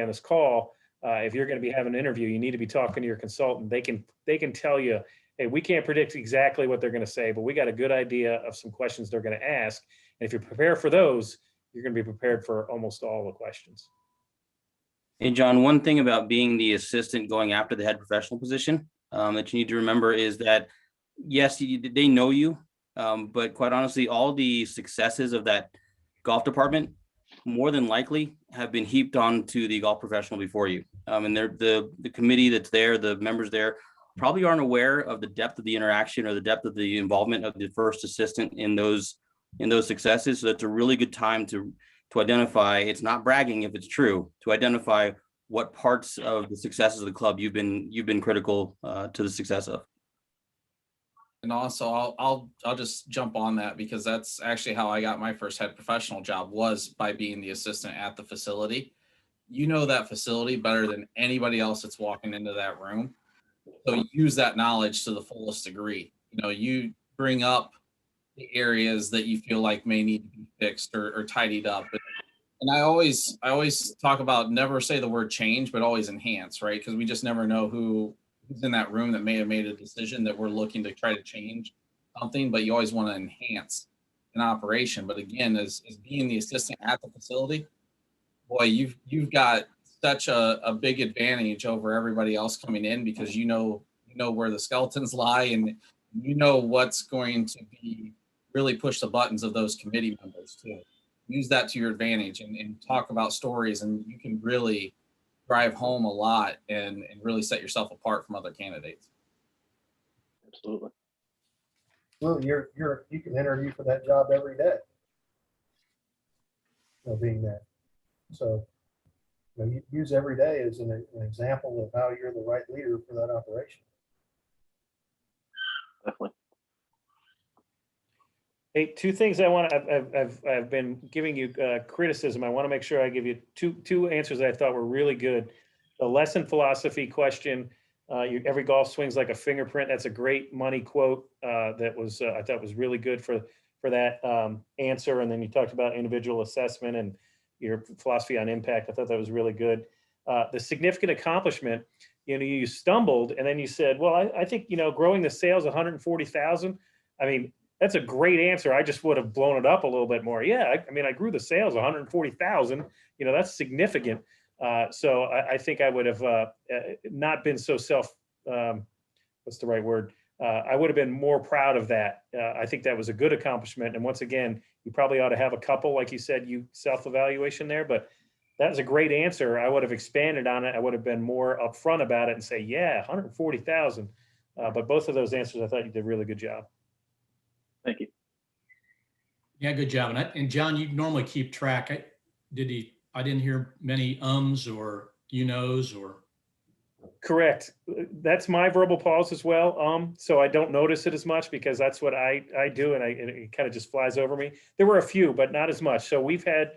on this call, if you're going to be having an interview, you need to be talking to your consultant. They can tell you, hey, we can't predict exactly what they're going to say, but we got a good idea of some questions they're going to ask. And if you prepare for those, you're going to be prepared for almost all the questions. Hey, John, one thing about being the assistant going after the head professional position that you need to remember is that, yes, they know you, but quite honestly, all the successes of that golf department more than likely have been heaped onto the golf professional before you. And the committee that's there, the members there, probably aren't aware of the depth of the interaction or the depth of the involvement of the first assistant in those successes. So that's a really good time to identify. It's not bragging if it's true, to identify what parts of the successes of the club you've been critical to the success of. And also, I'll just jump on that because that's actually how I got my first head professional job, was by being the assistant at the facility. You know that facility better than anybody else that's walking into that room. So use that knowledge to the fullest degree. You bring up the areas that you feel like may need to be fixed or tidied up. And I always talk about never say the word change, but always enhance, right? Because we just never know who's in that room that may have made a decision that we're looking to try to change something, but you always want to enhance an operation. But again, as being the assistant at the facility, boy, you've got such a big advantage over everybody else coming in because you know where the skeletons lie and you know what's going to be really push the buttons of those committee members too. Use that to your advantage and talk about stories, and you can really drive home a lot and really set yourself apart from other candidates. Absolutely. Well, you can interview for that job every day. Being there. So you use every day as an example of how you're the right leader for that operation. Definitely. Hey, two things I've been giving you criticism. I want to make sure I give you two answers that I thought were really good. The lesson philosophy question, every golf swing's like a fingerprint. That's a great money quote that was I thought was really good for that answer. And then you talked about individual assessment and your philosophy on impact. I thought that was really good. The significant accomplishment, you stumbled and then you said, well, I think, growing the sales 140,000. I mean, that's a great answer. I just would have blown it up a little bit more. Yeah, I grew the sales 140,000. That's significant. So I think I would have not been so what's the right word? I would have been more proud of that. I think that was a good accomplishment. And once again, you probably ought to have a couple, like you said, self-evaluation there, but that was a great answer. I would have expanded on it. I would have been more upfront about it and say, yeah, 140,000. But both of those answers, I thought you did a really good job. Thank you. Yeah, good job. And John, you normally keep track. I didn't hear many ums or knows or. Correct. That's my verbal pause as well. So I don't notice it as much because that's what I do, and it kind of just flies over me. There were a few, but not as much. So we've had,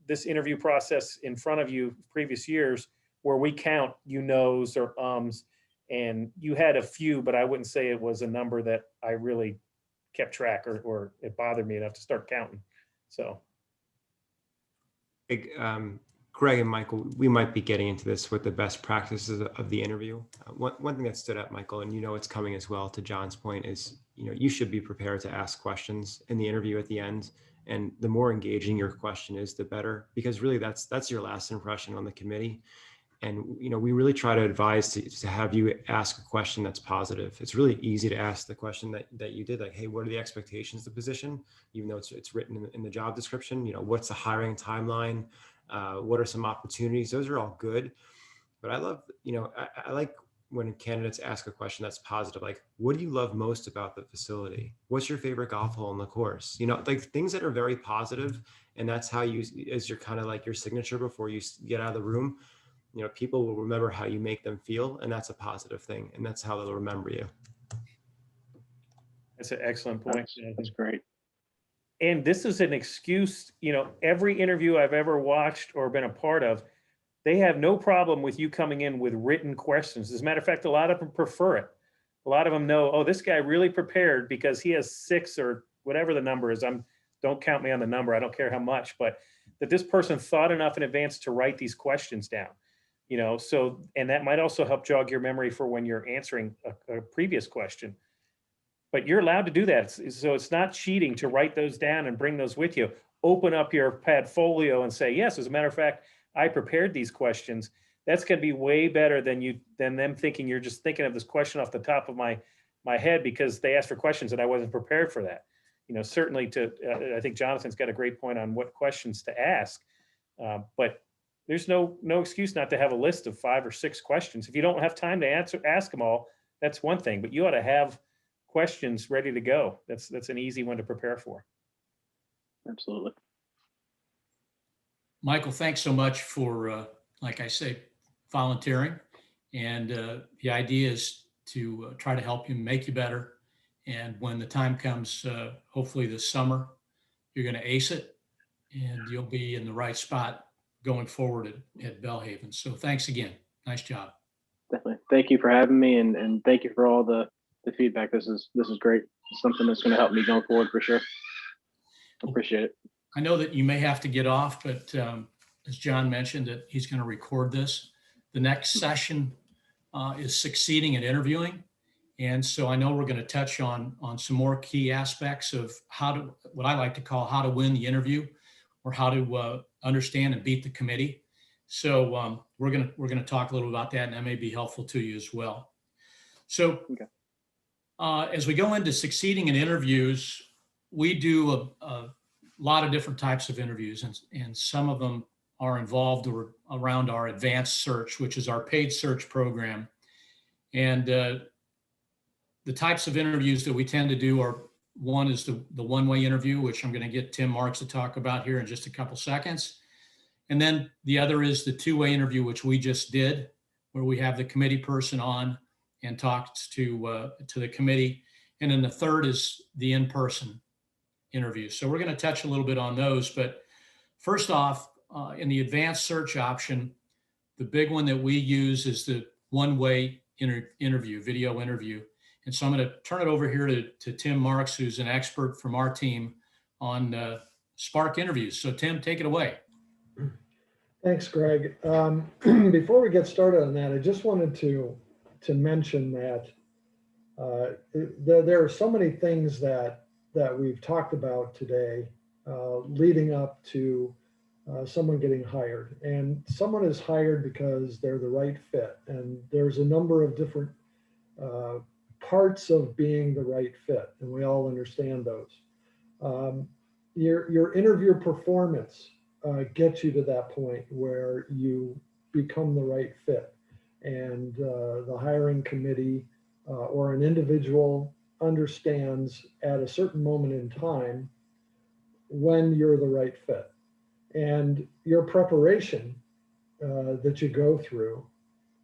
this interview process in front of you previous years where we count knows or ums, and you had a few, but I wouldn't say it was a number that I really kept track or it bothered me enough to start counting. So. Greg and Michael, we might be getting into this with the best practices of the interview. One thing that stood out, Michael, and it's coming as well to John's point is, you should be prepared to ask questions in the interview at the end. And the more engaging your question is, the better, because really that's your last impression on the committee. And, you know, we really try to advise to have you ask a question that's positive. It's really easy to ask the question that you did, like, hey, what are the expectations of the position? Even though it's written in the job description, you know, what's the hiring timeline? What are some opportunities? Those are all good. But I love, you know, I like when candidates ask a question that's positive, like, what do you love most about the facility? What's your favorite golf hole in the course? You know, like things that are very positive, and that's how you, as your kind of like your signature before you get out of the room. You know, people will remember how you make them feel, and that's a positive thing, and that's how they'll remember you. That's an excellent point. That's great. And this is an excuse, you know, every interview I've ever watched or been a part of, they have no problem with you coming in with written questions. As a matter of fact, a lot of them prefer it. A lot of them know, oh, this guy really prepared because he has 6 or whatever the number is. Don't count me on the number. I don't care how much, but that this person thought enough in advance to write these questions down. You know, so, and that might also help jog your memory for when you're answering a previous question. But you're allowed to do that. So it's not cheating to write those down and bring those with you. Open up your Padfolio and say, yes, as a matter of fact, I prepared these questions. That's going to be way better than them thinking you're just thinking of this question off the top of my head because they asked for questions and I wasn't prepared for that. You know, certainly I think Jonathan's got a great point on what questions to ask. But there's no excuse not to have a list of 5 or 6 questions. If you don't have time to ask them all, that's one thing, but you ought to have questions ready to go. That's an easy one to prepare for. Absolutely. Michael, thanks so much for, like I say, volunteering. And the idea is to try to help you, make you better. And when the time comes, hopefully this summer, you're going to ace it and you'll be in the right spot going forward at Belhaven. So thanks again. Nice job. Definitely. Thank you for having me, and thank you for all the feedback. This is great. It's something that's going to help me going forward for sure. Appreciate it. I know that you may have to get off, but as John mentioned, that he's going to record this. The next session is succeeding at interviewing. And so I know we're going to touch on some more key aspects of what I like to call how to win the interview, or how to understand and beat the committee. So we're gonna talk a little about that, and that may be helpful to you as well. So as we go into succeeding in interviews, we do a lot of different types of interviews, and some of them are involved or around our advanced search, which is our paid search program. And the types of interviews that we tend to do are, one is the one-way interview, which I'm going to get Tim Marks to talk about here in just a couple seconds. And then the other is the two-way interview, which we just did, where we have the committee person on and talks to the committee. And then the third is the in-person interview. So we're going to touch a little bit on those. But first off, in the advanced search option, the big one that we use is the one-way interview, video interview. And so I'm going to turn it over here to Tim Marks, who's an expert from our team on Spark interviews. So Tim, take it away. Thanks, Greg. Before we get started on that, I just wanted to mention that there are so many things that we've talked about today leading up to someone getting hired. And someone is hired because they're the right fit. And there's a number of different parts of being the right fit, and we all understand those. Your interview performance gets you to that point where you become the right fit, and the hiring committee or an individual understands at a certain moment in time when you're the right fit. And your preparation that you go through,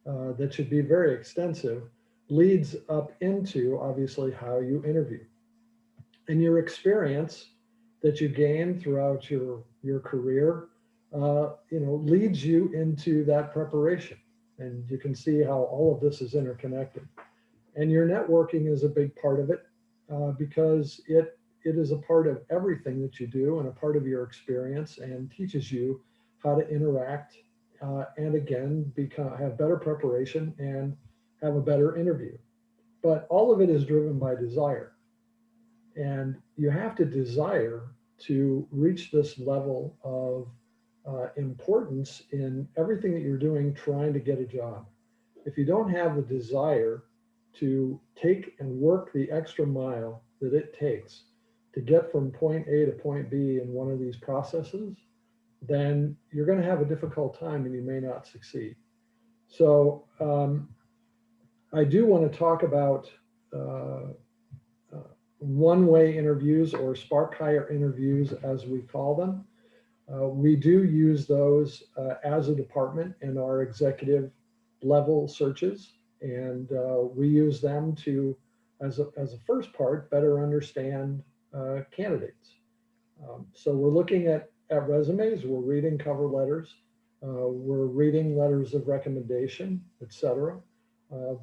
that should be very extensive, leads up into obviously how you interview. And your experience that you gain throughout your career, leads you into that preparation. And you can see how all of this is interconnected. And your networking is a big part of it because it is a part of everything that you do and a part of your experience, and teaches you how to interact and again, have better preparation and have a better interview. But all of it is driven by desire. And you have to desire to reach this level of importance in everything that you're doing trying to get a job. If you don't have the desire to take and work the extra mile that it takes to get from point A to point B in one of these processes, then you're going to have a difficult time and you may not succeed. So I do want to talk about one-way interviews, or spark hire interviews as we call them. We do use those as a department in our executive level searches, and we use them to, as a first part, better understand candidates. So we're looking at resumes, we're reading cover letters, we're reading letters of recommendation, etc.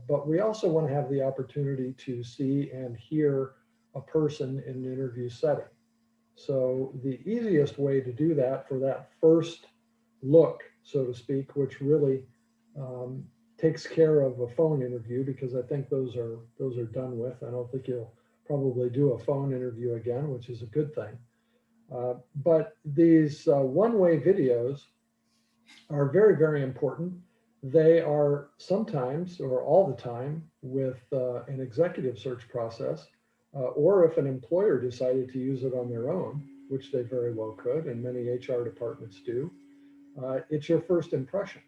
But we also want to have the opportunity to see and hear a person in an interview setting. So the easiest way to do that for that first look, so to speak, which really takes care of a phone interview, because I think those are done with. I don't think you'll probably do a phone interview again, which is a good thing. But these one-way videos are very, very important. They are sometimes, or all the time, with an executive search process, or if an employer decided to use it on their own, which they very well could, and many HR departments do, it's your first impression.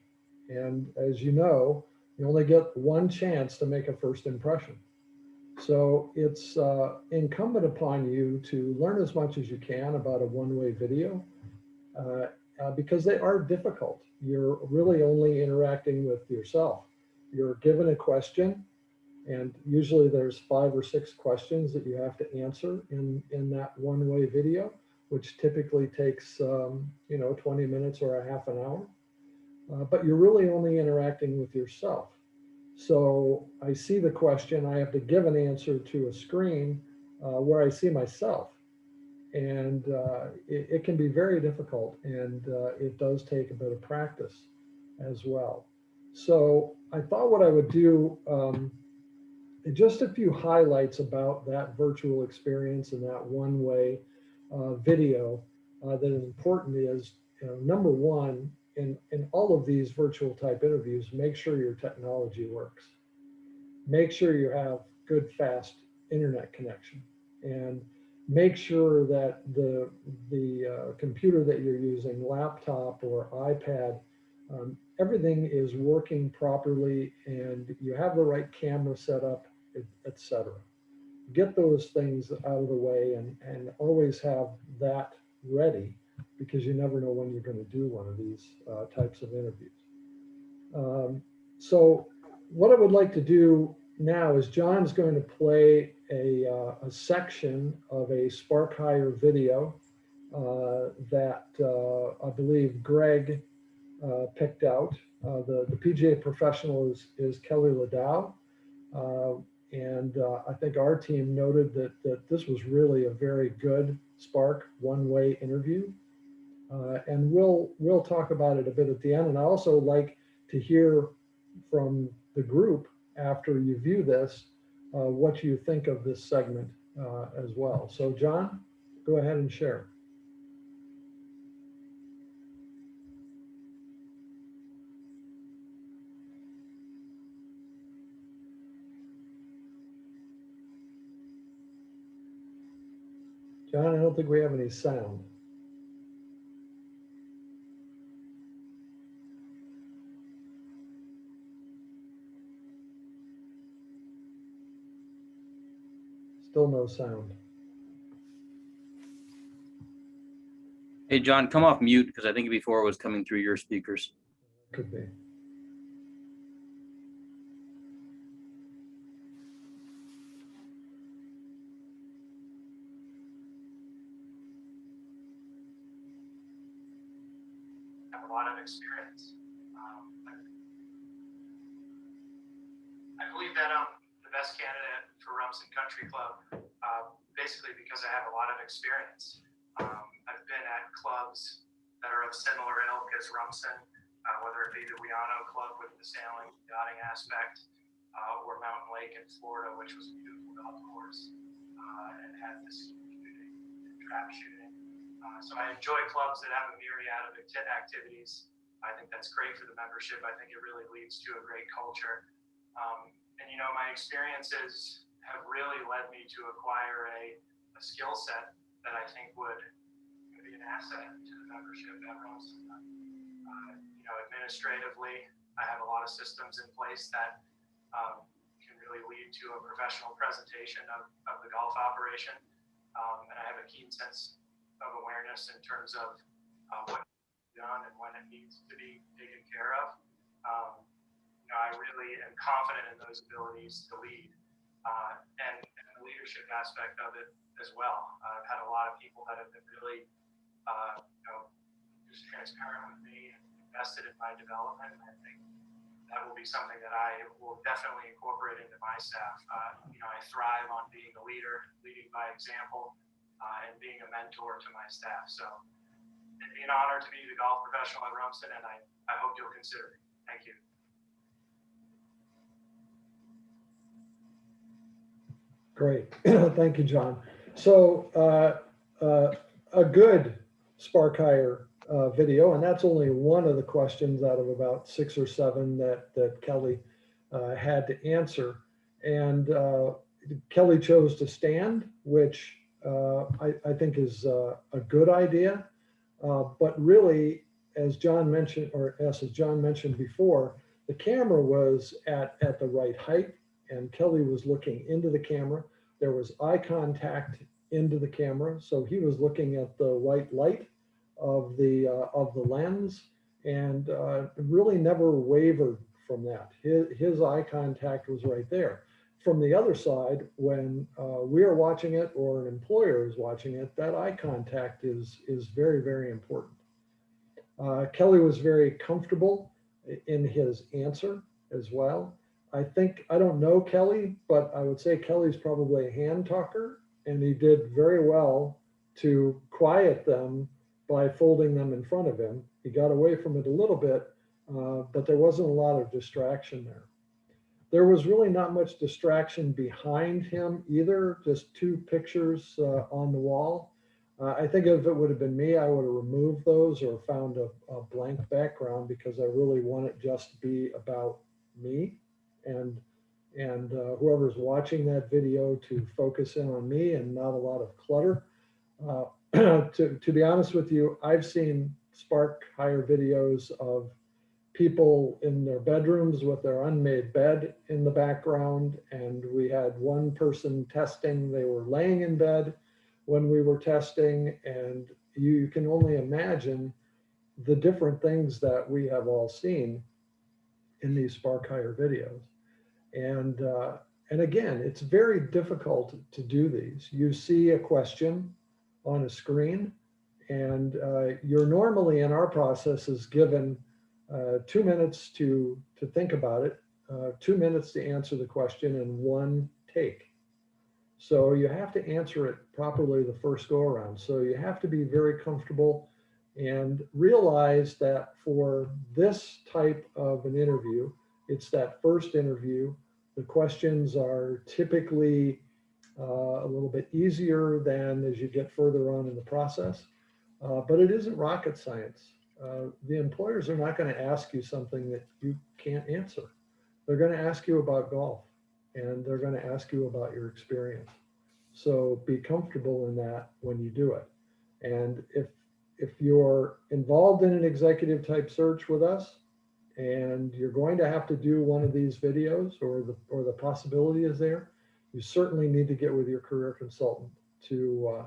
And as you know, you only get one chance to make a first impression. So it's incumbent upon you to learn as much as you can about a one-way video, because they are difficult. You're really only interacting with yourself. You're given a question, and usually there's 5 or 6 questions that you have to answer in that one-way video, which typically takes 20 minutes or a half an hour. But you're really only interacting with yourself. So I see the question, I have to give an answer to a screen where I see myself. And it can be very difficult, and it does take a bit of practice as well. So I thought what I would do, just a few highlights about that virtual experience and that one-way video that is important is, number one, in all of these virtual type interviews, make sure your technology works. Make sure you have good, fast internet connection, and make sure that the computer that you're using, laptop or iPad, everything is working properly, and you have the right camera set up, etc. Get those things out of the way, and always have that ready, because you never know when you're going to do one of these types of interviews. So what I would like to do now is John's going to play a section of a Spark Hire video that I believe Greg picked out. The PGA professional is Kelly Ladow. And I think our team noted that this was really a very good Spark one-way interview. And we'll talk about it a bit at the end. And I also like to hear from the group after you view this, what you think of this segment as well. So John, go ahead and share. John, I don't think we have any sound. Still no sound. Hey, John, come off mute, because I think before it was coming through your speakers. Could be. Have a lot of experience. I believe that I'm the best candidate for Rumson Country Club, basically because I have a lot of experience. I've been at clubs that are of similar ilk as Rumson, whether it be the Weano Club with the sailing, yachting aspect, or Mountain Lake in Florida, which was a beautiful golf course and had this shooting and trap shooting. So I enjoy clubs that have a myriad of activities. I think that's great for the membership. I think it really leads to a great culture. And you know, my experiences have really led me to acquire a skill set that I think would be an asset to the membership at Rumson. You know, administratively, I have a lot of systems in place that can really lead to a professional presentation of the golf operation. And I have a keen sense of awareness in terms of what needs to be done and when it needs to be taken care of. You know, I really am confident in those abilities to lead and the leadership aspect of it as well. I've had a lot of people that have been really, you know, just transparent with me and invested in my development. And I think that will be something that I will definitely incorporate into my staff. You know, I thrive on being a leader, leading by example, and being a mentor to my staff. So it'd be an honor to be the golf professional at Rumson, and I hope you'll consider it. Thank you. Great. Thank you, John. So a good Spark Hire video, and that's only one of the questions out of about 6 or 7 that Kelly had to answer. And Kelly chose to stand, which I think is a good idea. But really, as John mentioned, or as John mentioned before, the camera was at the right height, and Kelly was looking into the camera. There was eye contact into the camera, so he was looking at the white light of the lens, and really never wavered from that. His eye contact was right there. From the other side, when we are watching it or an employer is watching it, that eye contact is very, very important. Kelly was very comfortable in his answer as well. I don't know Kelly, but I would say Kelly's probably a hand talker, and he did very well to quiet them by folding them in front of him. He got away from it a little bit, but there wasn't a lot of distraction there. There was really not much distraction behind him either, just 2 pictures on the wall. I think if it would have been me, I would have removed those or found a blank background, because I really want it just to be about me and whoever's watching that video to focus in on me and not a lot of clutter. To be honest with you, I've seen Spark Hire videos of people in their bedrooms with their unmade bed in the background, and we had one person testing. They were laying in bed when we were testing, and you can only imagine the different things that we have all seen in these Spark Hire videos. And again, it's very difficult to do these. You see a question on a screen, and you're normally in our process is given 2 minutes to think about it, 2 minutes to answer the question, and 1 take. So you have to answer it properly the first go around. So you have to be very comfortable and realize that for this type of an interview, it's that first interview. The questions are typically a little bit easier than as you get further on in the process, but it isn't rocket science. The employers are not going to ask you something that you can't answer. They're going to ask you about golf, and they're going to ask you about your experience. So be comfortable in that when you do it. And if you're involved in an executive type search with us, and you're going to have to do one of these videos, or the possibility is there, you certainly need to get with your career consultant to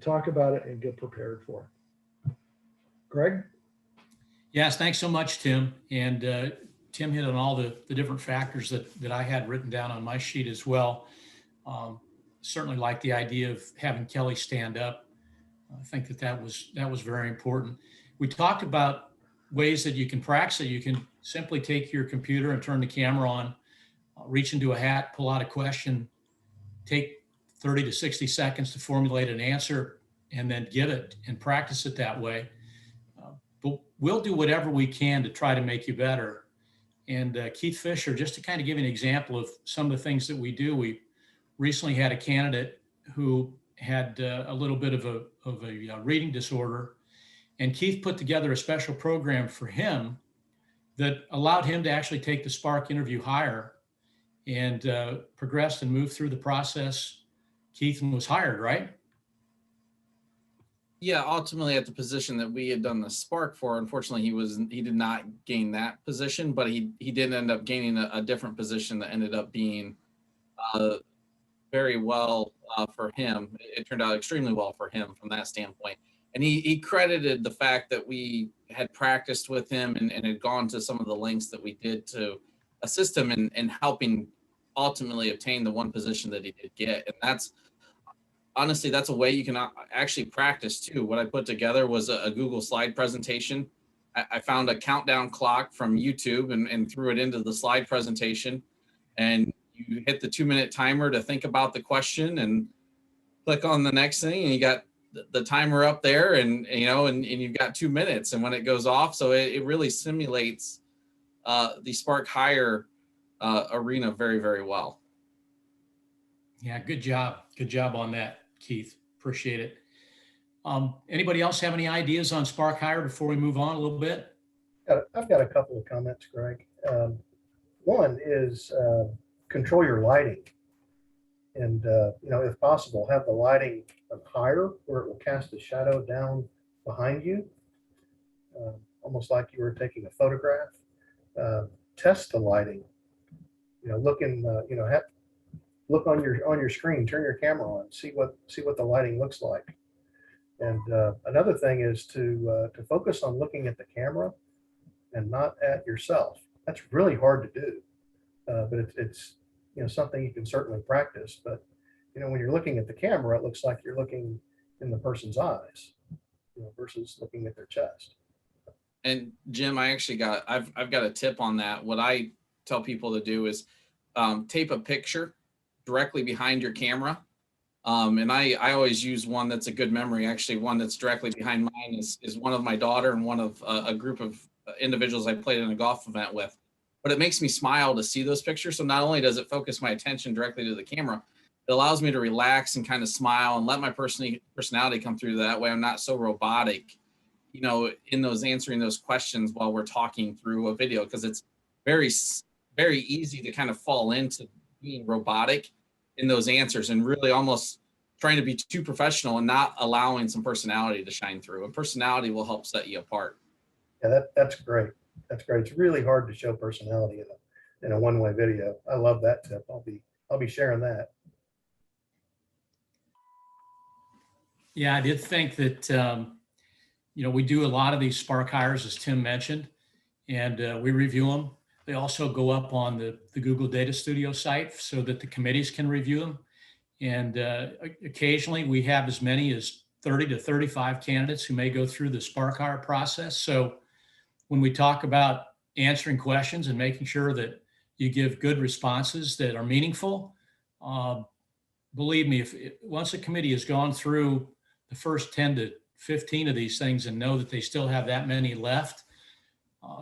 talk about it and get prepared for it. Greg? Yes, thanks so much, Tim. And Tim hit on all the different factors that I had written down on my sheet as well. Certainly like the idea of having Kelly stand up. I think that was very important. We talked about ways that you can practice it. You can simply take your computer and turn the camera on, reach into a hat, pull out a question, take 30 to 60 seconds to formulate an answer, and then give it and practice it that way. But we'll do whatever we can to try to make you better. And Keith Fisher, just to kind of give you an example of some of the things that we do, we recently had a candidate who had a little bit of a reading disorder, and Keith put together a special program for him that allowed him to actually take the Spark interview higher and progressed and moved through the process. Keith was hired, right? Yeah, ultimately at the position that we had done the Spark for, unfortunately, he did not gain that position, but he did end up gaining a different position that ended up being very well for him. It turned out extremely well for him from that standpoint. And he credited the fact that we had practiced with him and had gone to some of the lengths that we did to assist him in helping ultimately obtain the one position that he did get. And that's honestly, that's a way you can actually practice too. What I put together was a Google slide presentation. I found a countdown clock from YouTube and threw it into the slide presentation. And you hit the 2-minute timer to think about the question and click on the next thing, and you got the timer up there, and you've got 2 minutes, and when it goes off, so it really simulates the Spark Hire arena very, very well. Yeah, good job on that, Keith. Appreciate it. Anybody else have any ideas on Spark Hire before we move on a little bit? I've got a couple of comments, Greg. One is control your lighting, and if possible, have the lighting higher where it will cast a shadow down behind you, almost like you were taking a photograph. Test the lighting. Look on your screen. Turn your camera on. See what the lighting looks like. And another thing is to focus on looking at the camera and not at yourself. That's really hard to do, but it's something you can certainly practice. But when you're looking at the camera, it looks like you're looking in the person's eyes, versus looking at their chest. And Jim, I've got a tip on that. What I tell people to do is tape a picture directly behind your camera. And I always use one that's a good memory. Actually, one that's directly behind mine is one of my daughter and one of a group of individuals I played in a golf event with. But it makes me smile to see those pictures. So not only does it focus my attention directly to the camera, it allows me to relax and kind of smile and let my personality come through. That way I'm not so robotic, in those answering those questions while we're talking through a video, because it's very, very easy to kind of fall into being robotic in those answers and really almost trying to be too professional and not allowing some personality to shine through. And personality will help set you apart. Yeah, that's great. That's great. It's really hard to show personality in a one-way video. I love that tip. I'll be sharing that. Yeah, I did think that we do a lot of these Spark hires, as Tim mentioned, and we review them. They also go up on the Google Data Studio site so that the committees can review them. And occasionally we have as many as 30 to 35 candidates who may go through the Spark hire process. So when we talk about answering questions and making sure that you give good responses that are meaningful, believe me, once a committee has gone through the first 10 to 15 of these things and know that they still have that many left,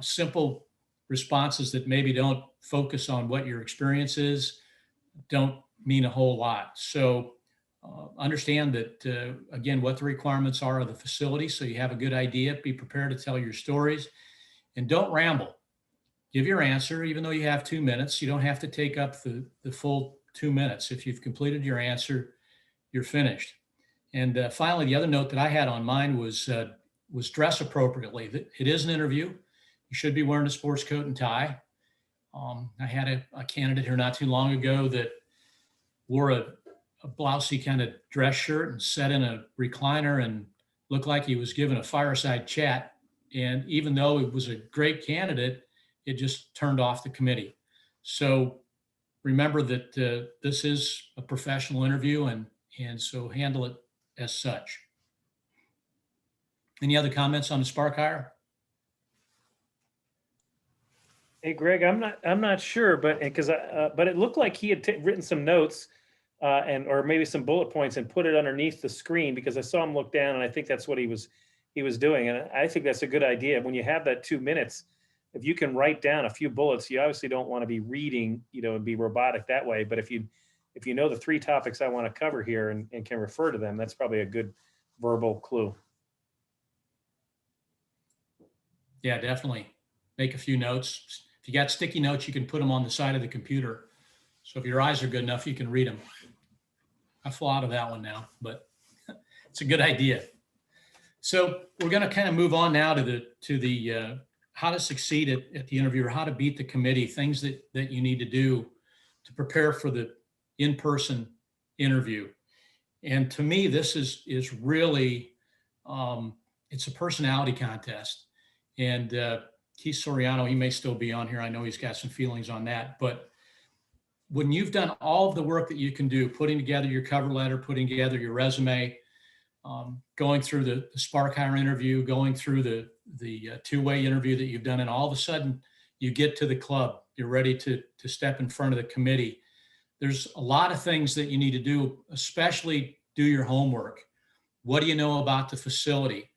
simple responses that maybe don't focus on what your experience is don't mean a whole lot. So understand that, again, what the requirements are of the facility so you have a good idea. Be prepared to tell your stories and don't ramble. Give your answer, even though you have 2 minutes. You don't have to take up the full 2 minutes. If you've completed your answer, you're finished. And finally, the other note that I had on mine was dress appropriately. It is an interview. You should be wearing a sports coat and tie. I had a candidate here not too long ago that wore a blousey kind of dress shirt and sat in a recliner and looked like he was giving a fireside chat. And even though it was a great candidate, it just turned off the committee. So remember that this is a professional interview, and so handle it as such. Any other comments on the Spark hire? Hey, Greg, I'm not sure, but it looked like he had written some notes or maybe some bullet points and put it underneath the screen, because I saw him look down, and I think that's what he was doing. And I think that's a good idea. When you have that 2 minutes, if you can write down a few bullets, you obviously don't want to be reading, and be robotic that way. But if you if you know the 3 topics I want to cover here and can refer to them, that's probably a good verbal clue. Yeah, definitely. Make a few notes. If you got sticky notes, you can put them on the side of the computer. So if your eyes are good enough, you can read them. I fall out of that one now, but it's a good idea. So we're going to kind of move on now to the how to succeed at the interview, or how to beat the committee, things that you need to do to prepare for the in-person interview. And to me, this is really, it's a personality contest. And Keith Soriano, he may still be on here. I know he's got some feelings on that. But when you've done all of the work that you can do, putting together your cover letter, putting together your resume, going through the Spark Hire interview, going through the two-way interview that you've done, and all of a sudden you get to the club, you're ready to step in front of the committee. There's a lot of things that you need to do, especially do your homework. What do you know about the facility?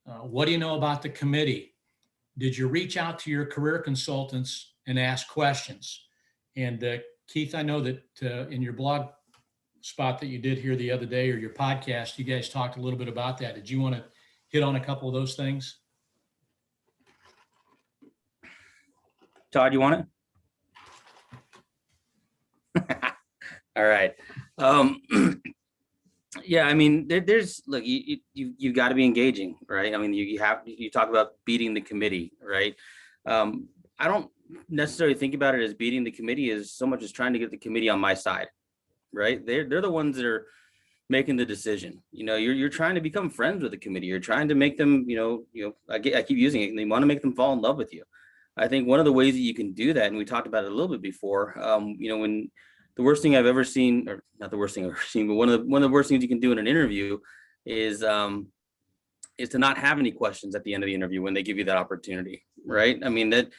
What do you know about the committee? Did you reach out to your career consultants and ask questions? And Keith, I know that in your blog spot that you did here the other day, or your podcast, you guys talked a little bit about that. Did you want to hit on a couple of those things? Todd, you want it? All right. Yeah, I mean, there's look, you've got to be engaging, right? I mean, you talk about beating the committee, right? I don't necessarily think about it as beating the committee as so much as trying to get the committee on my side, right? They're the ones that are making the decision. You know, you're trying to become friends with the committee. You're trying to make them, I keep using it, and they want to make them fall in love with you. I think one of the ways that you can do that, and we talked about it a little bit before, when the worst thing I've ever seen, or not the worst thing I've ever seen, but one of the worst things you can do in an interview is to not have any questions at the end of the interview when they give you that opportunity, right? I mean, that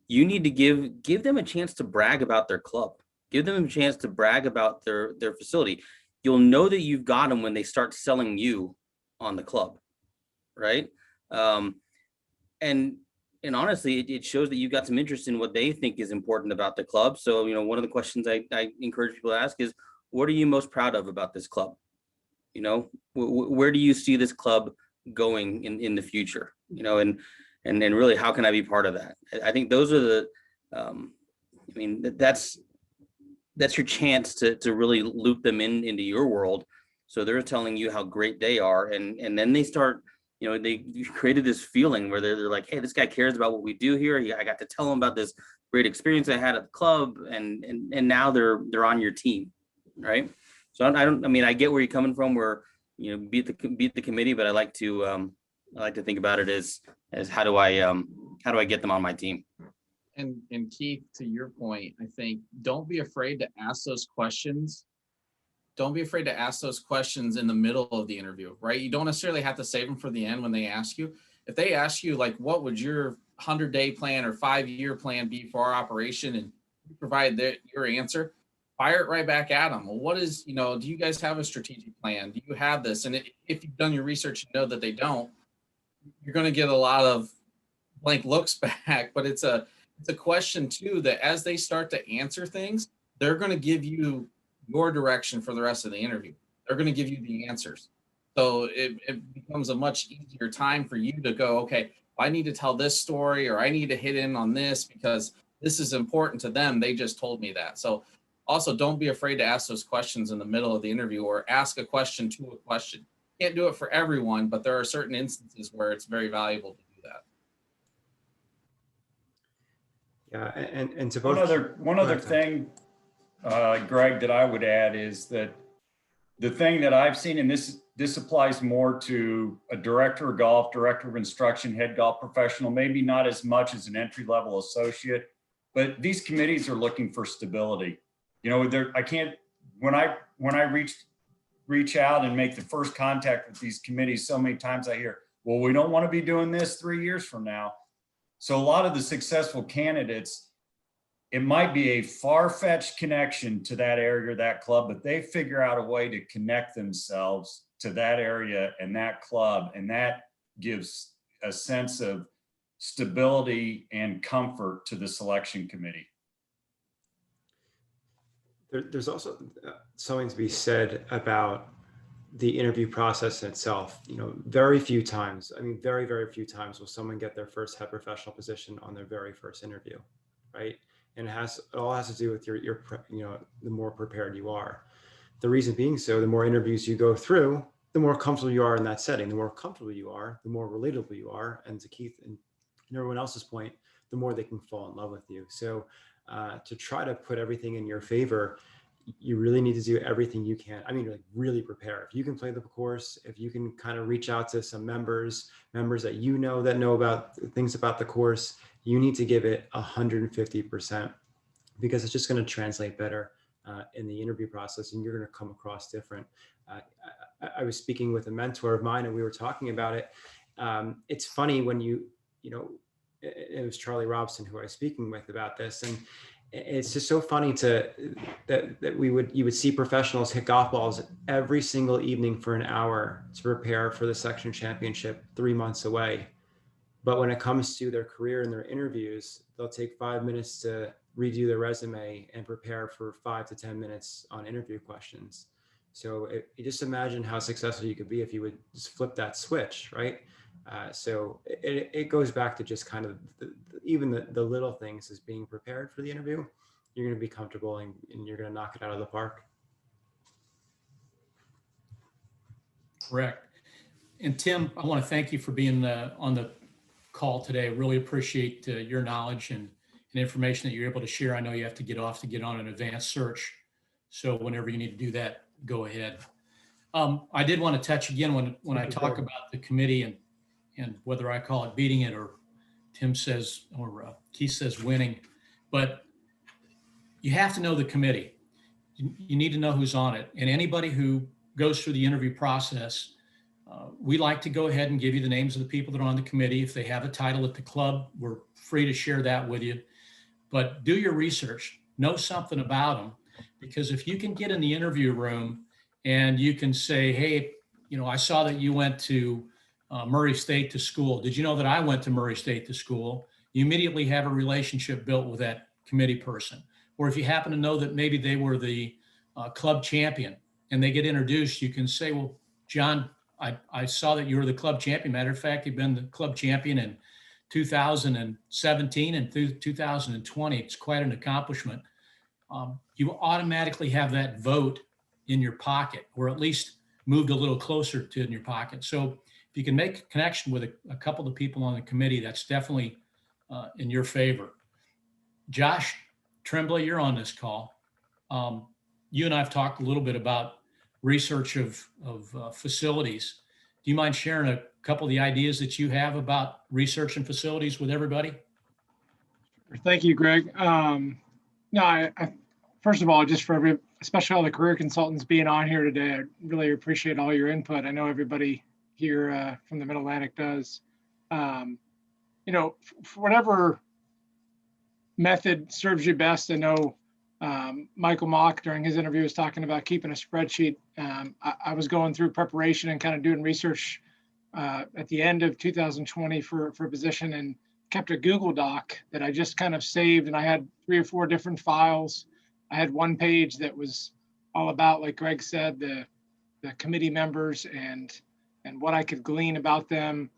you need to give them a chance to brag about their club, give them a chance to brag about their facility. You'll know that you've got them when they start selling you on the club, right? And honestly, it shows that you've got some interest in what they think is important about the club. So, one of the questions I encourage people to ask is, what are you most proud of about this club? Where do you see this club going in the future? And really, how can I be part of that? I think those are that's your chance to really loop them into your world. So they're telling you how great they are. And then they start, they created this feeling where they're like, hey, this guy cares about what we do here. I got to tell him about this great experience I had at the club. And now they're on your team. Right. So I get where you're coming from, where, beat the committee, but I like to think about it as how do I get them on my team? And Keith, to your point, I think don't be afraid to ask those questions. Don't be afraid to ask those questions in the middle of the interview, right? You don't necessarily have to save them for the end when they ask you. If they ask you, like, what would your 100-day plan or 5-year plan be for our operation, and you provide your answer, fire it right back at them. Well, what is, do you guys have a strategic plan? Do you have this? And if you've done your research, you know that they don't, you're going to get a lot of blank looks back. But it's a question too, that as they start to answer things, they're going to give you your direction for the rest of the interview. They're going to give you the answers. So it becomes a much easier time for you to go, okay, I need to tell this story, or I need to hit in on this because this is important to them. They just told me that. So also, don't be afraid to ask those questions in the middle of the interview, or ask a question to a question. You can't do it for everyone, but there are certain instances where it's very valuable to do that. Yeah, and to one other thing, Greg, that I would add is that the thing that I've seen, and this applies more to a director of golf, director of instruction, head golf professional, maybe not as much as an entry-level associate, but these committees are looking for stability. I can't, when I reach out and make the first contact with these committees, so many times I hear, well, we don't want to be doing this 3 years from now. So a lot of the successful candidates, it might be a far-fetched connection to that area or that club, but they figure out a way to connect themselves to that area and that club, and that gives a sense of stability and comfort to the selection committee. There's also something to be said about the interview process in itself. You know, very few times, I mean, very, very few times will someone get their first head professional position on their very first interview, right? And it all has to do with your, you know, the more prepared you are. The reason being so, the more interviews you go through, the more comfortable you are in that setting. The more comfortable you are, the more relatable you are. And to Keith and everyone else's point, the more they can fall in love with you. So to try to put everything in your favor, you really need to do everything you can. I mean, like really prepare. If you can play the course, if you can kind of reach out to some members that you know that know about things about the course, you need to give it 150% because it's just going to translate better in the interview process, and you're going to come across different. I was speaking with a mentor of mine, and we were talking about it. It's funny when you know, it was Charlie Robson who I was speaking with about this, and it's just so funny that you would see professionals hit golf balls every single evening for an hour to prepare for the section championship 3 months away. But when it comes to their career and their interviews, they'll take 5 minutes to redo their resume and prepare for 5 to 10 minutes on interview questions. So you just imagine how successful you could be if you would just flip that switch, right? So it goes back to just kind of even the little things as being prepared for the interview. You're going to be comfortable and you're going to knock it out of the park. Correct. And Tim, I want to thank you for being on the call today. Really appreciate your knowledge and information that you're able to share. I know you have to get off to get on an advanced search. So whenever you need to do that, go ahead. I did want to touch again when I talk about the committee and whether I call it beating it or Tim says, or Keith says winning, but you have to know the committee. You need to know who's on it. And anybody who goes through the interview process, we like to go ahead and give you the names of the people that are on the committee. If they have a title at the club, we're free to share that with you. But do your research, know something about them, because if you can get in the interview room and you can say, hey, you know, I saw that you went to Murray State to school. Did you know that I went to Murray State to school? You immediately have a relationship built with that committee person. Or if you happen to know that maybe they were the club champion and they get introduced, you can say, well, John, I saw that you were the club champion. Matter of fact, you've been the club champion in 2017 and through 2020. It's quite an accomplishment. You automatically have that vote in your pocket, or at least moved a little closer to in your pocket. So if you can make a connection with a couple of people on the committee, that's definitely in your favor. Josh Tremblay, you're on this call. You and I have talked a little bit about research of facilities. Do you mind sharing a couple of the ideas that you have about research and facilities with everybody? Thank you, Greg. No, I first of all, just for especially all the career consultants being on here today, I really appreciate all your input. I know everybody here from the Mid-Atlantic does. You know, for whatever method serves you best. I know Michael Mock during his interview was talking about keeping a spreadsheet. I was going through preparation and kind of doing research at the end of 2020 for a position, and kept a Google Doc that I just kind of saved, and I had 3 or 4 different files. I had one page that was all about, like Greg said, the committee members and what I could glean about them,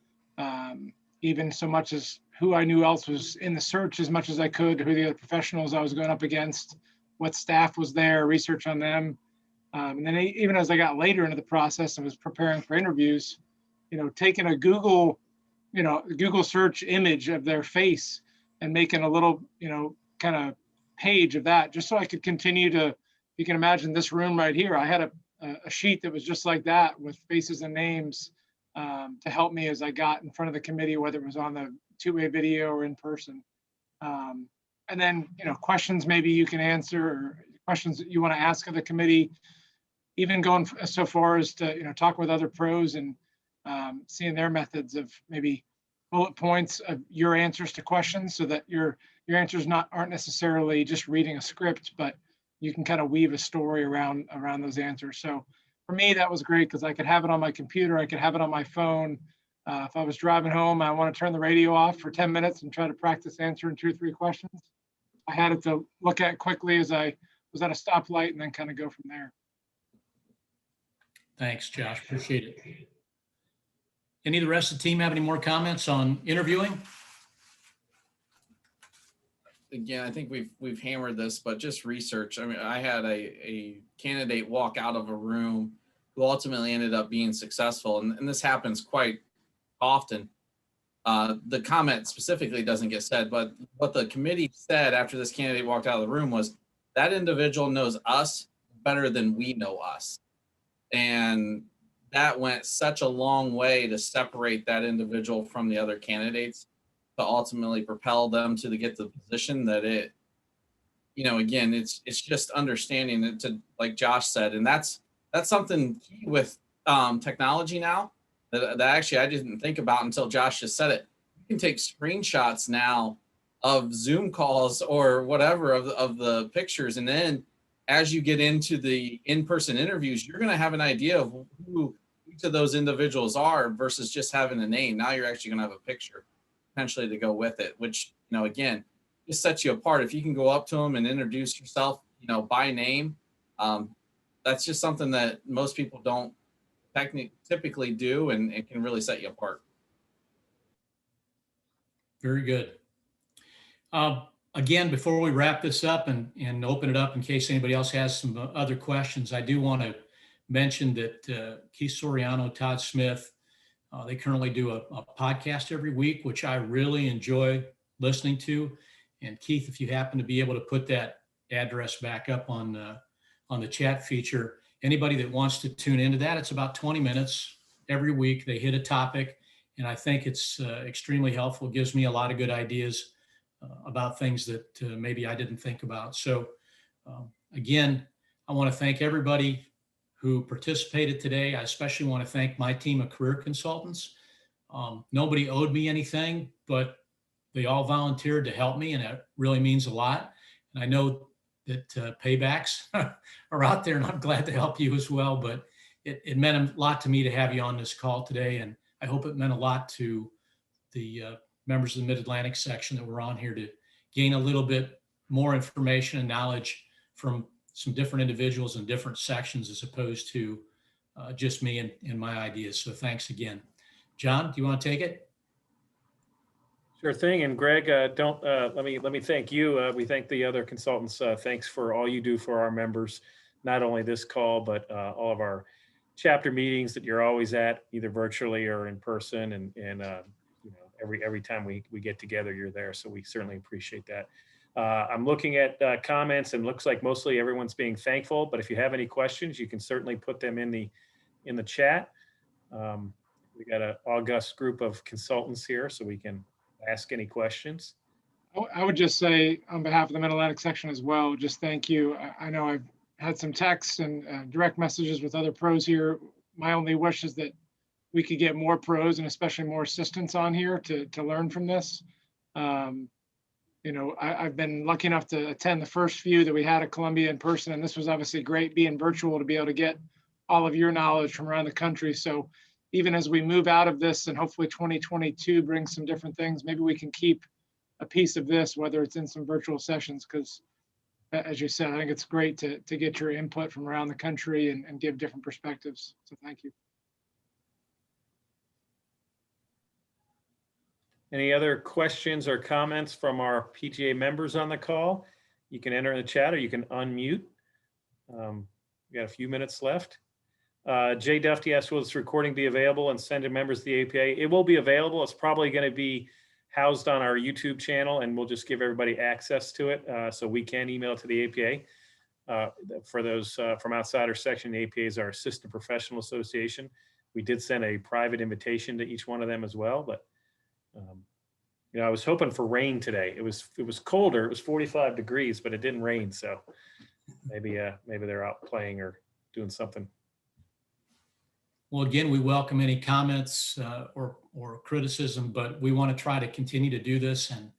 even so much as who I knew else was in the search as much as I could, who the other professionals I was going up against, what staff was there, research on them. And then even as I got later into the process and was preparing for interviews, you know, taking a Google search image of their face and making a little, you know, kind of page of that, just so I could continue to, you can imagine this room right here. I had a sheet that was just like that with faces and names to help me as I got in front of the committee, whether it was on the two-way video or in person. And then, you know, questions maybe you can answer, or questions that you want to ask of the committee, even going so far as to, you know, talk with other pros and seeing their methods of maybe bullet points of your answers to questions, so that your answers aren't necessarily just reading a script, but you can kind of weave a story around those answers. So for me, that was great because I could have it on my computer, I could have it on my phone. If I was driving home, I want to turn the radio off for 10 minutes and try to practice answering 2 or 3 questions. I had it to look at quickly as I was at a stoplight, and then kind of go from there. Thanks, Josh. Appreciate it. Any of the rest of the team have any more comments on interviewing? Again, I think we've hammered this, but just research. I mean, I had a candidate walk out of a room who ultimately ended up being successful, and this happens quite often. The comment specifically doesn't get said, but what the committee said after this candidate walked out of the room was that individual knows us better than we know us. And that went such a long way to separate that individual from the other candidates to ultimately propel them to get the position that it, again, it's just understanding it, to, like Josh said, and that's something key with technology now that actually I didn't think about until Josh just said it. You can take screenshots now of Zoom calls or whatever of the pictures, and then as you get into the in-person interviews, you're going to have an idea of who each of those individuals are versus just having a name. Now you're actually going to have a picture potentially to go with it, which, again, just sets you apart. If you can go up to them and introduce yourself, by name, that's just something that most people don't typically do, and it can really set you apart. Very good. Again, before we wrap this up and open it up in case anybody else has some other questions, I do want to mention that Keith Soriano, Todd Smith, they currently do a podcast every week, which I really enjoy listening to. And Keith, if you happen to be able to put that address back up on the chat feature, anybody that wants to tune into that, it's about 20 minutes every week. They hit a topic, and I think it's extremely helpful. It gives me a lot of good ideas about things that maybe I didn't think about. So again, I want to thank everybody who participated today. I especially want to thank my team of career consultants. Nobody owed me anything, but they all volunteered to help me, and it really means a lot. And I know that paybacks are out there, and I'm glad to help you as well, but it meant a lot to me to have you on this call today, and I hope it meant a lot to the members of the Mid-Atlantic section that were on here to gain a little bit more information and knowledge from some different individuals in different sections as opposed to just me and my ideas. So thanks again. John, do you want to take it? Sure thing. And Greg, let me thank you. We thank the other consultants. Thanks for all you do for our members, not only this call, but all of our chapter meetings that you're always at, either virtually or in person. And every time we get together, you're there. So we certainly appreciate that. I'm looking at comments, and looks like mostly everyone's being thankful, but if you have any questions, you can certainly put them in the chat. We got an august group of consultants here, so we can ask any questions. I would just say on behalf of the Mid-Atlantic section as well, just thank you. I know I've had some texts and direct messages with other pros here. My only wish is that we could get more pros and especially more assistants on here to learn from this. I've been lucky enough to attend the first few that we had at Columbia in person, and this was obviously great being virtual to be able to get all of your knowledge from around the country. So even as we move out of this and hopefully 2022 brings some different things, maybe we can keep a piece of this, whether it's in some virtual sessions, because as you said, I think it's great to get your input from around the country and give different perspectives. So thank you. Any other questions or comments from our PGA members on the call? You can enter in the chat or you can unmute. We got a few minutes left. Jay Duffy asked, will this recording be available and send to members of the APA? It will be available. It's probably going to be housed on our YouTube channel, and we'll just give everybody access to it, so we can email it to the APA. For those from outside our section, the APA is our Assistant Professional Association. We did send a private invitation to each one of them as well, but I was hoping for rain today. It was colder. It was 45 degrees, but it didn't rain. So maybe they're out playing or doing something. Well, again, we welcome any comments or criticism, but we want to try to continue to do this, and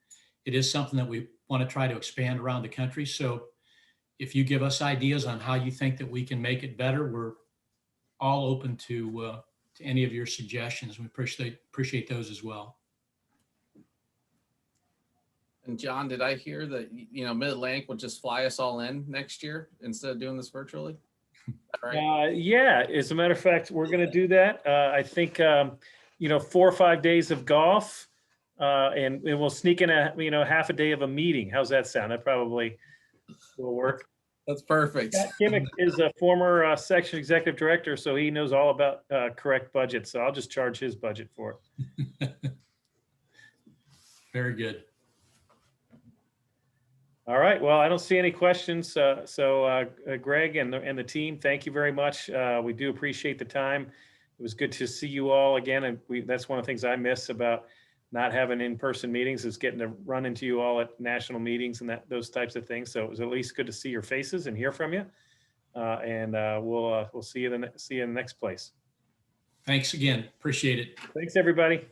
it is something that we want to try to expand around the country. So if you give us ideas on how you think that we can make it better, we're all open to any of your suggestions. We appreciate those as well. And John, did I hear that Mid-Atlantic will just fly us all in next year instead of doing this virtually? Yeah, as a matter of fact, we're going to do that. I think, 4 or 5 days of golf, and we'll sneak in half a day of a meeting. How's that sound? That probably will work. That's perfect. Scott Kimmick is a former section executive director, so he knows all about correct budget. So I'll just charge his budget for it. Very good. All right. Well, I don't see any questions. So Greg and the team, thank you very much. We do appreciate the time. It was good to see you all again. And that's one of the things I miss about not having in-person meetings, is getting to run into you all at national meetings and those types of things. So it was at least good to see your faces and hear from you. We'll see you in the next place. Thanks again. Appreciate it. Thanks, everybody.